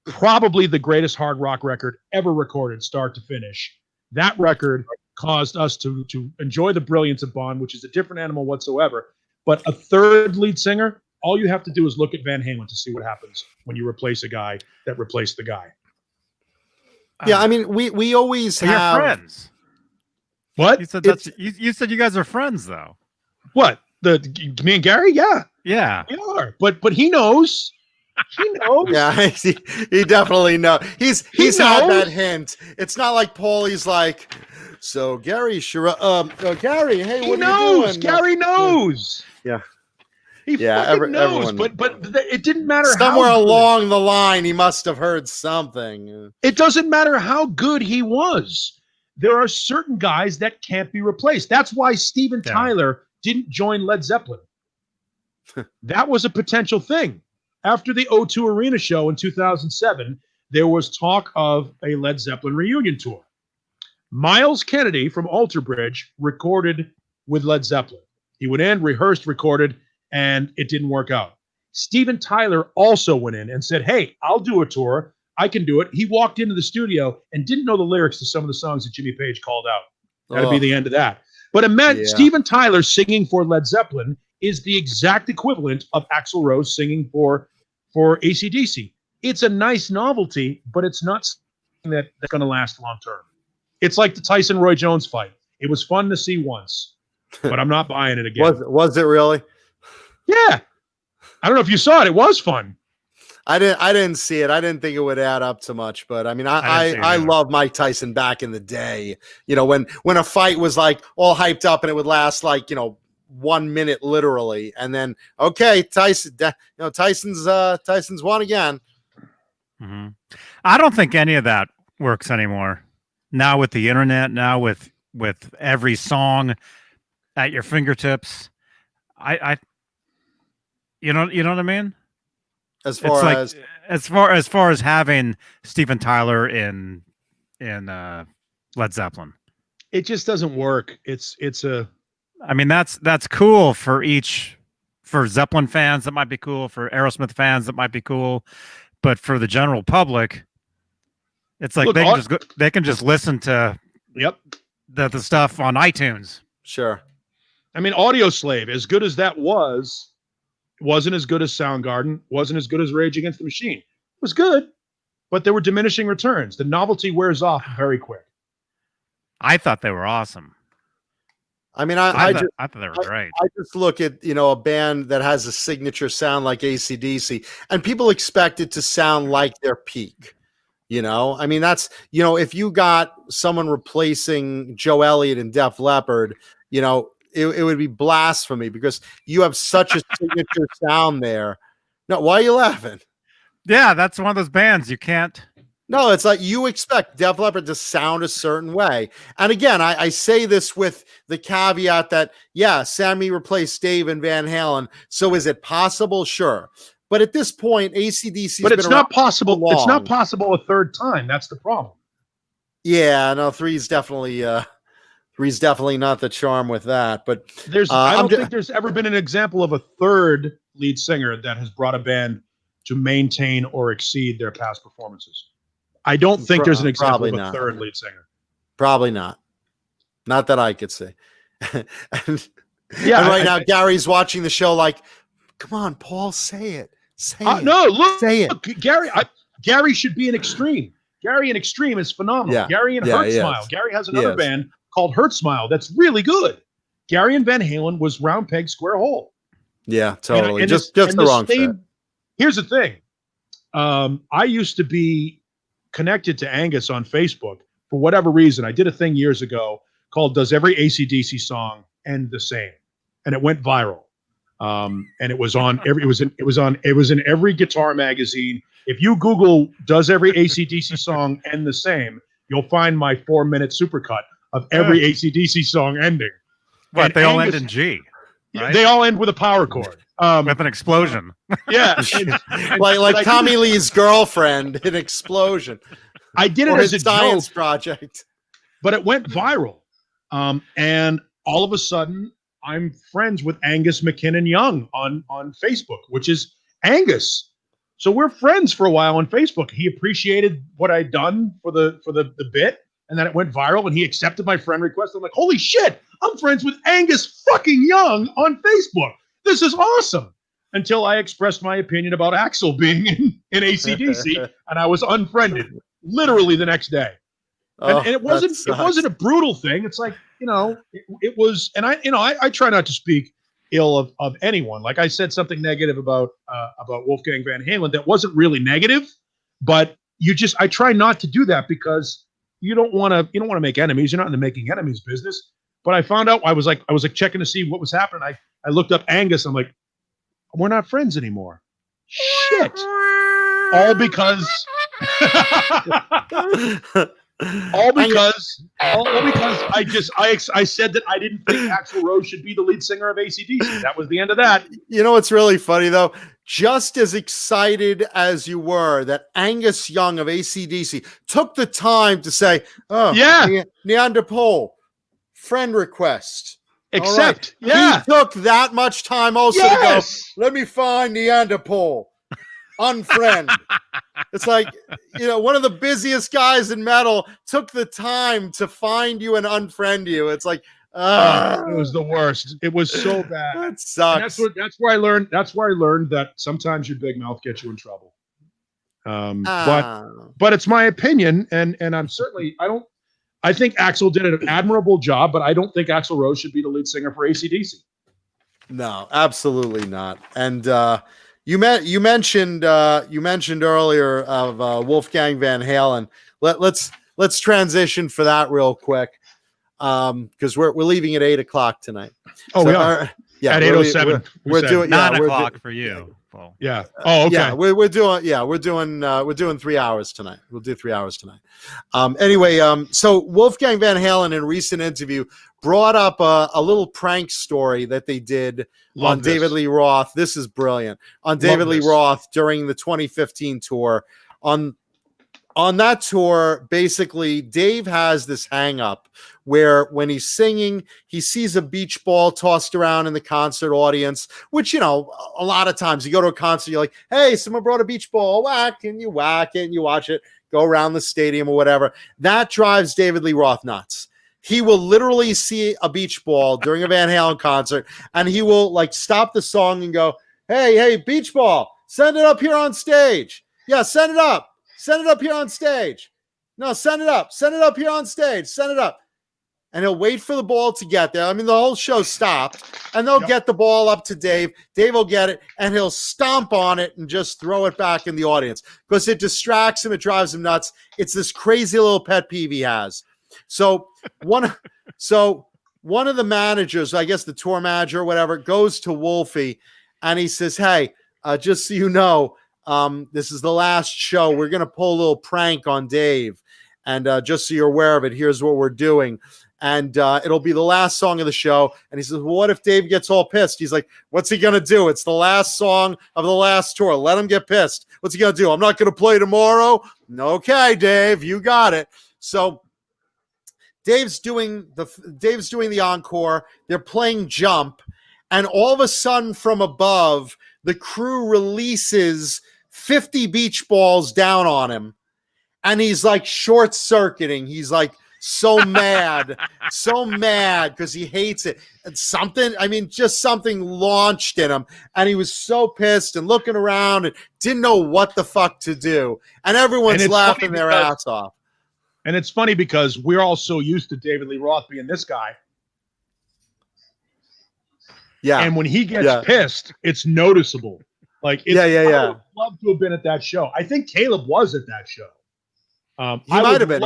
probably the greatest hard rock record ever recorded start to finish. That record caused us to enjoy the brilliance of Bon, which is a different animal whatsoever. But a third lead singer, all you have to do is look at Van Halen to see what happens when you replace a guy that replaced the guy. Yeah, I mean, we always You're have friends. What? You said that's you said you guys are friends though. What? Me and Gary? Yeah. Yeah. We are. But he knows. He knows. Yeah, he definitely knows. He's had that hint. It's not like Paulie's like, so Gary, Gary, hey, what are you doing? Gary knows. Yeah. He fucking knows. Everyone, but it didn't matter somewhere how along the line he must have heard something. It doesn't matter how good he was. There are certain guys that can't be replaced. That's why Steven Tyler didn't join Led Zeppelin. That was a potential thing. After the O2 Arena show in 2007, there was talk of a Led Zeppelin reunion tour. Miles Kennedy from Alter Bridge recorded with Led Zeppelin. He went in, rehearsed, recorded, and it didn't work out. Steven Tyler also went in and said, hey, I'll do a tour. I can do it. He walked into the studio and didn't know the lyrics to some of the songs that Jimmy Page called out. That'd be the end of that. But imagine Steven Tyler singing for Led Zeppelin is the exact equivalent of Axl Rose singing for AC/DC. It's a nice novelty, but it's not something that's going to last long term. It's like the Tyson Roy Jones fight. It was fun to see once, but I'm not buying it again. Was it really? Yeah. I don't know if you saw it. It was fun. I didn't see it. I didn't think it would add up to much, but I mean, I love Mike Tyson back in the day. You know, when a fight was like all hyped up and it would last like, 1 minute literally, and then Tyson's won again. Mm-hmm. I don't think any of that works anymore. Now with the internet, now with every song at your fingertips, you know what I mean? As far as having Steven Tyler in Led Zeppelin, it just doesn't work. I mean, that's cool for Zeppelin fans. That might be cool for Aerosmith fans. That might be cool, but for the general public, it's like they can just listen to the stuff on iTunes. Sure. I mean, Audio Slave, as good as that wasn't as good as Soundgarden, wasn't as good as Rage Against the Machine. It was good, but there were diminishing returns. The novelty wears off very quick. I thought they were awesome. I mean, I thought they were great. I just look at, a band that has a signature sound like AC/DC, and people expect it to sound like their peak. I mean, that's, if you got someone replacing Joe Elliott and Def Leppard, it would be blasphemy because you have such a signature sound there. No, why are you laughing? Yeah, that's one of those bands you can't. No, it's like you expect Def Leppard to sound a certain way. And again, I say this with the caveat that, yeah, Sammy replaced Dave and Van Halen. So is it possible? Sure. But at this point, AC/DC. But it's not possible. It's not possible a third time. That's the problem. Yeah, no, three's definitely not the charm with that. But I don't think there's ever been an example of a third lead singer that has brought a band to maintain or exceed their past performances. I don't think there's an example of a third lead singer. Probably not. Not that I could see. and now Gary's watching the show like, come on, Paul, say it. Say it. No, look, say it. Gary. Gary should be an Extreme. Gary in Extreme is phenomenal. Yeah. Gary and Hurt Smile. Gary has another band called Hurt Smile that's really good. Gary and Van Halen was round peg, square hole. Yeah, totally. And just the wrong fit. Here's the thing. I used to be connected to Angus on Facebook for whatever reason. I did a thing years ago called "Does Every AC/DC Song End the Same?" and it went viral. And it was on it was in every guitar magazine. If you Google "Does Every AC/DC Song End the Same?" you'll find my 4-minute supercut of every AC/DC song ending. What, they all end in G? Right? They all end with a power chord. With an explosion. Yeah. like Tommy Lee's girlfriend, an explosion. I did it as a science joke, project. but it went viral. And all of a sudden, I'm friends with Angus McKinnon Young on Facebook, which is Angus. So we're friends for a while on Facebook. He appreciated what I'd done for the bit, and then it went viral, and he accepted my friend request. I'm like, holy shit, I'm friends with Angus fucking Young on Facebook. This is awesome. Until I expressed my opinion about Axl being in AC/DC, and I was unfriended literally the next day. And it wasn't a brutal thing. It's like, it was, and I try not to speak ill of anyone. Like I said something negative about Wolfgang Van Halen that wasn't really negative, but I try not to do that because you don't want to make enemies. You're not in the making enemies business. But I found out I was like checking to see what was happening. I looked up Angus. I'm like, we're not friends anymore. Shit. All because I said that I didn't think Axl Rose should be the lead singer of AC/DC. That was the end of that. You know what's really funny though? Just as excited as you were that Angus Young of AC/DC took the time to say, "Oh, yeah, Neanderthal friend request." Except, he took that much time also to go, let me find Neanderthal. Unfriend. It's like, one of the busiest guys in metal took the time to find you and unfriend you. It's like, it was the worst. It was so bad. That sucks. And that's where I learned that sometimes your big mouth gets you in trouble. But it's my opinion, and I think Axl did an admirable job, but I don't think Axl Rose should be the lead singer for AC/DC. No, absolutely not. And you mentioned earlier of Wolfgang Van Halen. Let's transition for that real quick because we're leaving at 8:00 tonight. Oh, so we are. At 8:07. We're doing 9 o'clock for you. Well, yeah. Oh, okay. Yeah, we're doing 3 hours tonight. We'll do 3 hours tonight. Anyway, so Wolfgang Van Halen in a recent interview brought up a little prank story that they did on David Lee Roth. This is brilliant. On David Lee Roth during the 2015 tour. On that tour, basically, Dave has this hang up where when he's singing, he sees a beach ball tossed around in the concert audience, which, a lot of times you go to a concert, you're like, hey, someone brought a beach ball, whack it, and you watch it go around the stadium or whatever. That drives David Lee Roth nuts. He will literally see a beach ball during a Van Halen concert, and he will stop the song and go, hey, beach ball, send it up here on stage. Yeah, send it up. Send it up here on stage. No, send it up. Send it up here on stage. Send it up. and he'll wait for the ball to get there. I mean, the whole show stopped, and they'll get the ball up to Dave. Dave will get it, and he'll stomp on it and just throw it back in the audience because it distracts him. It drives him nuts. It's this crazy little pet peeve he has. So one of the managers, I guess the tour manager or whatever, goes to Wolfie, and he says, "Hey, just so you know, this is the last show. We're going to pull a little prank on Dave. And just so you're aware of it, here's what we're doing. And it'll be the last song of the show." And he says, "Well, what if Dave gets all pissed?" He's like, "What's he going to do? It's the last song of the last tour. Let him get pissed. What's he going to do? I'm not going to play tomorrow." "Okay, Dave, you got it." So Dave's doing the encore. They're playing Jump. And all of a sudden from above, the crew releases 50 beach balls down on him. And he's like short circuiting. He's like so mad because he hates it. And just something launched in him. And he was so pissed and looking around and didn't know what the fuck to do. And everyone's laughing their ass off. And it's funny because we're all so used to David Lee Roth being this guy. Yeah. And when he gets pissed, it's noticeable. Like, I would love to have been at that show. I think Caleb was at that show. He might have been.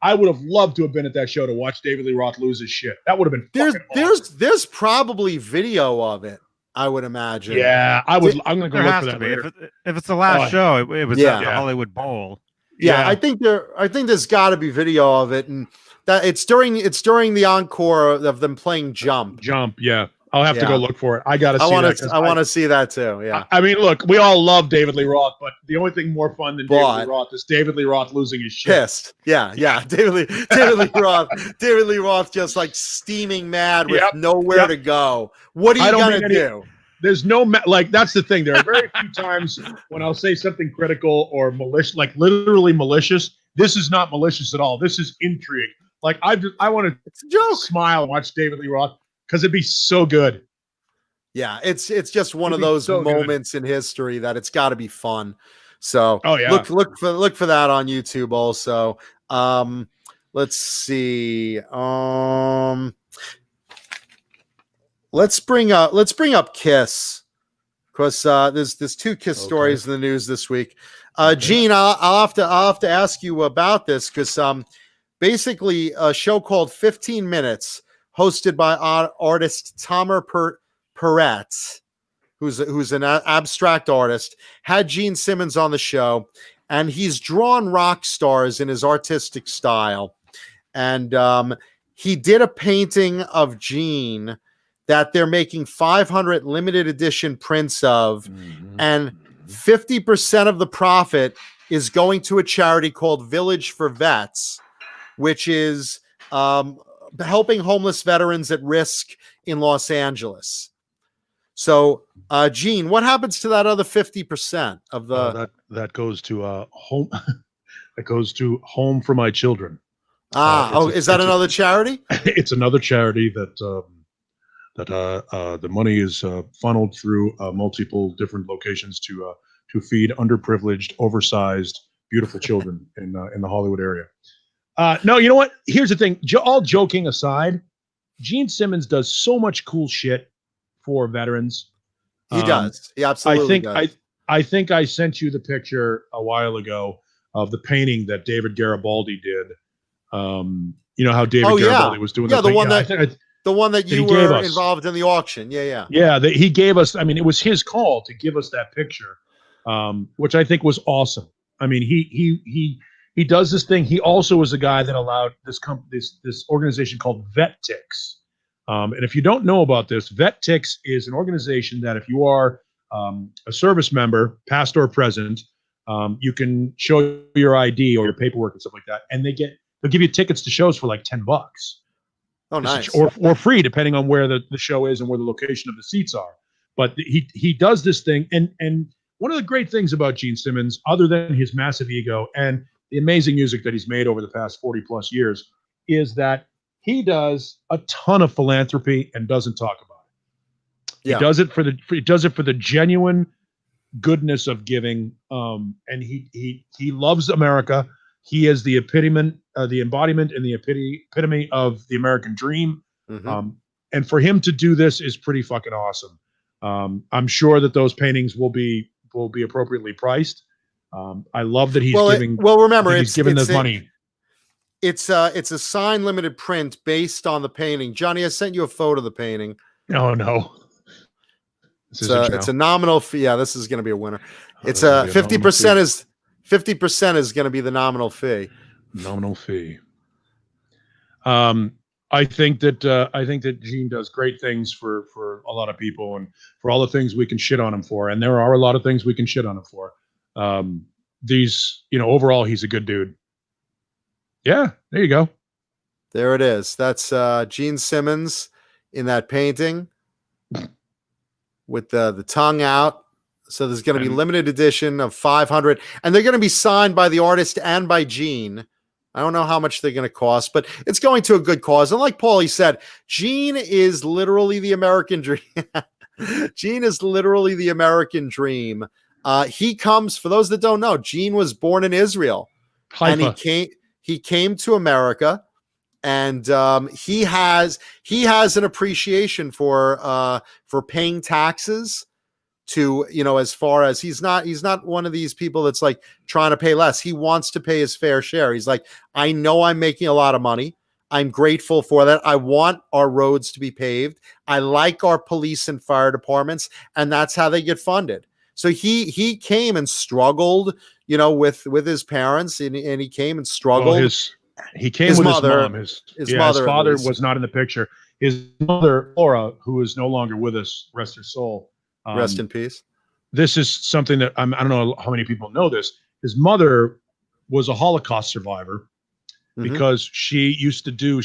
I would have loved to have been at that show to watch David Lee Roth lose his shit. That would have been awesome. There's probably video of it, I would imagine. Yeah, I'm going to go look for that later. If it's the last show, it was at the Hollywood Bowl. Yeah, I think there's got to be video of it, and that it's during the encore of them playing Jump. Yeah. I'll have to go look for it. I got to see that. I want to see that too. Yeah. I mean, look, we all love David Lee Roth, but the only thing more fun than David Lee Roth is David Lee Roth losing his shit. Pissed. Yeah. David Lee Roth just like steaming mad with nowhere to go. What are you going to do? There's no, that's the thing. There are very few times when I'll say something critical or malicious, like literally malicious. This is not malicious at all. This is intrigue. Like, I want to smile and watch David Lee Roth. Because it'd be so good. Yeah, it's just one of those moments in history that it's got to be fun. So look for that on YouTube also. Let's see. Let's bring up Kiss, because there's two Kiss stories in the news this week. Gene, I'll have to ask you about this because basically a show called 15 Minutes, hosted by artist Tamer Peretz, who's an abstract artist, had Gene Simmons on the show, and he's drawn rock stars in his artistic style. And he did a painting of Gene that they're making 500 limited edition prints of, and 50% of the profit is going to a charity called Village for Vets, which is helping homeless veterans at risk in Los Angeles. So, Gene, what happens to that other 50% of the that goes to home? That goes to Home for My Children. Is that another charity? It's another charity that the money is funneled through multiple different locations to feed underprivileged, oversized, beautiful children in the Hollywood area. No, you know what? Here's the thing. All joking aside, Gene Simmons does so much cool shit for veterans. He does. He absolutely does. I think I sent you the picture a while ago of the painting that David Garibaldi did. You know how David Garibaldi was doing that the thing? one that you were involved in the auction. Yeah. He gave us. I mean, it was his call to give us that picture, which I think was awesome. I mean, he does this thing. He also is a guy that allowed this organization called VetTix. And if you don't know about this, VetTix is an organization that if you are a service member, past or present, you can show your ID or your paperwork and stuff like that, and they'll give you tickets to shows for like $10. Oh, nice. Or free, depending on where the show is and where the location of the seats are. But he does this thing, and one of the great things about Gene Simmons, other than his massive ego and the amazing music that he's made over the past 40 plus years, is that he does a ton of philanthropy and doesn't talk about it. Yeah. He does it for the genuine goodness of giving. And he loves America. He is the epitome the embodiment and the epitome of the American dream. Mm-hmm. And for him to do this is pretty fucking awesome. I'm sure that those paintings will be appropriately priced. I love that he's giving. Remember, he's giving this money. It's a signed limited print based on the painting. Johnny, I sent you a photo of the painting. Oh no. It's a nominal fee. Yeah, this is going to be a winner. It's a 50% is 50% is going to be the nominal fee. Nominal fee. I think that Gene does great things for a lot of people and for all the things we can shit on him for. And there are a lot of things we can shit on him for. Overall, he's a good dude. Yeah, there you go. There it is. That's Gene Simmons in that painting with the tongue out. So there's going to be limited edition of 500, and they're going to be signed by the artist and by Gene. I don't know how much they're going to cost, but it's going to a good cause. And like Paulie said, Gene is literally the American dream. Gene is literally the American dream. He comes, for those that don't know, Gene was born in Israel. Haifa. And he came to America, and he has an appreciation for paying taxes. To, as far as he's not one of these people that's like trying to pay less. He wants to pay his fair share. He's like, I know I'm making a lot of money. I'm grateful for that. I want our roads to be paved. I like our police and fire departments, and that's how they get funded. So he came and struggled, with his parents, and he came and struggled. He came with mother, his mom. His father was not in the picture. His mother, Laura, who is no longer with us, rest her soul. Rest in peace. This is something that I don't know how many people know this. His mother was a Holocaust survivor because she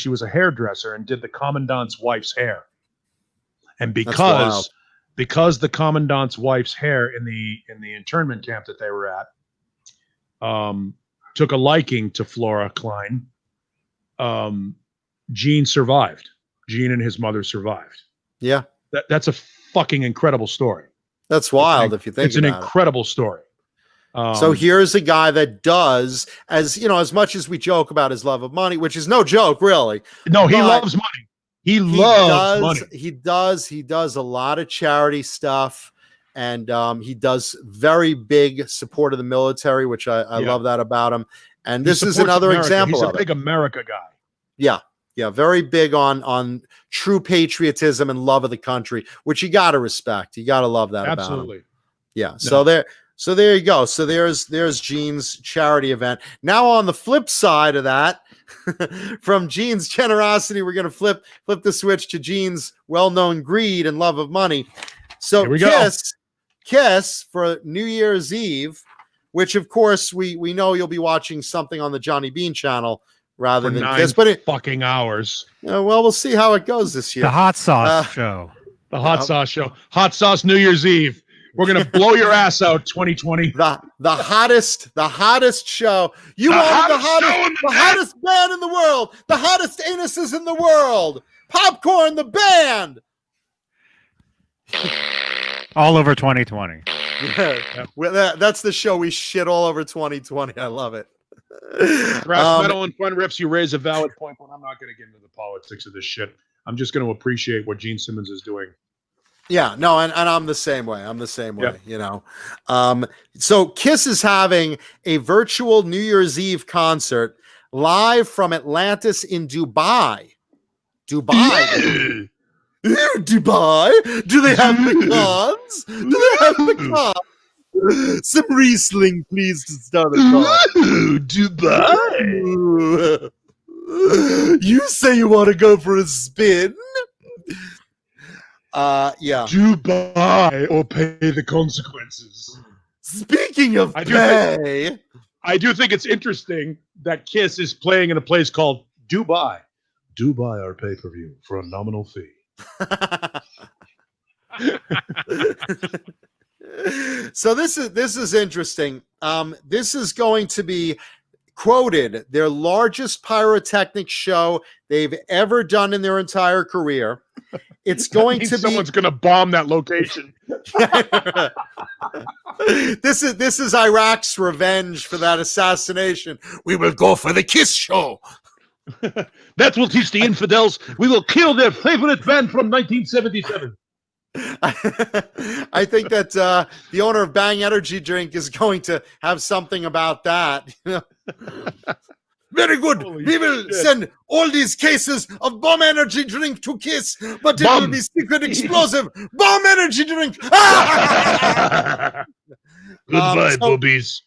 was a hairdresser and did the commandant's wife's hair. And because the commandant's wife's hair in the internment camp that they were at took a liking to Flora Klein, Gene survived. Gene and his mother survived. Yeah. That's a fucking incredible story. That's wild if you think it's an incredible story. So here's a guy that does, as much as we joke about his love of money, which is no joke, really. No, he loves money. He loves money. He does a lot of charity stuff, and he does very big support of the military, which I love that about him. And this is another example. He's a big America guy. Yeah. Yeah, very big on true patriotism and love of the country, which you got to respect. You got to love that Absolutely. about him. Yeah. No. So there you go. So there's Gene's charity event. Now on the flip side of that, from Gene's generosity, we're going to flip the switch to Gene's well-known greed and love of money. So Kiss for New Year's Eve, which of course we know you'll be watching something on the Johnny Beane channel rather than Kiss, but fucking hours. Well, we'll see how it goes this year. The hot sauce show. The hot sauce show. Hot sauce New Year's Eve. We're gonna blow your ass out 2020. The hottest show. You are the hottest band in the world. The hottest anuses in the world. Popcorn the band. All over 2020. Yeah. Well, that's the show we shit all over 2020. I love it. Thrash metal and fun riffs, you raise a valid point, but I'm not going to get into the politics of this shit. I'm just going to appreciate what Gene Simmons is doing. Yeah, no, and I'm the same way. So Kiss is having a virtual New Year's Eve concert live from Atlantis in Dubai. Dubai. Dubai? Do they have pecans? Some Riesling, please, to start a talk. Dubai. You say you want to go for a spin? Yeah. Dubai or pay the consequences. Speaking of pay, I do think it's interesting that Kiss is playing in a place called Dubai. Dubai our pay-per-view for a nominal fee. So this is interesting. This is going to be quoted their largest pyrotechnic show they've ever done in their entire career. It's going to be someone's going to bomb that location. This is Iraq's revenge for that assassination. We will go for the Kiss show. That will teach the infidels. We will kill their favorite band from 1977. I think that the owner of Bang Energy Drink is going to have something about that. Very good. Holy we will shit. send all these cases of bomb energy drink to Kiss, but it Bomb. will be secret explosive bomb energy drink. Goodbye, boobies.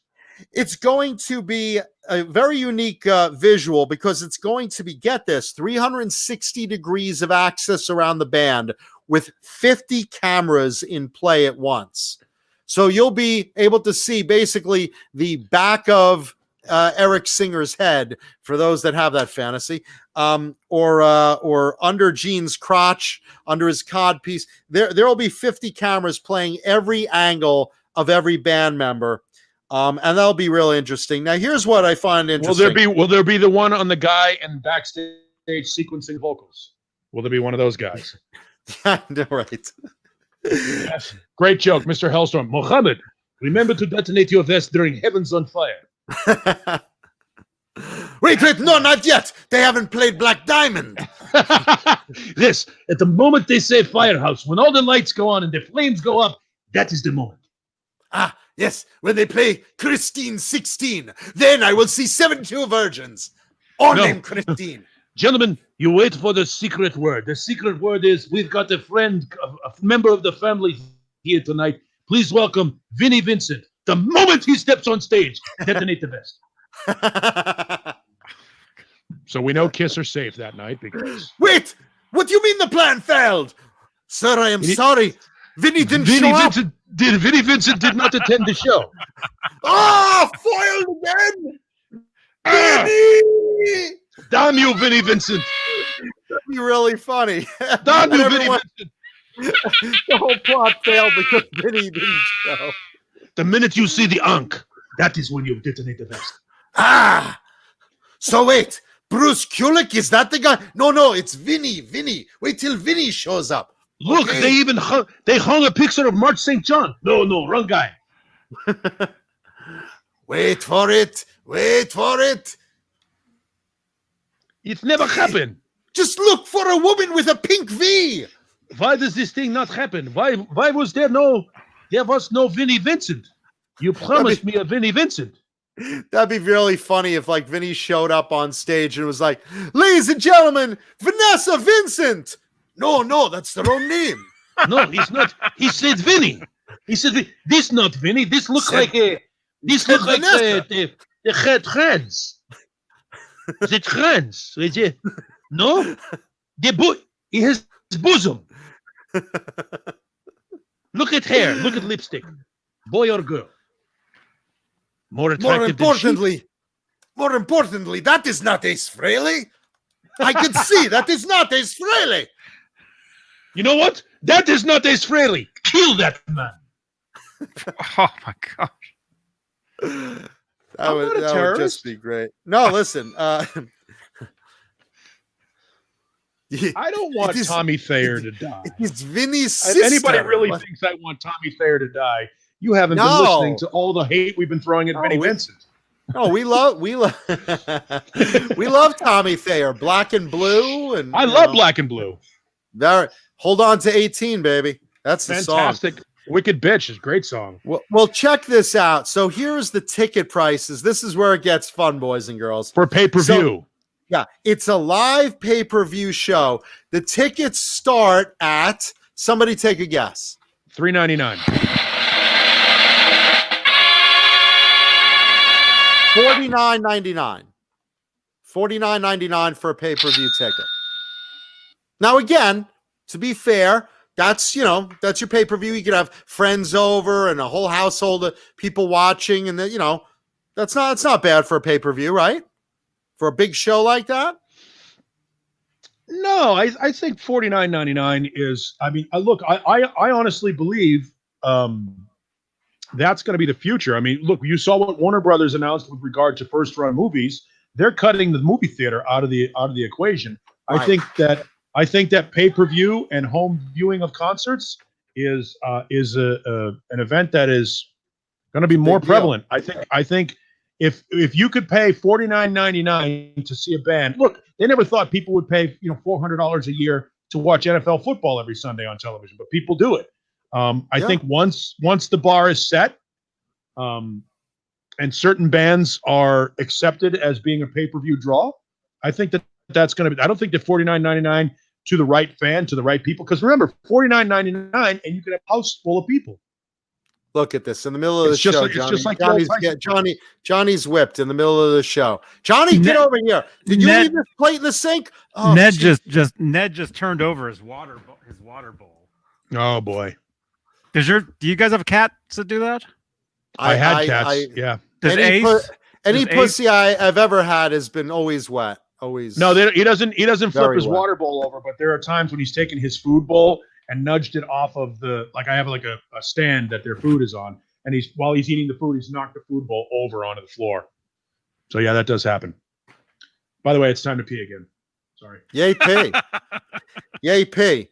It's going to be a very unique visual because it's going to be, get this, 360 degrees of access around the band with 50 cameras in play at once. So you'll be able to see basically the back of Eric Singer's head, for those that have that fantasy, or under Gene's crotch, under his cod piece. There will be 50 cameras playing every angle of every band member. And that'll be really interesting. Now, here's what I find interesting. Will there be the one on the guy and backstage sequencing vocals? Will there be one of those guys? Right. Yes. Great joke, Mr. Hellstorm. Mohammed, remember to detonate your vest during Heavens on Fire. Wait, no, not yet. They haven't played Black Diamond. This, at the moment they say firehouse, when all the lights go on and the flames go up, that is the moment. Ah, yes, when they play Christine 16, then I will see 72 virgins. All No. named Christine. Gentlemen, you wait for the secret word. The secret word is we've got a friend, a member of the family here tonight. Please welcome Vinnie Vincent. The moment he steps on stage, detonate the vest. So we know Kiss are safe that night because Wait, what do you mean the plan failed? Sir, I am sorry. Vinny didn't show up. Vinnie Vincent did not attend the show. Oh, foiled again. Vinny! Damn you, Vinnie Vincent. That'd be really funny. Damn you, And Vinnie everyone- Vincent. The whole plot failed because Vinny didn't show. The minute you see the Ankh, that is when you detonate the vest. Ah, so wait, Bruce Kulick, is that the guy? No, it's Vinny. Wait till Vinny shows up. Look, Okay. they even hung a picture of March St. John. No, wrong guy. Wait for it. It never happened. Just look for a woman with a pink V. Why does this thing not happen? Why was there was no Vinnie Vincent? You promised me a Vinnie Vincent. That'd be really funny if like Vinny showed up on stage and was like, ladies and gentlemen, Vanessa Vincent. No, that's the wrong name. No, he's not. He said Vinnie. He said this not Vinnie. This looks Said- like a. This said looks like Vanessa. the trans. The trans. No, he has bosom. Look at hair. Look at lipstick. Boy or girl. More attractive More importantly, that is not Ace Frehley. I can see that is not Ace Frehley. You know what? That is not Ace Frehley. Kill that man. Oh my gosh. That would just be great. No, listen. I don't want Tommy Thayer to die. It's Vinny's If sister. anybody really thinks I want Tommy Thayer to die, you haven't been No. listening to all the hate we've been throwing at Vinnie Vincent. No, we love we love Tommy Thayer, Black and Blue, and I love Black and Blue. There, hold on to 18, baby. That's the song. Fantastic. Wicked Bitch is a great song. Well, check this out. So here's the ticket prices. This is where it gets fun, boys and girls. For pay-per-view. So, yeah, it's a live pay-per-view show. The tickets start at, somebody take a guess. $3.99. $49.99. $49.99 for a pay-per-view ticket. Now, again, to be fair, that's your pay-per-view. You could have friends over and a whole household of people watching, and that's not bad for a pay-per-view, right? For a big show like that. No, I think $49.99 is. I mean, look, I honestly believe. that's going to be the future. I mean, look, you saw what Warner Brothers announced with regard to first run movies. They're cutting the movie theater out of the equation. Right. I think that pay-per-view and home viewing of concerts is an event that is going to be more prevalent. I think if you could pay $49.99 to see a band, look, they never thought people would pay $400 a year to watch NFL football every Sunday on television, but people do it. I think once the bar is set, and certain bands are accepted as being a pay-per-view draw, I think that's going to be. I don't think that $49.99 to the right fan, to the right people, because remember, $49.99 and you can have a house full of people. Look at this in the middle of the show. It's just like Johnny's whipped in the middle of the show. Johnny, get over here. Did you leave this plate in the sink? Oh, Ned just turned over his water bowl. Oh boy. Do you guys have cats that do that? I had cats. Yeah. Any pussy I've ever had has been always wet. Always. No, he doesn't flip his water bowl over, but there are times when he's taken his food bowl and nudged it off of I have like a stand that their food is on, and while he's eating the food, he's knocked the food bowl over onto the floor. So yeah, that does happen. By the way, it's time to pee again. Sorry. Yay pee. Yay pee.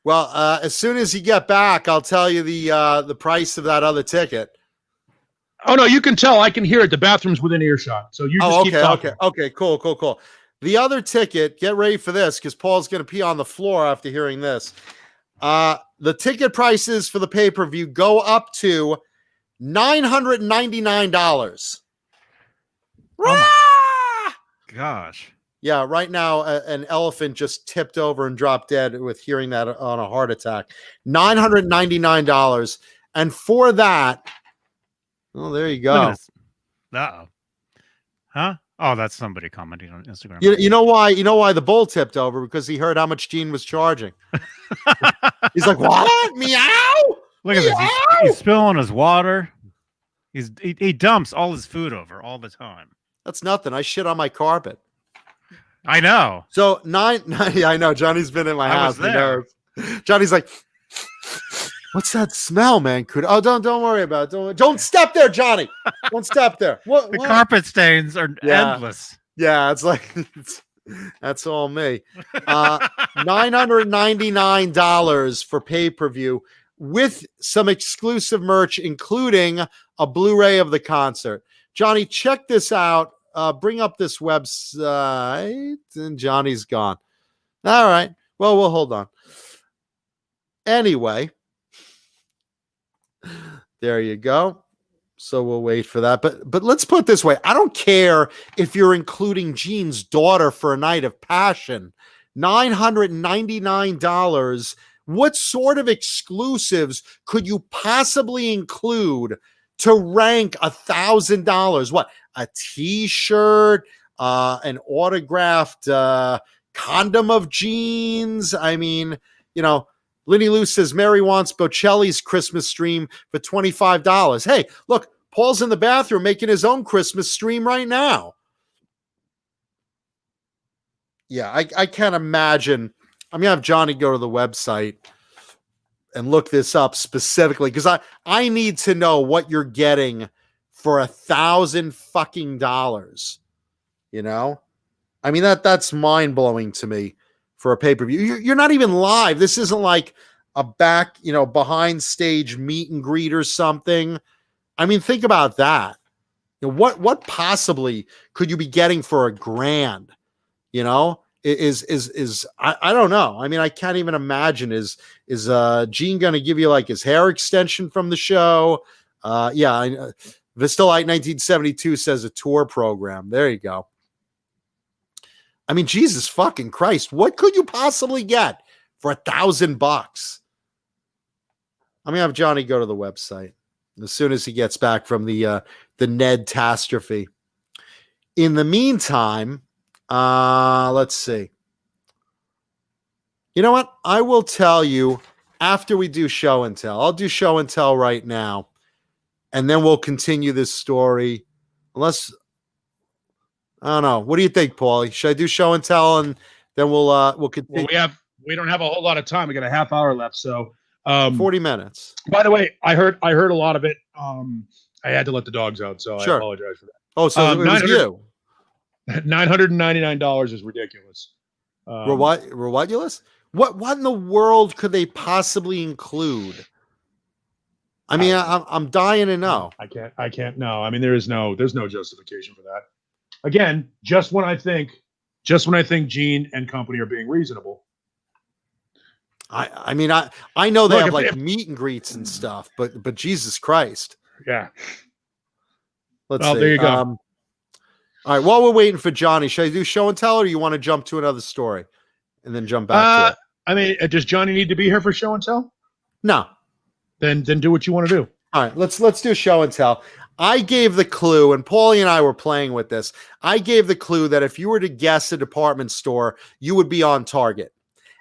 Well, as soon as you get back, I'll tell you the price of that other ticket. Oh no, you can tell. I can hear it. The bathroom's within earshot. So you just keep talking. Okay, cool. The other ticket, get ready for this because Paul's going to pee on the floor after hearing this. The ticket prices for the pay-per-view go up to $999. Oh gosh. Yeah, right now an elephant just tipped over and dropped dead with hearing that on a heart attack. $999. And for that, oh, there you go. Uh-oh. Huh? Oh, that's somebody commenting on Instagram. You know why the bull tipped over? Because he heard how much Gene was charging. He's like, what? Meow? Look at this. He's spilling his water. He dumps all his food over all the time. That's nothing. I shit on my carpet. I know. So I know. Johnny's been in my house. He knows. Johnny's like, what's that smell, man? Don't worry about it. Don't step there, Johnny. Don't step there. What? Carpet stains are endless. Yeah, it's like that's all me. $999 for pay-per-view with some exclusive merch, including a Blu-ray of the concert. Johnny, check this out. Bring up this website, and Johnny's gone. All right. Well, we'll hold on. Anyway, there you go. So we'll wait for that. But let's put it this way. I don't care if you're including Gene's daughter for a night of passion. $999. What sort of exclusives could you possibly include to rank $1,000? What? A T-shirt, an autographed condom of Gene's? I mean, Lenny Lou says Mary wants Bocelli's Christmas stream for $25. Hey, look, Paul's in the bathroom making his own Christmas stream right now. Yeah, I can't imagine. I'm going to have Johnny go to the website and look this up specifically because I need to know what you're getting for $1,000 fucking dollars. I mean, that's mind-blowing to me. For a pay-per-view, you're not even live. This isn't like a behind stage meet and greet or something. I mean, think about that. What possibly could you be getting for $1,000? I don't know. I mean, I can't even imagine. Is Gene going to give you like his hair extension from the show? Yeah, Vistalite 1972 says a tour program. There you go. I mean, Jesus fucking Christ, what could you possibly get for $1,000? I'm gonna have Johnny go to the website as soon as he gets back from the Ned-tastrophe. In the meantime, let's see. You know what? I will tell you after we do show and tell. I'll do show and tell right now, and then we'll continue this story. Unless I don't know. What do you think, Paulie? Should I do show and tell, and then we'll continue? Well, we don't have a whole lot of time. We got a half hour left, so 40 minutes. By the way, I heard a lot of it. I had to let the dogs out, so Sure. I apologize for that. Oh, so it was you. $999 is ridiculous. Ridiculous? What in the world could they possibly include? I mean, I'm dying to know. I can't. No, I mean, there's no justification for that. Again, just when I think Gene and company are being reasonable. I mean, I know they have like meet and greets and stuff, but Jesus Christ. Yeah. Let's see. There you go. All right. While we're waiting for Johnny, should I do show and tell, or do you want to jump to another story and then jump back to it? I mean, does Johnny need to be here for show and tell? No. Then do what you want to do. All right. Let's do show and tell. I gave the clue, and Paulie and I were playing with this. I gave the clue that if you were to guess a department store, you would be on target.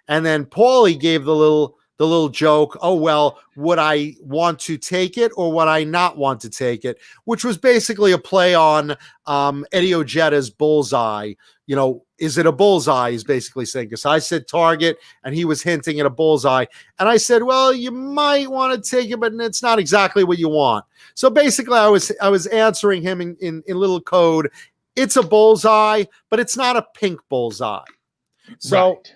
And then Paulie gave the little joke, oh, well, would I want to take it or would I not want to take it? Which was basically a play on Eddie Ojeta's bullseye. You know, is it a bullseye? He's basically saying, because I said target and he was hinting at a bullseye. And I said, well, you might want to take it, but it's not exactly what you want. So basically I was answering him in little code. It's a bullseye, but it's not a pink bullseye. So, right.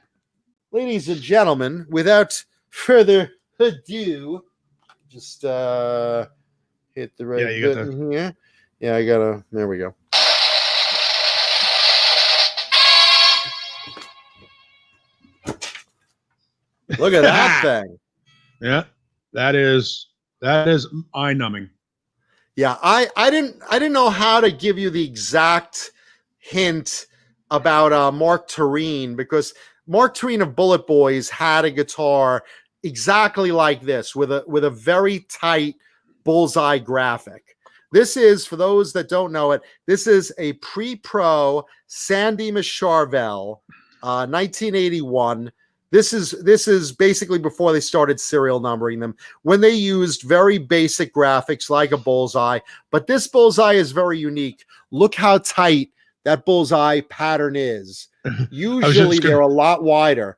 Ladies and gentlemen, without further ado, just hit the right button here. Yeah, there we go. Look at that thing. Yeah, that is eye-numbing. Yeah, I didn't know how to give you the exact hint about Mark Tureen, because Mark Tureen of Bullet Boys had a guitar exactly like this with a very tight bullseye graphic. This is, for those that don't know it, this is a pre-pro San Dimas Charvel, 1981. This is basically before they started serial numbering them, when they used very basic graphics like a bullseye. But this bullseye is very unique. Look how tight that bullseye pattern is. Usually they're a lot wider.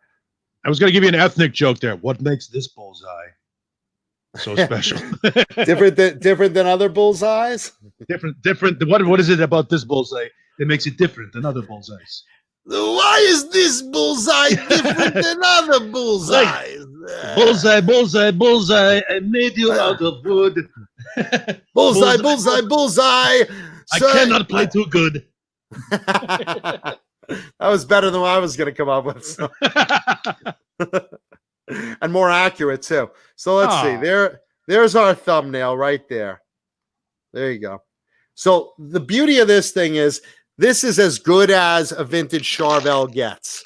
I was going to give you an ethnic joke there. What makes this bullseye so special? different than other bullseyes? Different. What is it about this bullseye that makes it different than other bullseyes? Why is this bullseye different than other bullseyes? Bullseye, I made you out of wood. Bullseye. I cannot play too good. That was better than what I was going to come up with. So. And more accurate, too. So let's see. There's our thumbnail right there. There you go. So the beauty of this thing is, this is as good as a vintage Charvel gets.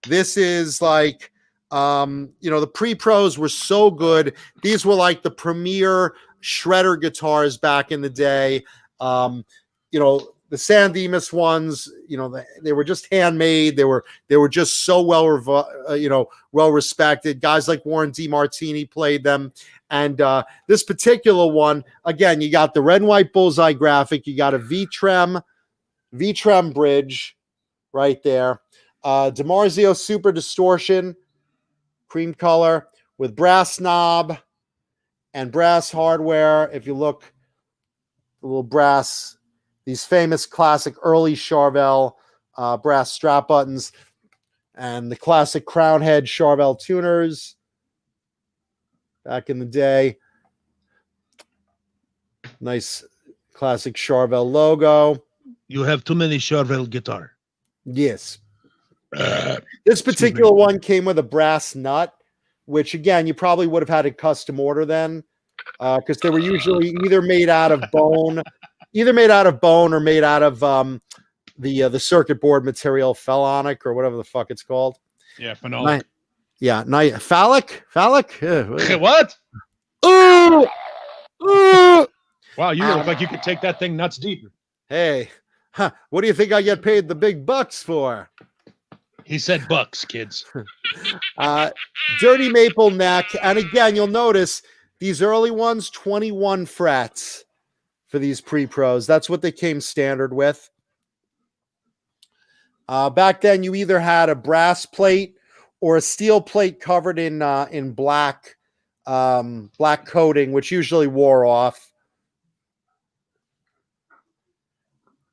This is like, the pre-pros were so good. These were like the premier shredder guitars back in the day. The San Dimas ones, they were just handmade. They were just so well respected. Guys like Warren DeMartini played them. And this particular one, again, you got the red and white bullseye graphic. You got a V-Trem bridge right there. DiMarzio Super Distortion, cream color with brass knob and brass hardware. If you look, a little brass, these famous classic early Charvel brass strap buttons, and the classic crown head Charvel tuners back in the day. Nice classic Charvel logo. You have too many Charvel guitar. Yes. This particular one came with a brass nut, which again, you probably would have had a custom order then, because they were usually either made out of bone or made out of the circuit board material, phalonic or whatever the fuck it's called. Yeah, phenolic. Phallic? What? Ooh! Wow, you look like you could take that thing nuts deep. Hey, what do you think I get paid the big bucks for? He said bucks, kids. Dirty maple neck. And again, you'll notice these early ones, 21 frets for these pre-pros. That's what they came standard with. Back then, you either had a brass plate or a steel plate covered in black black coating, which usually wore off.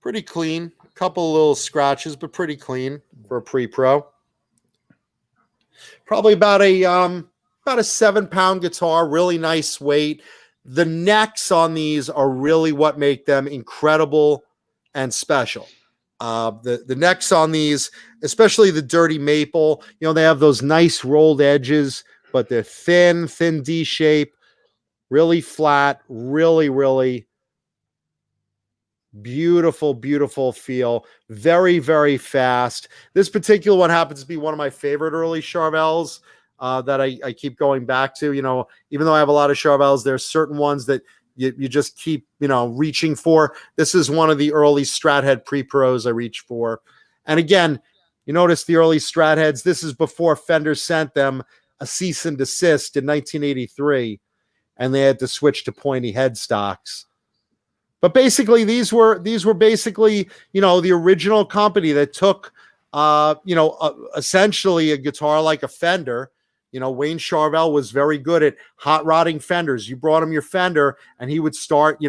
Pretty clean. A couple little scratches, but pretty clean for a pre-pro. Probably about a 7-pound guitar, really nice weight. The necks on these are really what make them incredible and special. The necks on these, especially the dirty maple, they have those nice rolled edges, but they're thin D shape, really flat, really, really beautiful feel. Very, very fast. This particular one happens to be one of my favorite early Charvels that I keep going back to. Even though I have a lot of Charvels, there's certain ones that you just keep, reaching for. This is one of the early Strat Head pre-pros I reach for. And again, you notice the early Strat Heads, this is before Fender sent them a cease and desist in 1983, and they had to switch to pointy headstocks. But basically, these were basically, the original company that took, essentially a guitar like a Fender. Wayne Charvel was very good at hot rodding Fenders. You brought him your Fender, and he would start,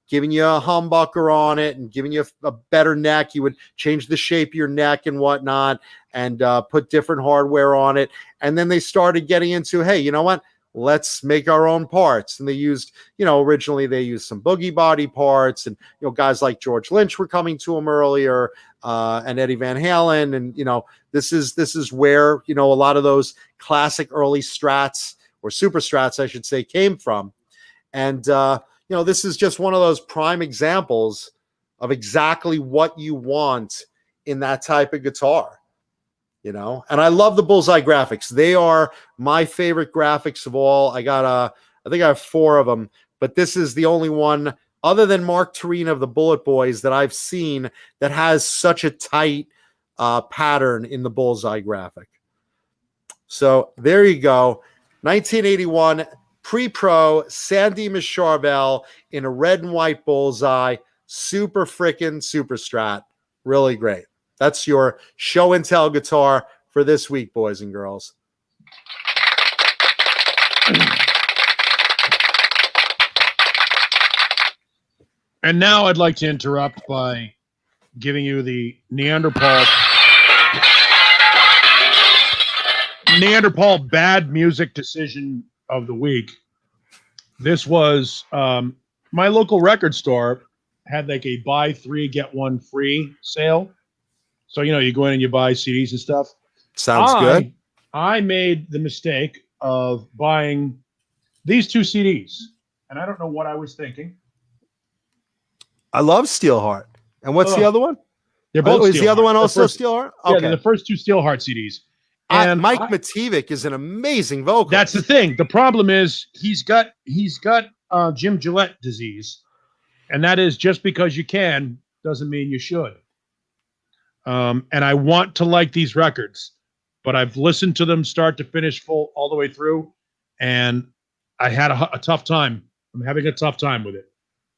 giving you a humbucker on it and giving you a better neck. He would change the shape of your neck and whatnot, and put different hardware on it. And then they started getting into, hey, you know what? Let's make our own parts. And they used, originally they used some boogie body parts, and, guys like George Lynch were coming to them earlier, and Eddie Van Halen. And, this is where, a lot of those classic early Strats, or Super Strats, I should say, came from. And, this is just one of those prime examples of exactly what you want in that type of guitar. And I love the bullseye graphics. They are my favorite graphics of all. I think I have 4 of them, but this is the only one other than Mark Turina of the Bullet Boys that I've seen that has such a tight pattern in the bullseye graphic. So there you go. 1981 pre-pro San Dimas Charvel in a red and white bullseye. Super freaking super Strat. Really great. That's your show and tell guitar for this week, boys and girls. And now I'd like to interrupt by giving you the Neanderthal bad music decision of the week. This was my local record store had like a buy 3 get 1 free sale. So, you go in and you buy CDs and stuff. Sounds good. I made the mistake of buying these 2 CDs, and I don't know what I was thinking. I love Steelheart. And what's the other one? They're both is the other one also Steelheart? Okay. Yeah, they're the first 2 Steelheart CDs. And Mike Mativic is an amazing vocalist. That's the thing. The problem is he's got Jim Gillette disease, and that is just because you can doesn't mean you should. And I want to like these records, but I've listened to them start to finish all the way through, and I had a tough time. I'm having a tough time with it.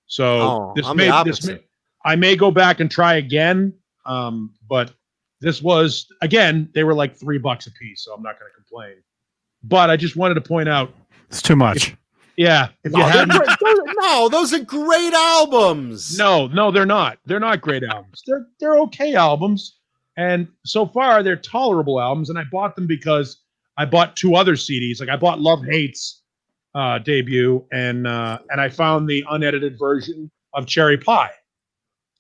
So I may go back and try again. But this was, again, they were like $3 a piece, so I'm not going to complain. But I just wanted to point out, it's too much. Those are great albums. No, they're not. They're not great albums. They're okay albums, and so far they're tolerable albums. And I bought them because I bought 2 other CDs. Like I bought Love Hate's debut, and I found the unedited version of Cherry Pie.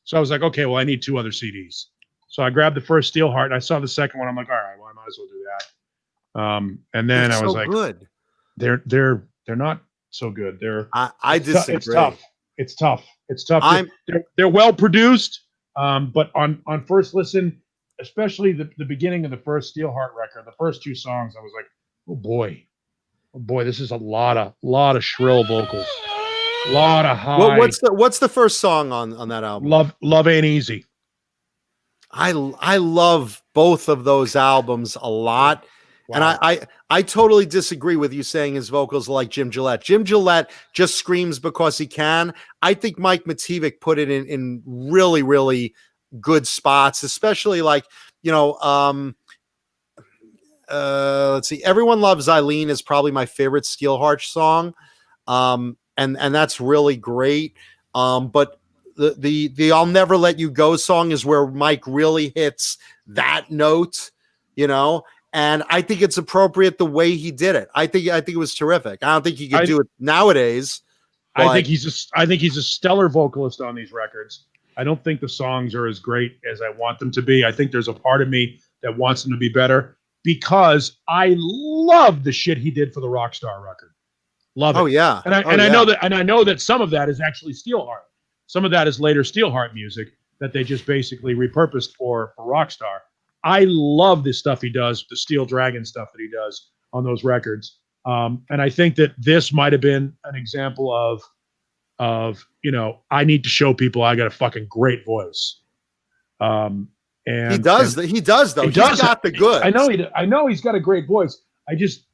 So I was like, okay, well, I need 2 other CDs. So I grabbed the first Steelheart, and I saw the second one. I'm like, all right, well, I might as well do that. And then I was like, good. They're not so good. I disagree. It's tough. They're well produced, but on first listen, especially the beginning of the first Steelheart record, the first 2 songs, I was like, oh boy, this is a lot of shrill vocals, a lot of high. What's the first song on that album? Love Ain't Easy. I love both of those albums a lot. Wow. And I totally disagree with you saying his vocals are like Jim Gillette. Jim Gillette just screams because he can. I think Mike Mativic put it in really, really good spots, especially like, let's see. Everyone Loves Eileen is probably my favorite Steelheart song. And that's really great. But the I'll Never Let You Go song is where Mike really hits that note, you know, and I think it's appropriate the way he did it. I think it was terrific. I don't think he could do it nowadays. I think he's a stellar vocalist on these records. I don't think the songs are as great as I want them to be. I think there's a part of me that wants them to be better because I love the shit he did for the Rockstar record. Love it. Oh yeah. I know that some of that is actually Steelheart. Some of that is later Steelheart music that they just basically repurposed for Rockstar. I love this stuff he does, the Steel Dragon stuff that he does on those records. And I think that this might have been an example of you know, I need to show people I got a fucking great voice. And he does though. He's got the goods. I know he's got a great voice. I just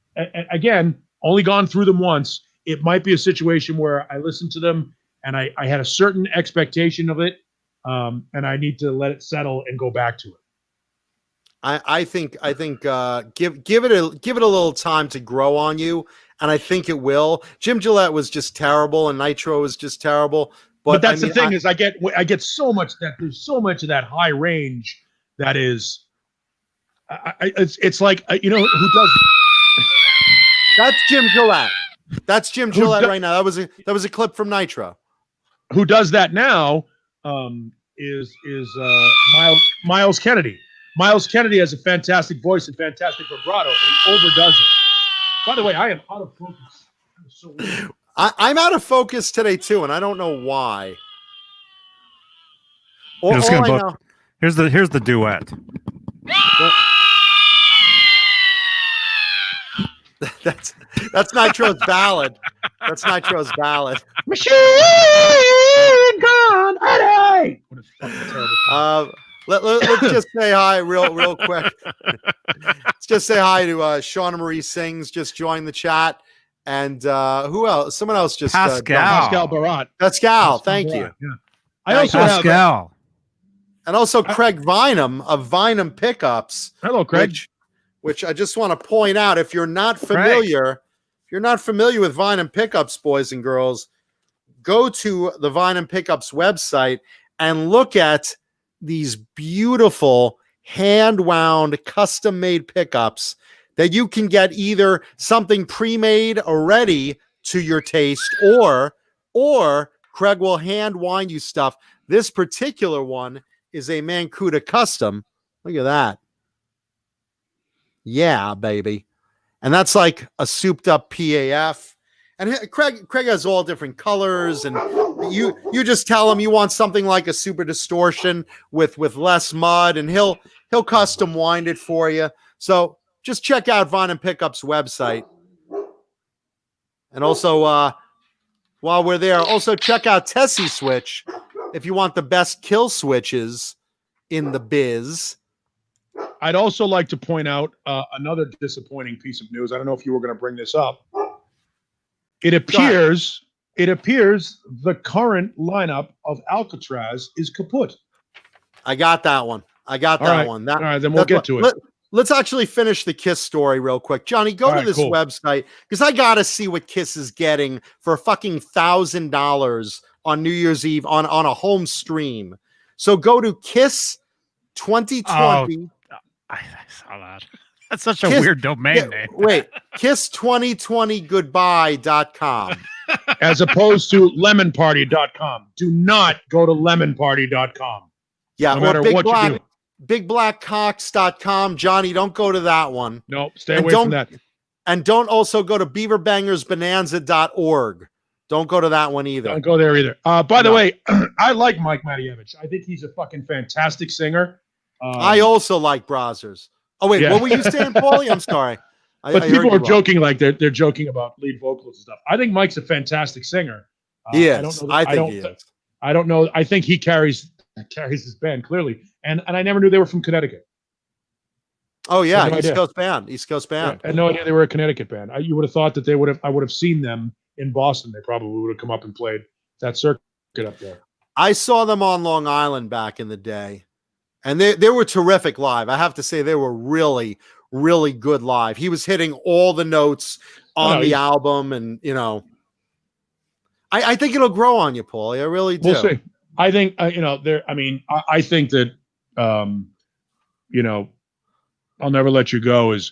again only gone through them once. It might be a situation where I listened to them and I had a certain expectation of it, and I need to let it settle and go back to it. I think give it a little time to grow on you, and I think it will. Jim Gillette was just terrible, and Nitro was just terrible. But that's the thing is I get so much that there's so much of that high range that is, it's like you know who does. That's Jim Gillette. That's Jim Gillette right now. That was a clip from Nitro. Who does that now? Is Miles Kennedy. Miles Kennedy has a fantastic voice and fantastic vibrato, but he overdoes it. By the way, I am out of focus. I'm so weird. I'm out of focus today too, and I don't know why. Here's the duet. That's Nitro's ballad. That's Nitro's ballad. Machine gun, Eddie! What a fucking terrible. Let's just say hi real quick. Let's just say hi to Shauna Marie Sings, just joined the chat. And who else? Someone else just Pascal Barat. Pascal, thank you. Yeah. I also Pascal. And also Craig Vineham of Vineham Pickups. Hello, Craig. Which I just want to point out, if you're not familiar with Vineham Pickups, boys and girls, go to the Vineham Pickups website and look at these beautiful hand-wound, custom-made pickups that you can get either something pre-made already to your taste, or Craig will hand-wind you stuff. This particular one is a Mancuda custom. Look at that. Yeah, baby. And that's like a souped-up PAF. And Craig has all different colors, and you just tell him you want something like a Super Distortion with less mud, and he'll custom wind it for you. So just check out Vineham Pickups website. And also, while we're there, also check out Tessie Switch if you want the best kill switches in the biz. I'd also like to point out another disappointing piece of news. I don't know if you were going to bring this up. It appears the current lineup of Alcatrazz is kaput. I got that one. All right, then we'll get to it. Let's actually finish the Kiss story real quick. Johnny, go to this website because I got to see what Kiss is getting for a fucking $1,000 on New Year's Eve on a home stream. So go to Kiss 2020. I saw that. That's such a weird domain name. Wait, kiss2020goodbye.com. As opposed to lemonparty.com. Do not go to lemonparty.com. Yeah, no matter what you do. bigblackcocks.com. Johnny, don't go to that one. No, stay away from that. And don't also go to beaverbangersbonanza.org. Don't go to that one either. Don't go there either. By the way, I like Mike Matievich. I think he's a fucking fantastic singer. I also like Brazzers. Oh, wait, what were you saying, Paulie? I'm sorry. But people are joking like they're joking about lead vocals and stuff. I think Mike's a fantastic singer. He is. I think he is. I don't know. I think he carries his band clearly. And I never knew they were from Connecticut. Oh yeah, East Coast band. Yeah, I had no idea they were a Connecticut band. You would have thought that I would have seen them in Boston. They probably would have come up and played that circuit up there. I saw them on Long Island back in the day. And they were terrific live. I have to say they were really, really good live. He was hitting all the notes on the album, and I think it'll grow on you, Paul. I really do. We'll see. I think there. I mean, I think that I'll Never Let You Go is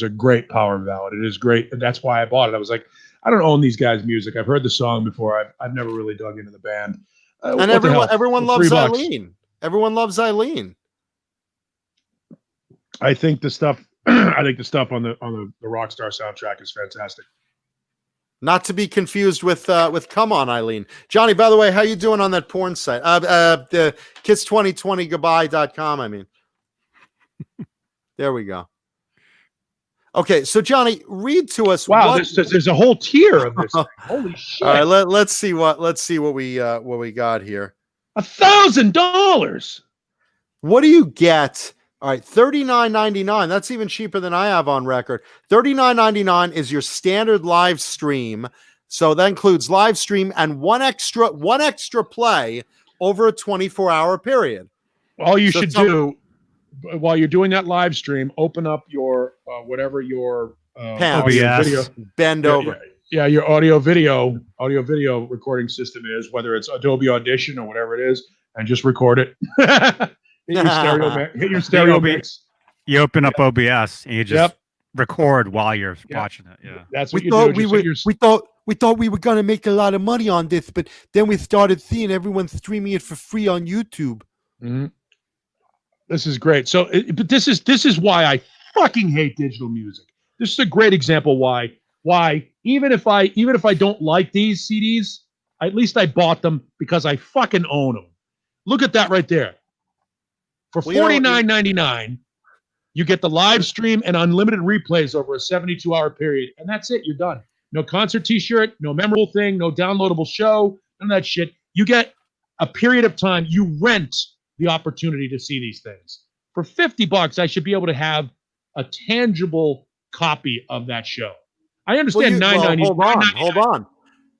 a great power ballad. It is great, and that's why I bought it. I was like, I don't own these guys' music. I've heard the song before. I've never really dug into the band. And everyone loves Eileen. Everyone loves Eileen. I think the stuff. I think the stuff on the Rockstar soundtrack is fantastic. Not to be confused with Come On, Eileen. Johnny, by the way, how you doing on that porn site? The kiss2020goodbye.com, I mean. There we go. Okay, so Johnny, read to us. Wow, there's a whole tier of this thing. Holy shit. All right, let's see what we got here. $1,000. What do you get? All right, $39.99. That's even cheaper than I have on record. $39.99 is your standard live stream. So that includes live stream and one extra play over a 24-hour period. All you should do while you're doing that live stream, open up your whatever your video. Bend over. Yeah, your audio video recording system is, whether it's Adobe Audition or whatever it is, and just record it. Hit your stereo mix. You open up OBS and you just record while you're watching it. Yeah, that's what you do. We thought we were gonna make a lot of money on this, but then we started seeing everyone streaming it for free on YouTube. Mm-hmm. This is great. So, but this is why I fucking hate digital music. This is a great example why even if I don't like these CDs, at least I bought them because I fucking own them. Look at that right there. For $49.99, you get the live stream and unlimited replays over a 72-hour period, and that's it. You're done. No concert T-shirt, no memorable thing, no downloadable show, none of that shit. You get a period of time. You rent the opportunity to see these things. For $50, I should be able to have a tangible copy of that show. I understand $9.99. Hold on.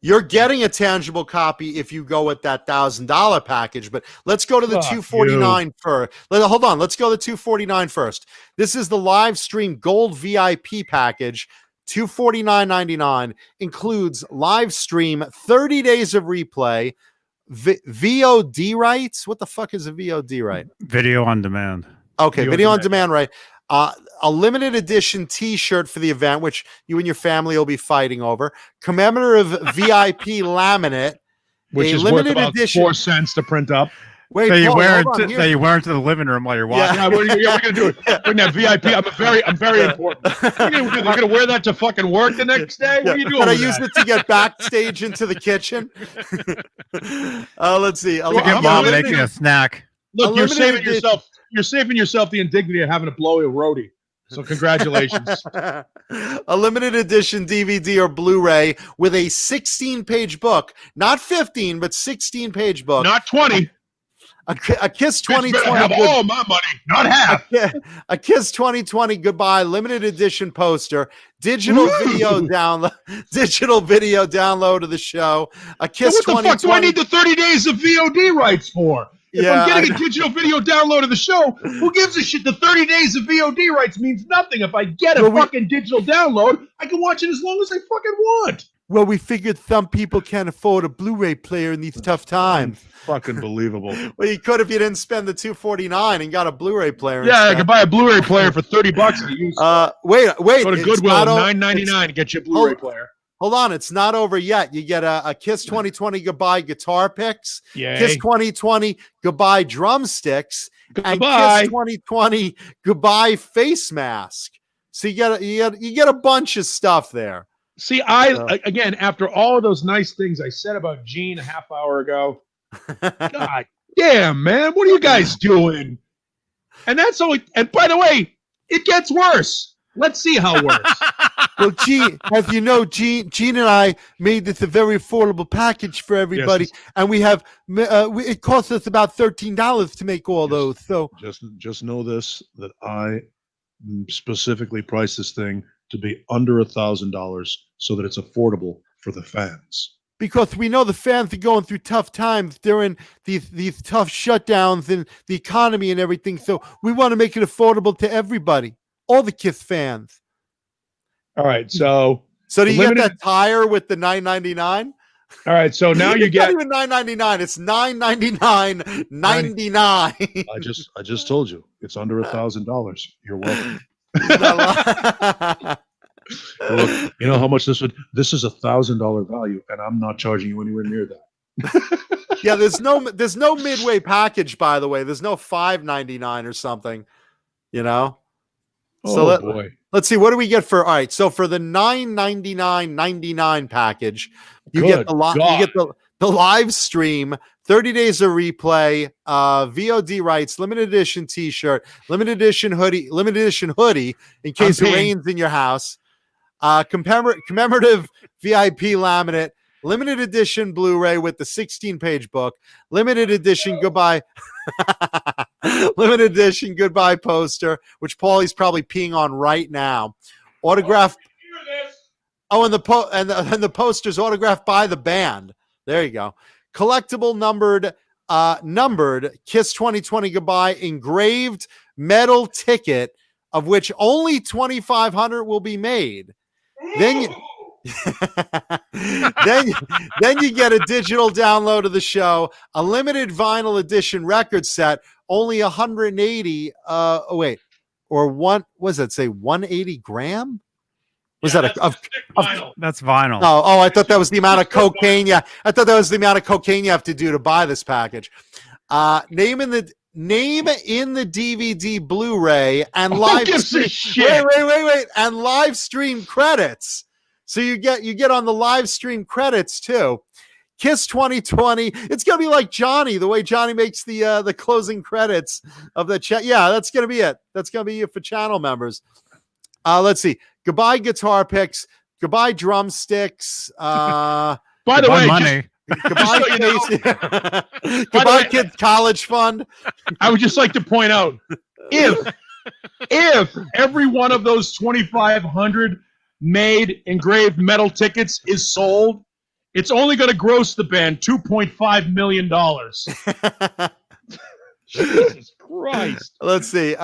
You're getting a tangible copy if you go with that $1,000 package, but let's go to the $249 first. Hold on. Let's go to $249 first. This is the live stream gold VIP package. $249.99 includes live stream, 30 days of replay, VOD rights. What the fuck is a VOD right? Video on demand. Okay, video on demand, right? A limited edition T-shirt for the event, which you and your family will be fighting over. Commemorative VIP laminate, which is limited worth about edition. 4 cents to print up. Wait, so you wear it to the living room while you're watching. Yeah, we're gonna do it. Bring that VIP. I'm very important. You're gonna wear that to fucking work the next day. What are you doing? Can I use it to get backstage into the kitchen? Let's see. Get mom making a snack. Look, you're saving yourself. You're saving yourself the indignity of having to blow a roadie. So congratulations. A limited edition DVD or Blu-ray with a 16-page book, not 15, but 16-page book. Not 20. A Kiss 2020. Have all my money, not half. A Kiss 2020 goodbye limited edition poster, digital video download of the show. A Kiss 2020. What the fuck do I need the 30 days of VOD rights for? If I'm getting a digital video download of the show, who gives a shit? The 30 days of VOD rights means nothing. If I get a fucking digital download, I can watch it as long as I fucking want. Well, we figured some people can't afford a Blu-ray player in these tough times. Fucking believable. Well, you could if you didn't spend the $249 and got a Blu-ray player. Yeah, I could buy a Blu-ray player for $30 and use. Wait. Go to Goodwill, $9.99 to get you a Blu-ray player. Hold on, it's not over yet. You get a Kiss 2020 goodbye guitar picks, Kiss 2020 goodbye drumsticks, and Kiss 2020 goodbye face mask. So you get a bunch of stuff there. See, again, after all of those nice things I said about Gene a half hour ago, God damn, man, what are you guys doing? And that's only. And by the way, it gets worse. Let's see how worse. Well, Gene, as you know, Gene and I made this a very affordable package for everybody, and we have it costs us about $13 to make all those. So just know this, that I specifically priced this thing to be under $1,000 so that it's affordable for the fans. Because we know the fans are going through tough times during these tough shutdowns and the economy and everything. So we want to make it affordable to everybody. all the Kiss fans. All right, so do you limited... get that tire with the $9.99? All right, so now you get not even $9.99. It's $9.99.99. I just told you it's under $1,000. You're welcome. Look, you know how much this would? This is $1,000 value, and I'm not charging you anywhere near that. Yeah, there's no midway package, by the way. There's no $5.99 or something. You know. So boy. Let's see, what do we get for? All right, so for the $9.99.99 package, you get the live stream, 30 days of replay, VOD rights, limited edition T-shirt, limited edition hoodie in case it rains in your house, commemorative VIP laminate, limited edition Blu-ray with the 16-page book, limited edition goodbye. Limited edition goodbye poster, which Paulie's probably peeing on right now. Autographed. Oh, and the poster's autographed by the band. There you go. Collectible numbered Kiss 2020 Goodbye engraved metal ticket, of which only 2,500 will be made. Then you then you get a digital download of the show, a limited vinyl edition record set, only 180 or one, was it say 180 gram? Was that that's vinyl? Oh, I thought that was the amount of cocaine. Yeah, I thought that was the amount of cocaine you have to do to buy this package. Name in the DVD Blu-ray and live stream. Wait, and live stream credits. So you get on the live stream credits too. Kiss 2020. It's gonna be like Johnny, the way Johnny makes the closing credits of the chat. Yeah, that's gonna be it. That's gonna be it for channel members. Let's see. Goodbye guitar picks. Goodbye drumsticks. By the way, money. Goodbye, goodbye, kids' college fund. I would just like to point out, if every one of those 2,500 made engraved metal tickets is sold, it's only going to gross the band $2.5 million. Jesus Christ. Let's see.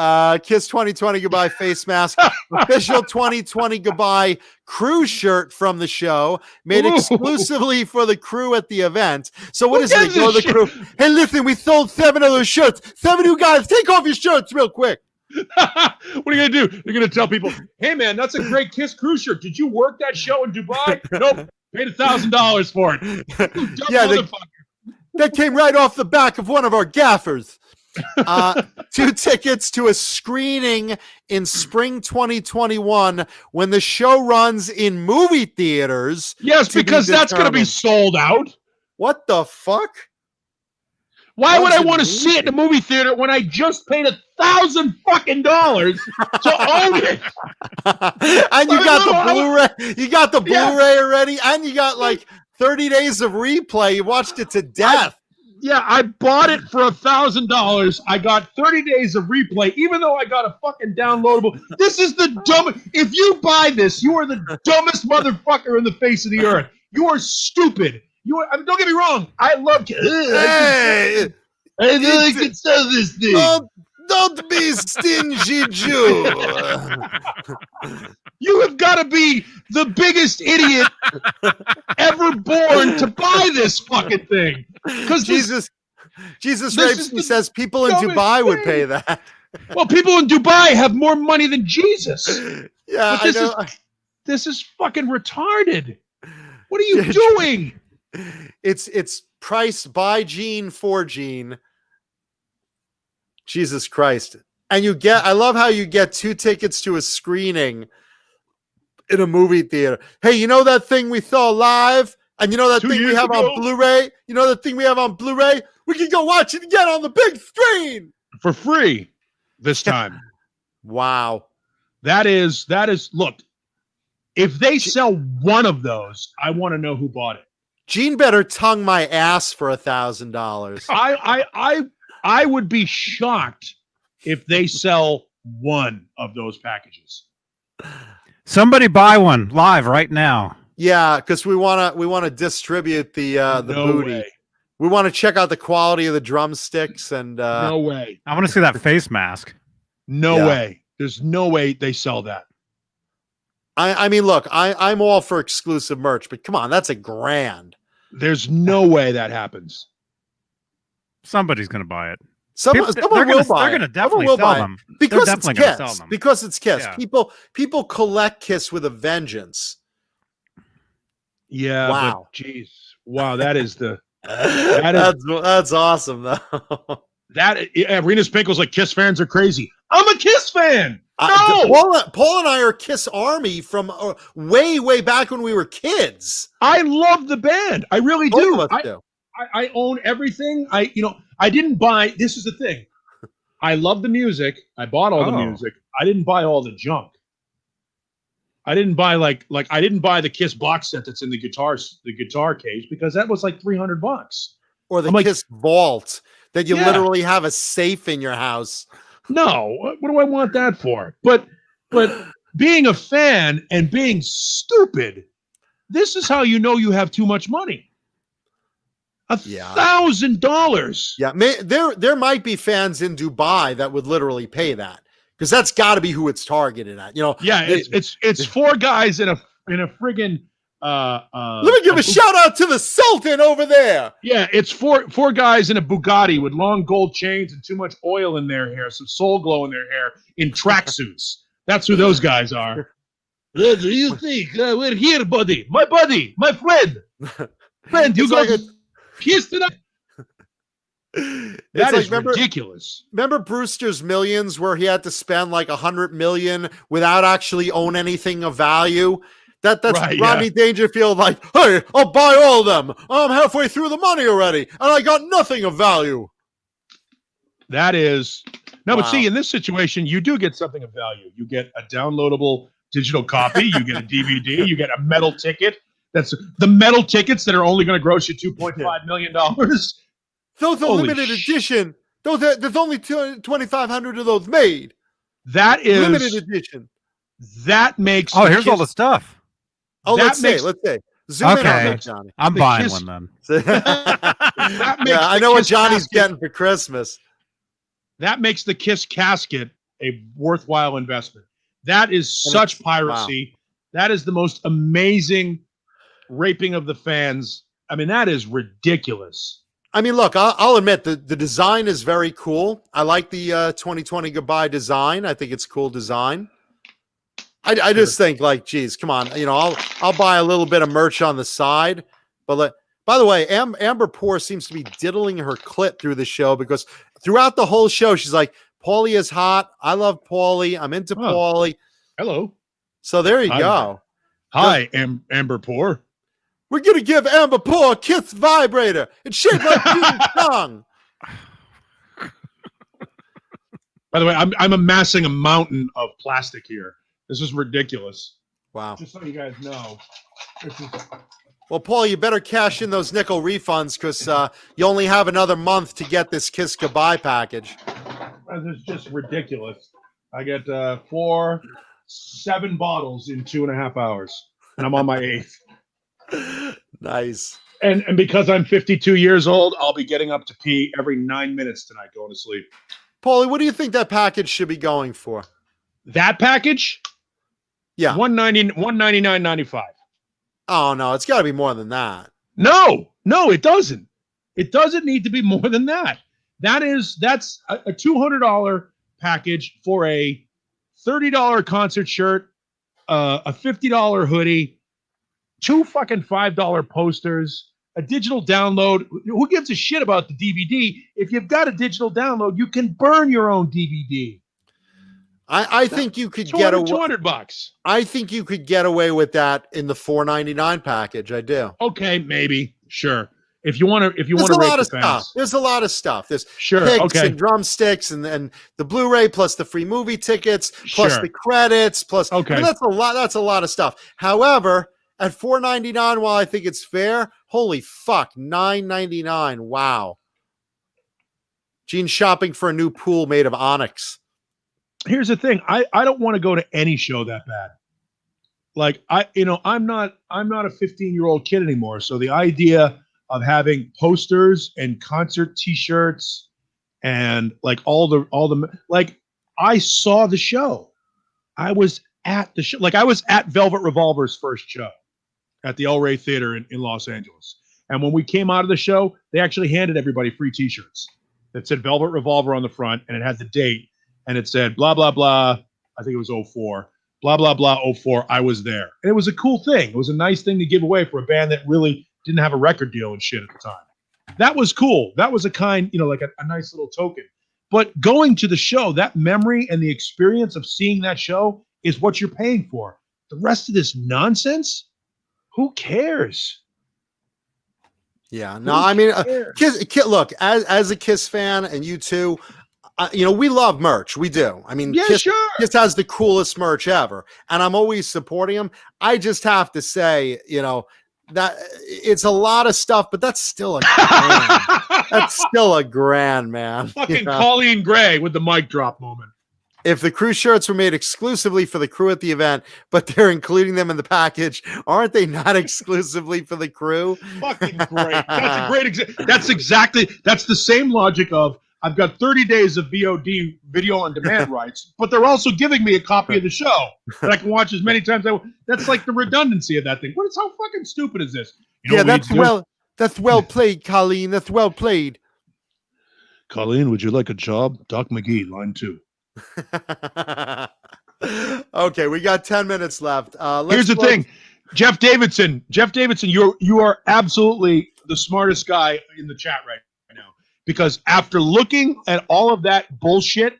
Kiss 2020 Goodbye face mask. Official 2020 Goodbye crew shirt from the show, made exclusively for the crew at the event. So what is it? Go to the crew. Hey, listen, we sold 7 of those shirts. 7 of you guys, take off your shirts real quick. What are you gonna do? You're gonna tell people, hey man, that's a great Kiss crew shirt. Did you work that show in Dubai? Nope. Paid $1,000 for it. Yeah, that came right off the back of one of our gaffers. 2 tickets to a screening in spring 2021 when the show runs in movie theaters. Yes, because that's going to be sold out. What the fuck? Why would I want to see it in a movie theater when I just paid $1,000 fucking dollars to own it? And you got the Blu-ray. You got the Blu-ray already, and you got like 30 days of replay. You watched it to death. I bought it for $1,000. I got 30 days of replay, even though I got a fucking downloadable. This is the dumbest. If you buy this, you are the dumbest motherfucker in the face of the earth. You are stupid. Don't get me wrong. I love you. Hey, I can sell this thing. Don't be stingy, Jew. You have got to be the biggest idiot ever born to buy this fucking thing. Because Jesus Rapes says people in Dubai would pay that. Well, people in Dubai have more money than Jesus. Yeah, I know. This is fucking retarded. What are you doing? It's priced by Gene for Gene. Jesus Christ. And I love how you get 2 tickets to a screening in a movie theater. Hey, you know that thing we saw live? And you know that thing we have on Blu-ray? You know that thing we have on Blu-ray? We can go watch it again on the big screen. For free this time. Wow. That is, look, if they sell one of those, I want to know who bought it. Gene better tongue my ass for $1,000. I would be shocked if they sell one of those packages. Somebody buy one live right now. Yeah, because we want to distribute the booty. Way. We want to check out the quality of the drumsticks and no way. I want to see that face mask. No way. There's no way they sell that. I mean, look, I'm all for exclusive merch, but come on, that's $1,000. There's no way that happens. Somebody's going to buy it. Someone will buy They're it. going to definitely Someone will sell buy it. them. Because They're it's definitely going to Kiss. sell them. Because it's Kiss. Yeah. People collect Kiss with a vengeance. Yeah. Wow. But, geez. Wow. That is the. That's awesome though. Arenas Pinkle's like, Kiss fans are crazy. I'm a Kiss fan. No, Paul and I are Kiss Army from way back when we were kids. I love the band. I really do. do. I own everything. I didn't buy. This is the thing. I love the music. I bought all the music. I didn't buy all the junk. I didn't buy like I didn't buy the Kiss box set that's in the guitar case because that was like $300. Or the Kiss vault that you literally have a safe in your house. No, what do I want that for? But being a fan and being stupid, this is how you know you have too much money. $1,000. Yeah, there might be fans in Dubai that would literally pay that because that's got to be who it's targeted at. Yeah, it's four guys in a friggin'. Let me give a shout out to the Sultan over there. Yeah, it's four guys in a Bugatti with long gold chains and too much oil in their hair, some soul glow in their hair, in tracksuits. That's who those guys are. What do you think? We're here, buddy, my friend. Friend, you got Kiss tonight. That is ridiculous. Remember Brewster's Millions, where he had to spend like $100 million without actually own anything of value? That's right, Rodney Dangerfield, like, hey, I'll buy all of them. I'm halfway through the money already, and I got nothing of value. That is but see, in this situation, you do get something of value. You get a downloadable digital copy, you get a DVD, you get a metal ticket. That's the metal tickets that are only going to gross you $2.5 million. Those are limited edition. There's only 2,500 of those made. That is limited edition. That makes. Oh, here's all the stuff. Oh, let's see. Zoom in on that, Johnny. I'm buying one then. I know what Johnny's getting for Christmas. That makes the Kiss casket a worthwhile investment. That is such piracy. Wow. That is the most amazing raping of the fans. I mean, that is ridiculous. I mean, look, I'll admit the design is very cool. I like the 2020 Goodbye design. I think it's a cool design. I just think, like, geez, come on, I'll buy a little bit of merch on the side. But by the way, Amber Poor seems to be diddling her clit through the show because throughout the whole show, she's like, Paulie is hot. I love Paulie. I'm into Paulie. Hello. So there you go. Hi, Amber Poor. We're gonna give Amber Poor a Kiss vibrator. It's shaped like Beane's tongue. By the way, I'm amassing a mountain of plastic here. This is ridiculous. Wow. Just so you guys know. Well, Paul, you better cash in those nickel refunds because you only have another month to get this Kiss Goodbye package. This is just ridiculous. I get 7 bottles in 2.5 hours, and I'm on my 8th. Nice. And because I'm 52 years old, I'll be getting up to pee every 9 minutes tonight going to sleep. Paulie, what do you think that package should be going for? That package? Yeah. $199.95. Oh, no, it's got to be more than that. No, it doesn't. It doesn't need to be more than that. That's a $200 package for a $30 concert shirt, a $50 hoodie, 2 fucking $5 posters, a digital download. Who gives a shit about the DVD? If you've got a digital download, you can burn your own DVD. I think you could get away. $200. I think you could get away with that in the $4.99 package. I do. Okay, maybe, sure. If you want to, There's a lot of stuff. There's a lot of stuff. There's picks and drumsticks and the Blu-ray plus the free movie tickets plus the credits plus. Okay, I mean, that's a lot. That's a lot of stuff. However, at $4.99, while I think it's fair, holy fuck, $9.99. Wow. Gene's shopping for a new pool made of onyx. Here's the thing. I don't want to go to any show that bad. Like I'm not a 15-year-old kid anymore. So the idea of having posters and concert T-shirts and like all the like I saw the show. I was at the show. Like I was at Velvet Revolver's first show at the El Rey Theater in Los Angeles. And when we came out of the show, they actually handed everybody free t-shirts that said Velvet Revolver on the front, and it had the date, and it said blah, blah, blah. I think it was 04. Blah, blah, blah, 04. I was there. And it was a cool thing. It was a nice thing to give away for a band that really didn't have a record deal and shit at the time. That was cool. That was a kind, like a nice little token. But going to the show, that memory and the experience of seeing that show is what you're paying for. The rest of this nonsense, who cares? Yeah, no, I mean, Kiss, look, as a Kiss fan, and you too, we love merch. We do. I mean, yeah, Kiss, sure. Kiss has the coolest merch ever, and I'm always supporting them. I just have to say, that it's a lot of stuff, but that's still a grand. That's still a grand, man. Fucking Colleen Gray with the mic drop moment. If the crew shirts were made exclusively for the crew at the event, but they're including them in the package, aren't they not exclusively for the crew? Fucking great. That's a great example. That's the same logic of I've got 30 days of VOD, video on demand rights, but they're also giving me a copy of the show that I can watch as many times as I want. That's like the redundancy of that thing. How fucking stupid is this? That's well played, Colleen. That's well played. Colleen, would you like a job? Doc McGee, line 2. Okay, we got 10 minutes left. Here's the thing. Jeff Davidson, you are absolutely the smartest guy in the chat right now, because after looking at all of that bullshit,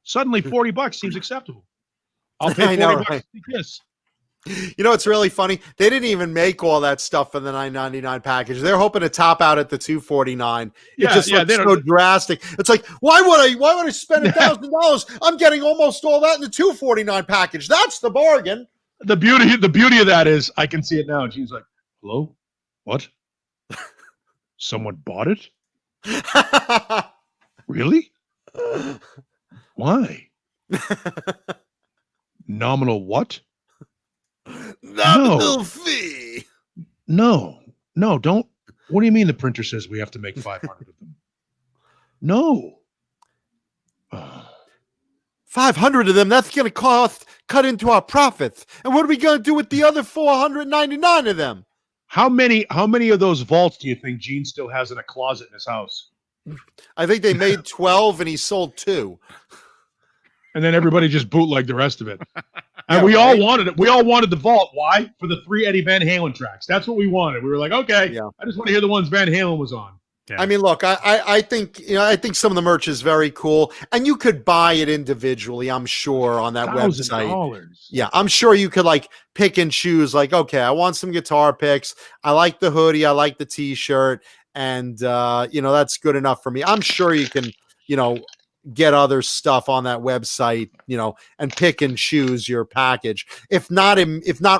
suddenly $40 seems acceptable. I'll pay $40 to Kiss. It's really funny. They didn't even make all that stuff for the $9.99 package. They're hoping to top out at the $249. It just looks so drastic. It's like, why would I spend $1,000? I'm getting almost all that in the $249 package. That's the bargain. The beauty of that is I can see it now. She's like, hello? What? Someone bought it? Really? Why? Nominal what? Nominal fee. No, don't. What do you mean the printer says we have to make 500 of them? No. 500 of them, that's going to cut into our profits. And what are we going to do with the other 499 of them? How many of those vaults do you think Gene still has in a closet in his house? I think they made 12 and he sold 2. And then everybody just bootlegged the rest of it. And we all wanted it. We all wanted the vault. Why? For the 3 Eddie Van Halen tracks. That's what we wanted. We were like, okay, I just want to hear the ones Van Halen was on. Yeah. I mean, look, I think some of the merch is very cool, and you could buy it individually, I'm sure, on that website. Yeah, I'm sure you could pick and choose. Okay, I want some guitar picks. I like the hoodie. I like the T-shirt, and that's good enough for me. I'm sure you can, get other stuff on that website, and pick and choose your package. If not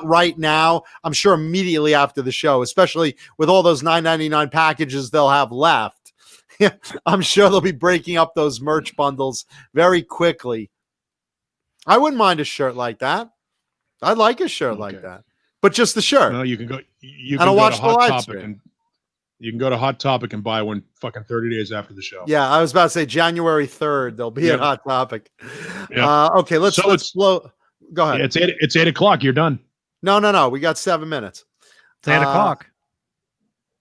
right now, I'm sure immediately after the show, especially with all those $9.99 packages they'll have left. I'm sure they'll be breaking up those merch bundles very quickly. I wouldn't mind a shirt like that. I'd like a shirt like that, but just the shirt. No, you can go. You can watch the live stream. You can go to Hot Topic and buy one fucking 30 days after the show. Yeah, I was about to say January 3rd. They'll be at Hot Topic. Yeah. Okay, let's blow. Go ahead. It's 8 o'clock. You're done. No. We got 7 minutes. It's 8 o'clock.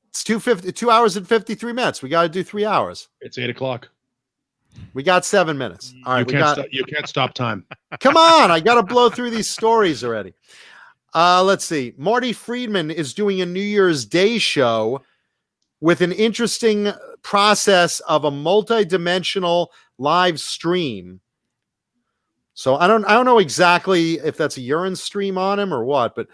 It's 2 hours and 53 minutes. We got to do 3 hours. It's 8 o'clock. We got 7 minutes. All right. You can't stop time. Come on. I got to blow through these stories already. Let's see. Marty Friedman is doing a New Year's Day show with an interesting process of a multi-dimensional live stream. So I don't know exactly if that's a urine stream on him or what, but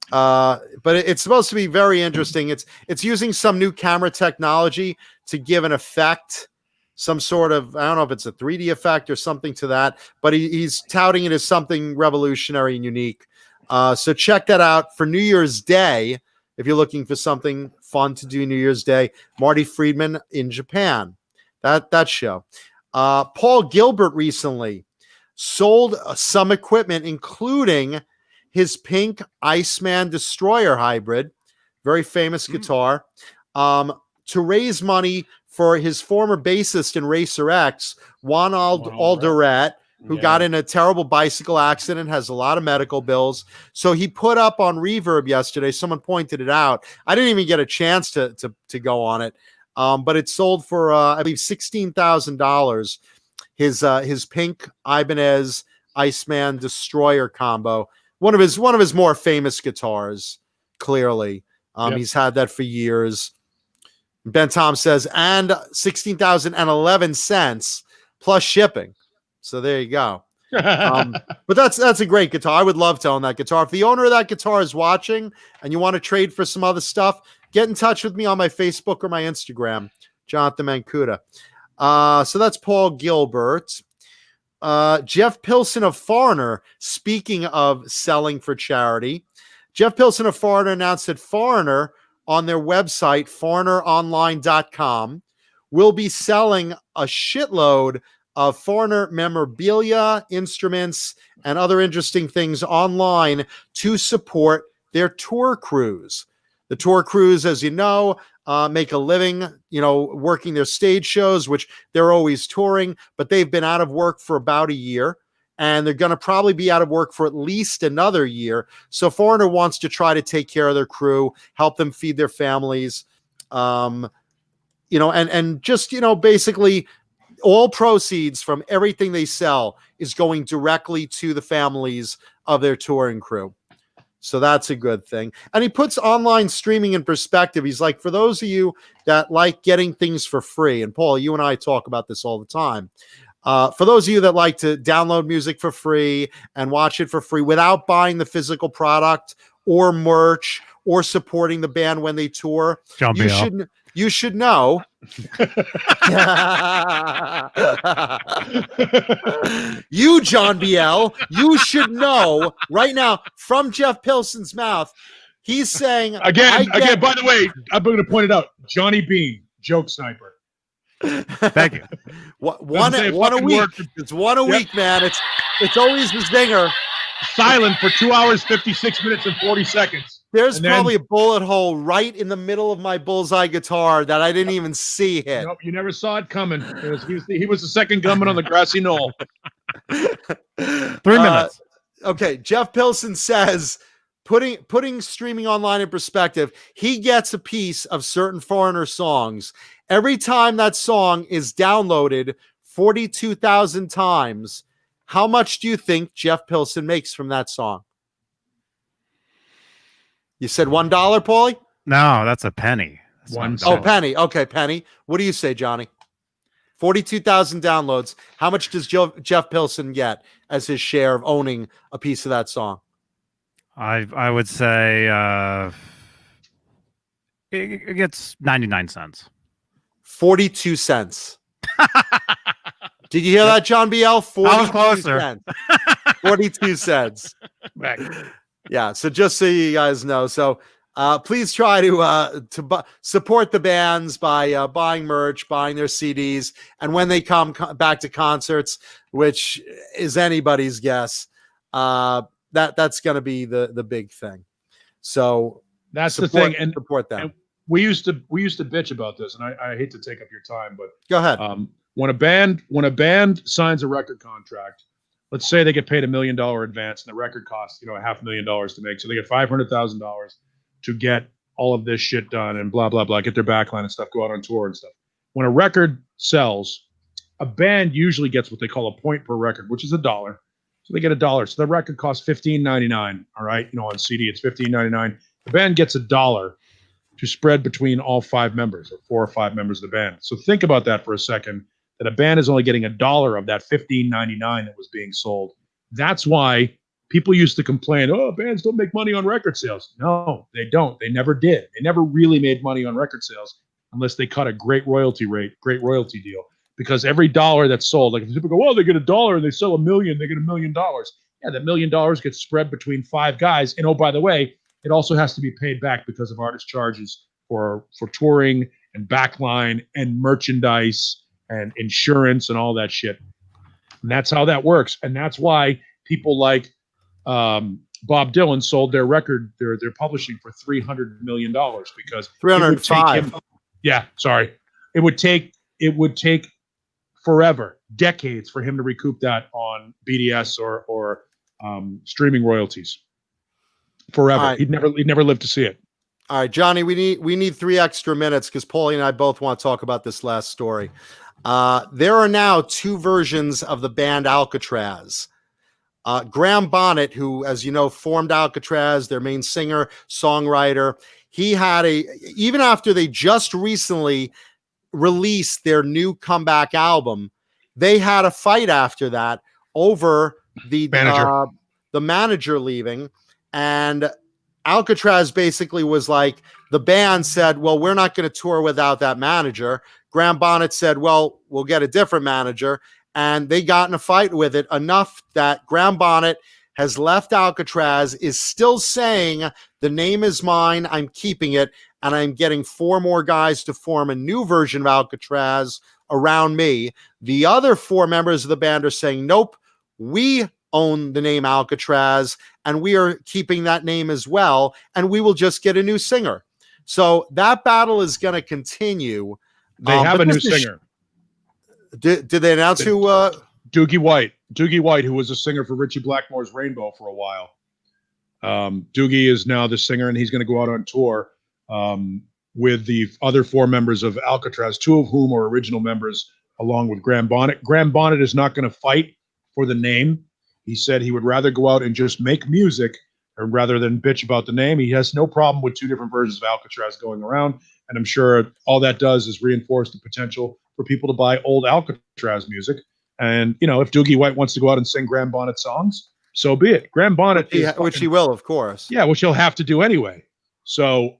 it's supposed to be very interesting. It's using some new camera technology to give an effect, some sort of, I don't know if it's a 3D effect or something to that, but he's touting it as something revolutionary and unique. So check that out for New Year's Day. If you're looking for something fun to do New Year's Day, Marty Friedman in Japan, that show. Paul Gilbert recently sold some equipment, including his pink Iceman Destroyer hybrid, very famous guitar, to raise money for his former bassist in Racer X, Juan Alderete, who got in a terrible bicycle accident, has a lot of medical bills. So he put up on Reverb yesterday. Someone pointed it out. I didn't even get a chance to go on it, but it sold for I believe $16,000. His pink Ibanez Iceman Destroyer combo, one of his more famous guitars. Clearly, he's had that for years. Ben Tom says, and $16,011 plus shipping. So there you go. But that's a great guitar. I would love to own that guitar. If the owner of that guitar is watching and you want to trade for some other stuff, get in touch with me on my Facebook or my Instagram, Jonathan Mancuda. So that's Paul Gilbert. Jeff Pilson of Foreigner, speaking of selling for charity, Jeff Pilson of Foreigner announced that Foreigner on their website, foreigneronline.com, will be selling a shitload of Foreigner memorabilia, instruments, and other interesting things online to support their tour crews. The tour crews, as you know, make a living, working their stage shows, which they're always touring, but they've been out of work for about a year, and they're going to probably be out of work for at least another year. So Foreigner wants to try to take care of their crew, help them feed their families, and just, basically all proceeds from everything they sell is going directly to the families of their touring crew. So that's a good thing. And he puts online streaming in perspective. He's like, for those of you that like getting things for free, and Paul, you and I talk about this all the time. For those of you that like to download music for free and watch it for free without buying the physical product or merch or supporting the band when they tour, you should know. You, John Biel, you should know right now from Jeff Pilson's mouth. He's saying again. By the way, I'm going to point it out. Johnny Beane, joke sniper. Thank you. One a week. It's one a week, man. It's always the zinger. Silent for 2 hours, 56 minutes, and 40 seconds. There's probably a bullet hole right in the middle of my bullseye guitar that I didn't even see hit. Nope, you never saw it coming. He was the second gunman on the grassy knoll. 3 minutes. Okay, Jeff Pilson says, putting streaming online in perspective, he gets a piece of certain Foreigner songs. Every time that song is downloaded 42,000 times, how much do you think Jeff Pilson makes from that song? You said $1, Paulie? No, that's a penny. Penny. Okay, penny. What do you say, Johnny? 42,000 downloads. How much does Jeff Pilson get as his share of owning a piece of that song? I would say it gets 99 cents. 42 cents. Did you hear that, John Biel? 42 cents. 42 cents. Right. Yeah, so just so you guys know. So please try to support the bands by buying merch, buying their CDs, and when they come back to concerts, which is anybody's guess, that's going to be the big thing. So that's the thing, and support them. And we used to bitch about this, and I hate to take up your time, but go ahead. When a band signs a record contract, let's say they get paid $1 million advance, and the record costs $500,000 to make, so they get $500,000 to get all of this shit done and blah blah blah, get their backline and stuff, go out on tour and stuff. When a record sells, a band usually gets what they call a point per record, which is $1. So they get $1. So the record costs $15.99. All right, on CD it's $15.99. The band gets $1 to spread between all 5 members, or 4 or 5 members of the band. So think about that for a second. That a band is only getting $1 of that $15.99 that was being sold. That's why people used to complain, bands don't make money on record sales. No, they don't. They never did. They never really made money on record sales unless they cut a great royalty deal. Because every dollar that's sold, like if people go, they get $1 and they sell $1 million, they get $1 million. Yeah, that $1 million gets spread between 5 guys. And by the way, it also has to be paid back because of artist charges for touring and backline and merchandise and insurance and all that shit. And that's how that works. And that's why people like Bob Dylan sold their record, their publishing for $300 million, because 305. It would take forever, decades for him to recoup that on BDS or streaming royalties. Forever. Right. He'd never lived to see it. All right, Johnny, we need 3 extra minutes because Paulie and I both want to talk about this last story. There are now 2 versions of the band Alcatrazz. Graham Bonnet, who, as you know, formed Alcatrazz, their main singer, songwriter, he had even after they just recently released their new comeback album, they had a fight after that over the manager leaving, and Alcatrazz basically was like, the band said, well, we're not going to tour without that manager. Graham Bonnet said, well, we'll get a different manager. And they got in a fight with it enough that Graham Bonnet has left Alcatrazz, is still saying, the name is mine, I'm keeping it, and I'm getting 4 more guys to form a new version of Alcatrazz around me. The other 4 members of the band are saying, nope, we own the name Alcatrazz, and we are keeping that name as well, and we will just get a new singer. So that battle is going to continue. They have a new singer. Did they announce who? Doogie White. Doogie White, who was a singer for Richie Blackmore's Rainbow for a while. Doogie is now the singer, and he's going to go out on tour with the other 4 members of Alcatrazz, 2 of whom are original members, along with Graham Bonnet. Graham Bonnet is not going to fight for the name. He said he would rather go out and just make music rather than bitch about the name. He has no problem with 2 different versions of Alcatrazz going around, and I'm sure all that does is reinforce the potential for people to buy old Alcatrazz music. And, you know, if Doogie White wants to go out and sing Graham Bonnet songs, so be it. Graham Bonnet which he will, of course. Yeah, which he'll have to do anyway. So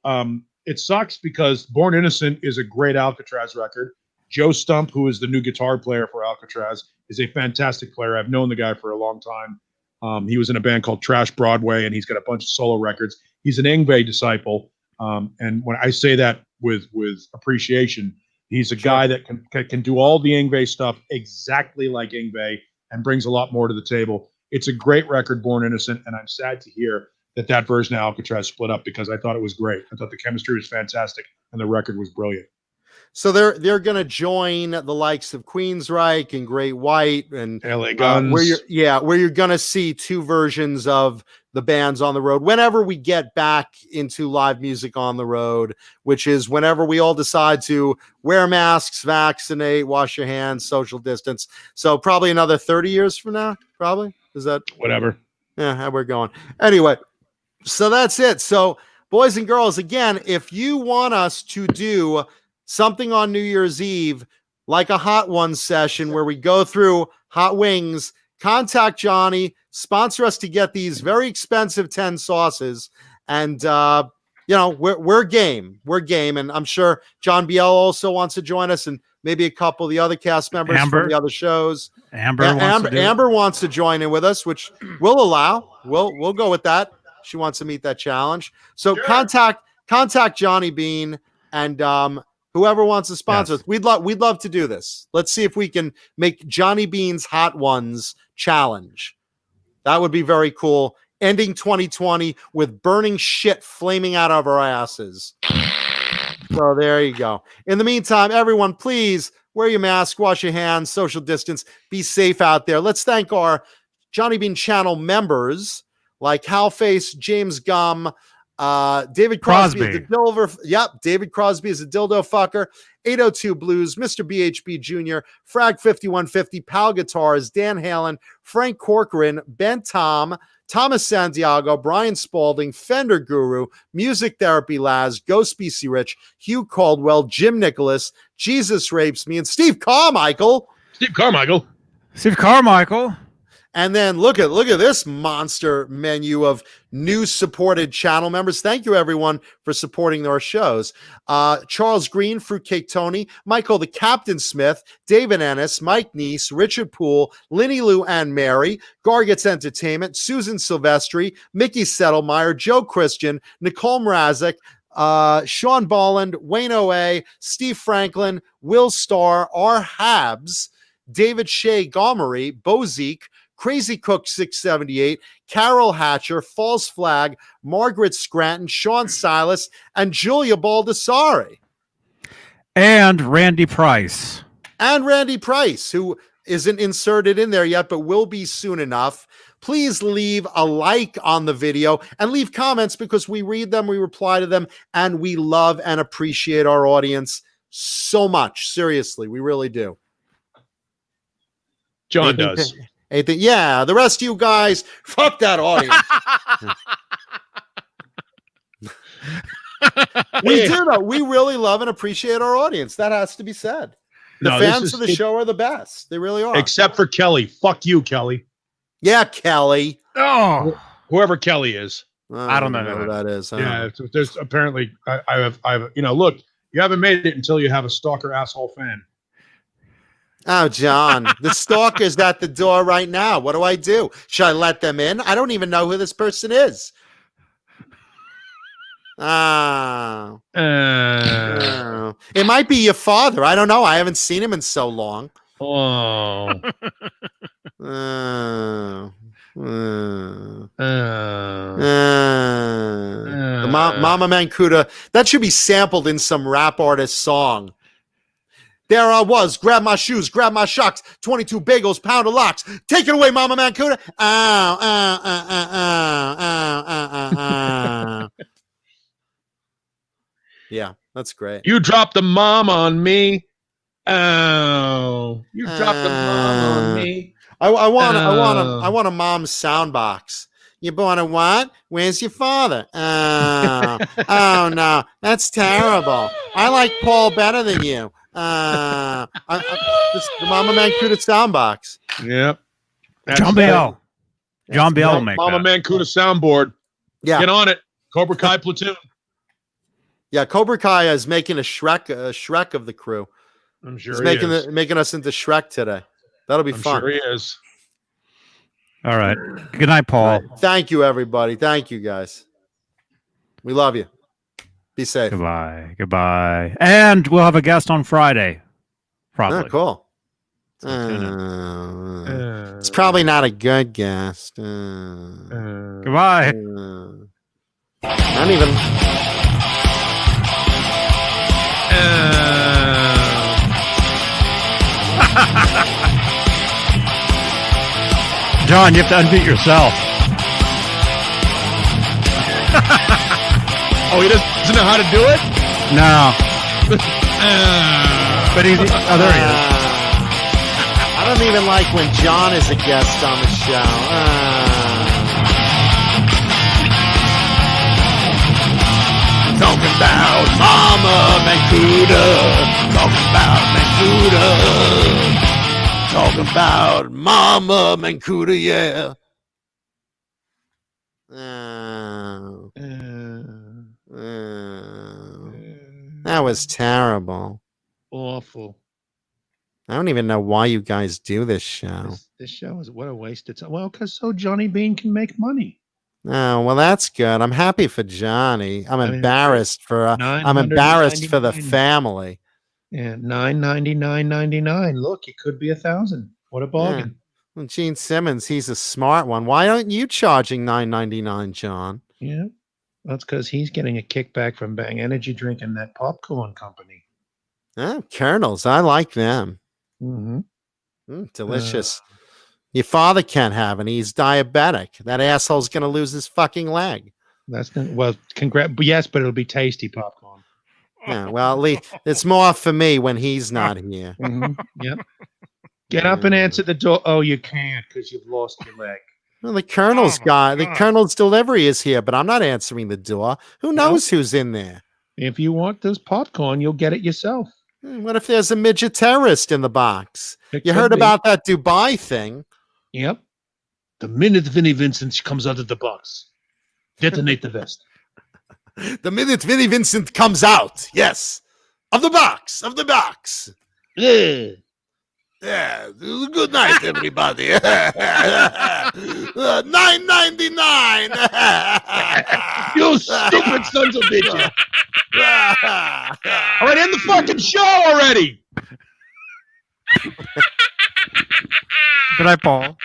it sucks because Born Innocent is a great Alcatrazz record. Joe Stump, who is the new guitar player for Alcatrazz, is a fantastic player. I've known the guy for a long time. He was in a band called Trash Broadway, and he's got a bunch of solo records. He's an Yngwie disciple. And when I say that with appreciation, he's a guy that can do all the Yngwie stuff exactly like Yngwie and brings a lot more to the table. It's a great record, Born Innocent, and I'm sad to hear that version of Alcatrazz split up because I thought it was great. I thought the chemistry was fantastic and the record was brilliant. So they're going to join the likes of Queensryche and Great White and LA Guns, where you're going to see 2 versions of the bands on the road whenever we get back into live music on the road, which is whenever we all decide to wear masks, vaccinate, wash your hands, social distance. So probably another 30 years from now, probably. Is that whatever? Yeah, how we're going. Anyway, so that's it. So boys and girls, again, if you want us to do something on New Year's Eve, like a Hot Ones session where we go through hot wings, contact Johnny, sponsor us to get these very expensive 10 sauces. And, we're game. We're game. And I'm sure John Biel also wants to join us, and maybe a couple of the other cast members from the other shows. Amber wants to join in with us, which we'll allow. We'll go with that. She wants to meet that challenge. So sure. Contact Johnny Beane and, whoever wants to sponsor us, we'd love to do this. Let's see if we can make Johnny Beane's Hot Ones challenge. That would be very cool. Ending 2020 with burning shit flaming out of our asses. So there you go. In the meantime, everyone, please wear your mask, wash your hands, social distance, be safe out there. Let's thank our Johnny Beane channel members like Halface, James Gum, David Crosby is the dildo. Yep, David Crosby is a dildo fucker. 802 Blues, Mr. BHB Jr., Frag 5150, Pal Guitars, Dan Halen, Frank Corcoran, Ben Tom, Thomas Santiago, Brian Spalding, Fender Guru, Music Therapy Laz, Ghost BC Rich, Hugh Caldwell, Jim Nicholas, Jesus Rapes Me, and Steve Carmichael. And then look at this monster menu of new supported channel members. Thank you, everyone, for supporting our shows. Charles Green, Fruitcake Tony, Michael the Captain Smith, David Ennis, Mike Neese, Richard Poole, Linny Lou and Mary, Gargets Entertainment, Susan Silvestri, Mickey Settlemeyer, Joe Christian, Nicole Mrazek, Sean Bolland, Wayne O.A., Steve Franklin, Will Starr, R. Habs, David Shea Gomery, Bozique, Crazy Cook 678, Carol Hatcher, False Flag, Margaret Scranton, Sean Silas, and Julia Baldessari. And Randy Price. Who isn't inserted in there yet, but will be soon enough. Please leave a like on the video and leave comments because we read them, we reply to them, and we love and appreciate our audience so much. Seriously, we really do. John does. Yeah, the rest of you guys, fuck that audience. We do though. We really love and appreciate our audience. That has to be said. The fans of the show are the best. They really are. Except for Kelly. Fuck you, Kelly. Yeah, Kelly. Oh, whoever Kelly is. I don't know who that is. Yeah, there's apparently I've look, you haven't made it until you have a stalker asshole fan. Oh, John, the stalker's at the door right now. What do I do? Should I let them in? I don't even know who this person is. It might be your father. I don't know. I haven't seen him in so long. Oh. Mama Mancuda. That should be sampled in some rap artist song. There I was, grab my shoes, grab my shocks, 22 bagels, pound of locks. Take it away, Mama Mancuda. Yeah, that's great. You dropped the mom on me. Oh, you dropped the mom on me. I want a mom's sound box. You bought a what? Where's your father? Oh no, that's terrible. I like Paul better than you. The Mama Mancuda sound box. Yep. John Bale. John Bale will make Mama Mancuda soundboard. Yeah. Get on it. Cobra Kai platoon. Yeah, Cobra Kai is making a Shrek of the crew. I'm sure he's making us into Shrek today. That'll be fun. Sure he is. All right. Good night, Paul. Right. Thank you, everybody. Thank you, guys. We love you. Be safe. Goodbye. Goodbye. And we'll have a guest on Friday. Probably. Cool. It's probably not a good guest. Goodbye. Not even. John, you have to unmute yourself. Oh, he doesn't know how to do it? No. But he's... Oh, there he is. I don't even like when John is a guest on the show. Talking about Mama Mancuda. Talking about Mancuda. Talking about Mama Mancuda, yeah. That was terrible. Awful. I don't even know why you guys do this show. This show is what a waste of time. Well, because so Johnny Beane can make money. Oh, well, that's good. I'm happy for Johnny. I'm embarrassed for the family. Yeah, $999.99. Look, it could be $1,000. What a bargain! Yeah. Well, Gene Simmons, he's a smart one. Why aren't you charging $9.99, John? Yeah, that's because he's getting a kickback from Bang Energy Drink and that popcorn company. Oh, Colonels, I like them. Delicious. Your father can't have any. He's diabetic. That asshole's going to lose his fucking leg. That's not, well, yes, but it'll be tasty popcorn. Yeah, well, at least it's more for me when he's not here. Yep. Get up and answer the door. Oh, you can't because you've lost your leg. Well, the Colonel's the Colonel's delivery is here, but I'm not answering the door. Who knows who's in there? If you want this popcorn, you'll get it yourself. What if there's a midget terrorist in the box? You heard about that Dubai thing? Yep. The minute Vinnie Vincent comes out of the box, detonate the vest. The minute Vinnie Vincent comes out, yes, of the box. Yeah. Yeah. Good night, everybody. $9.99. You stupid sons of bitches. All right, end the fucking show already. Good night, Paul.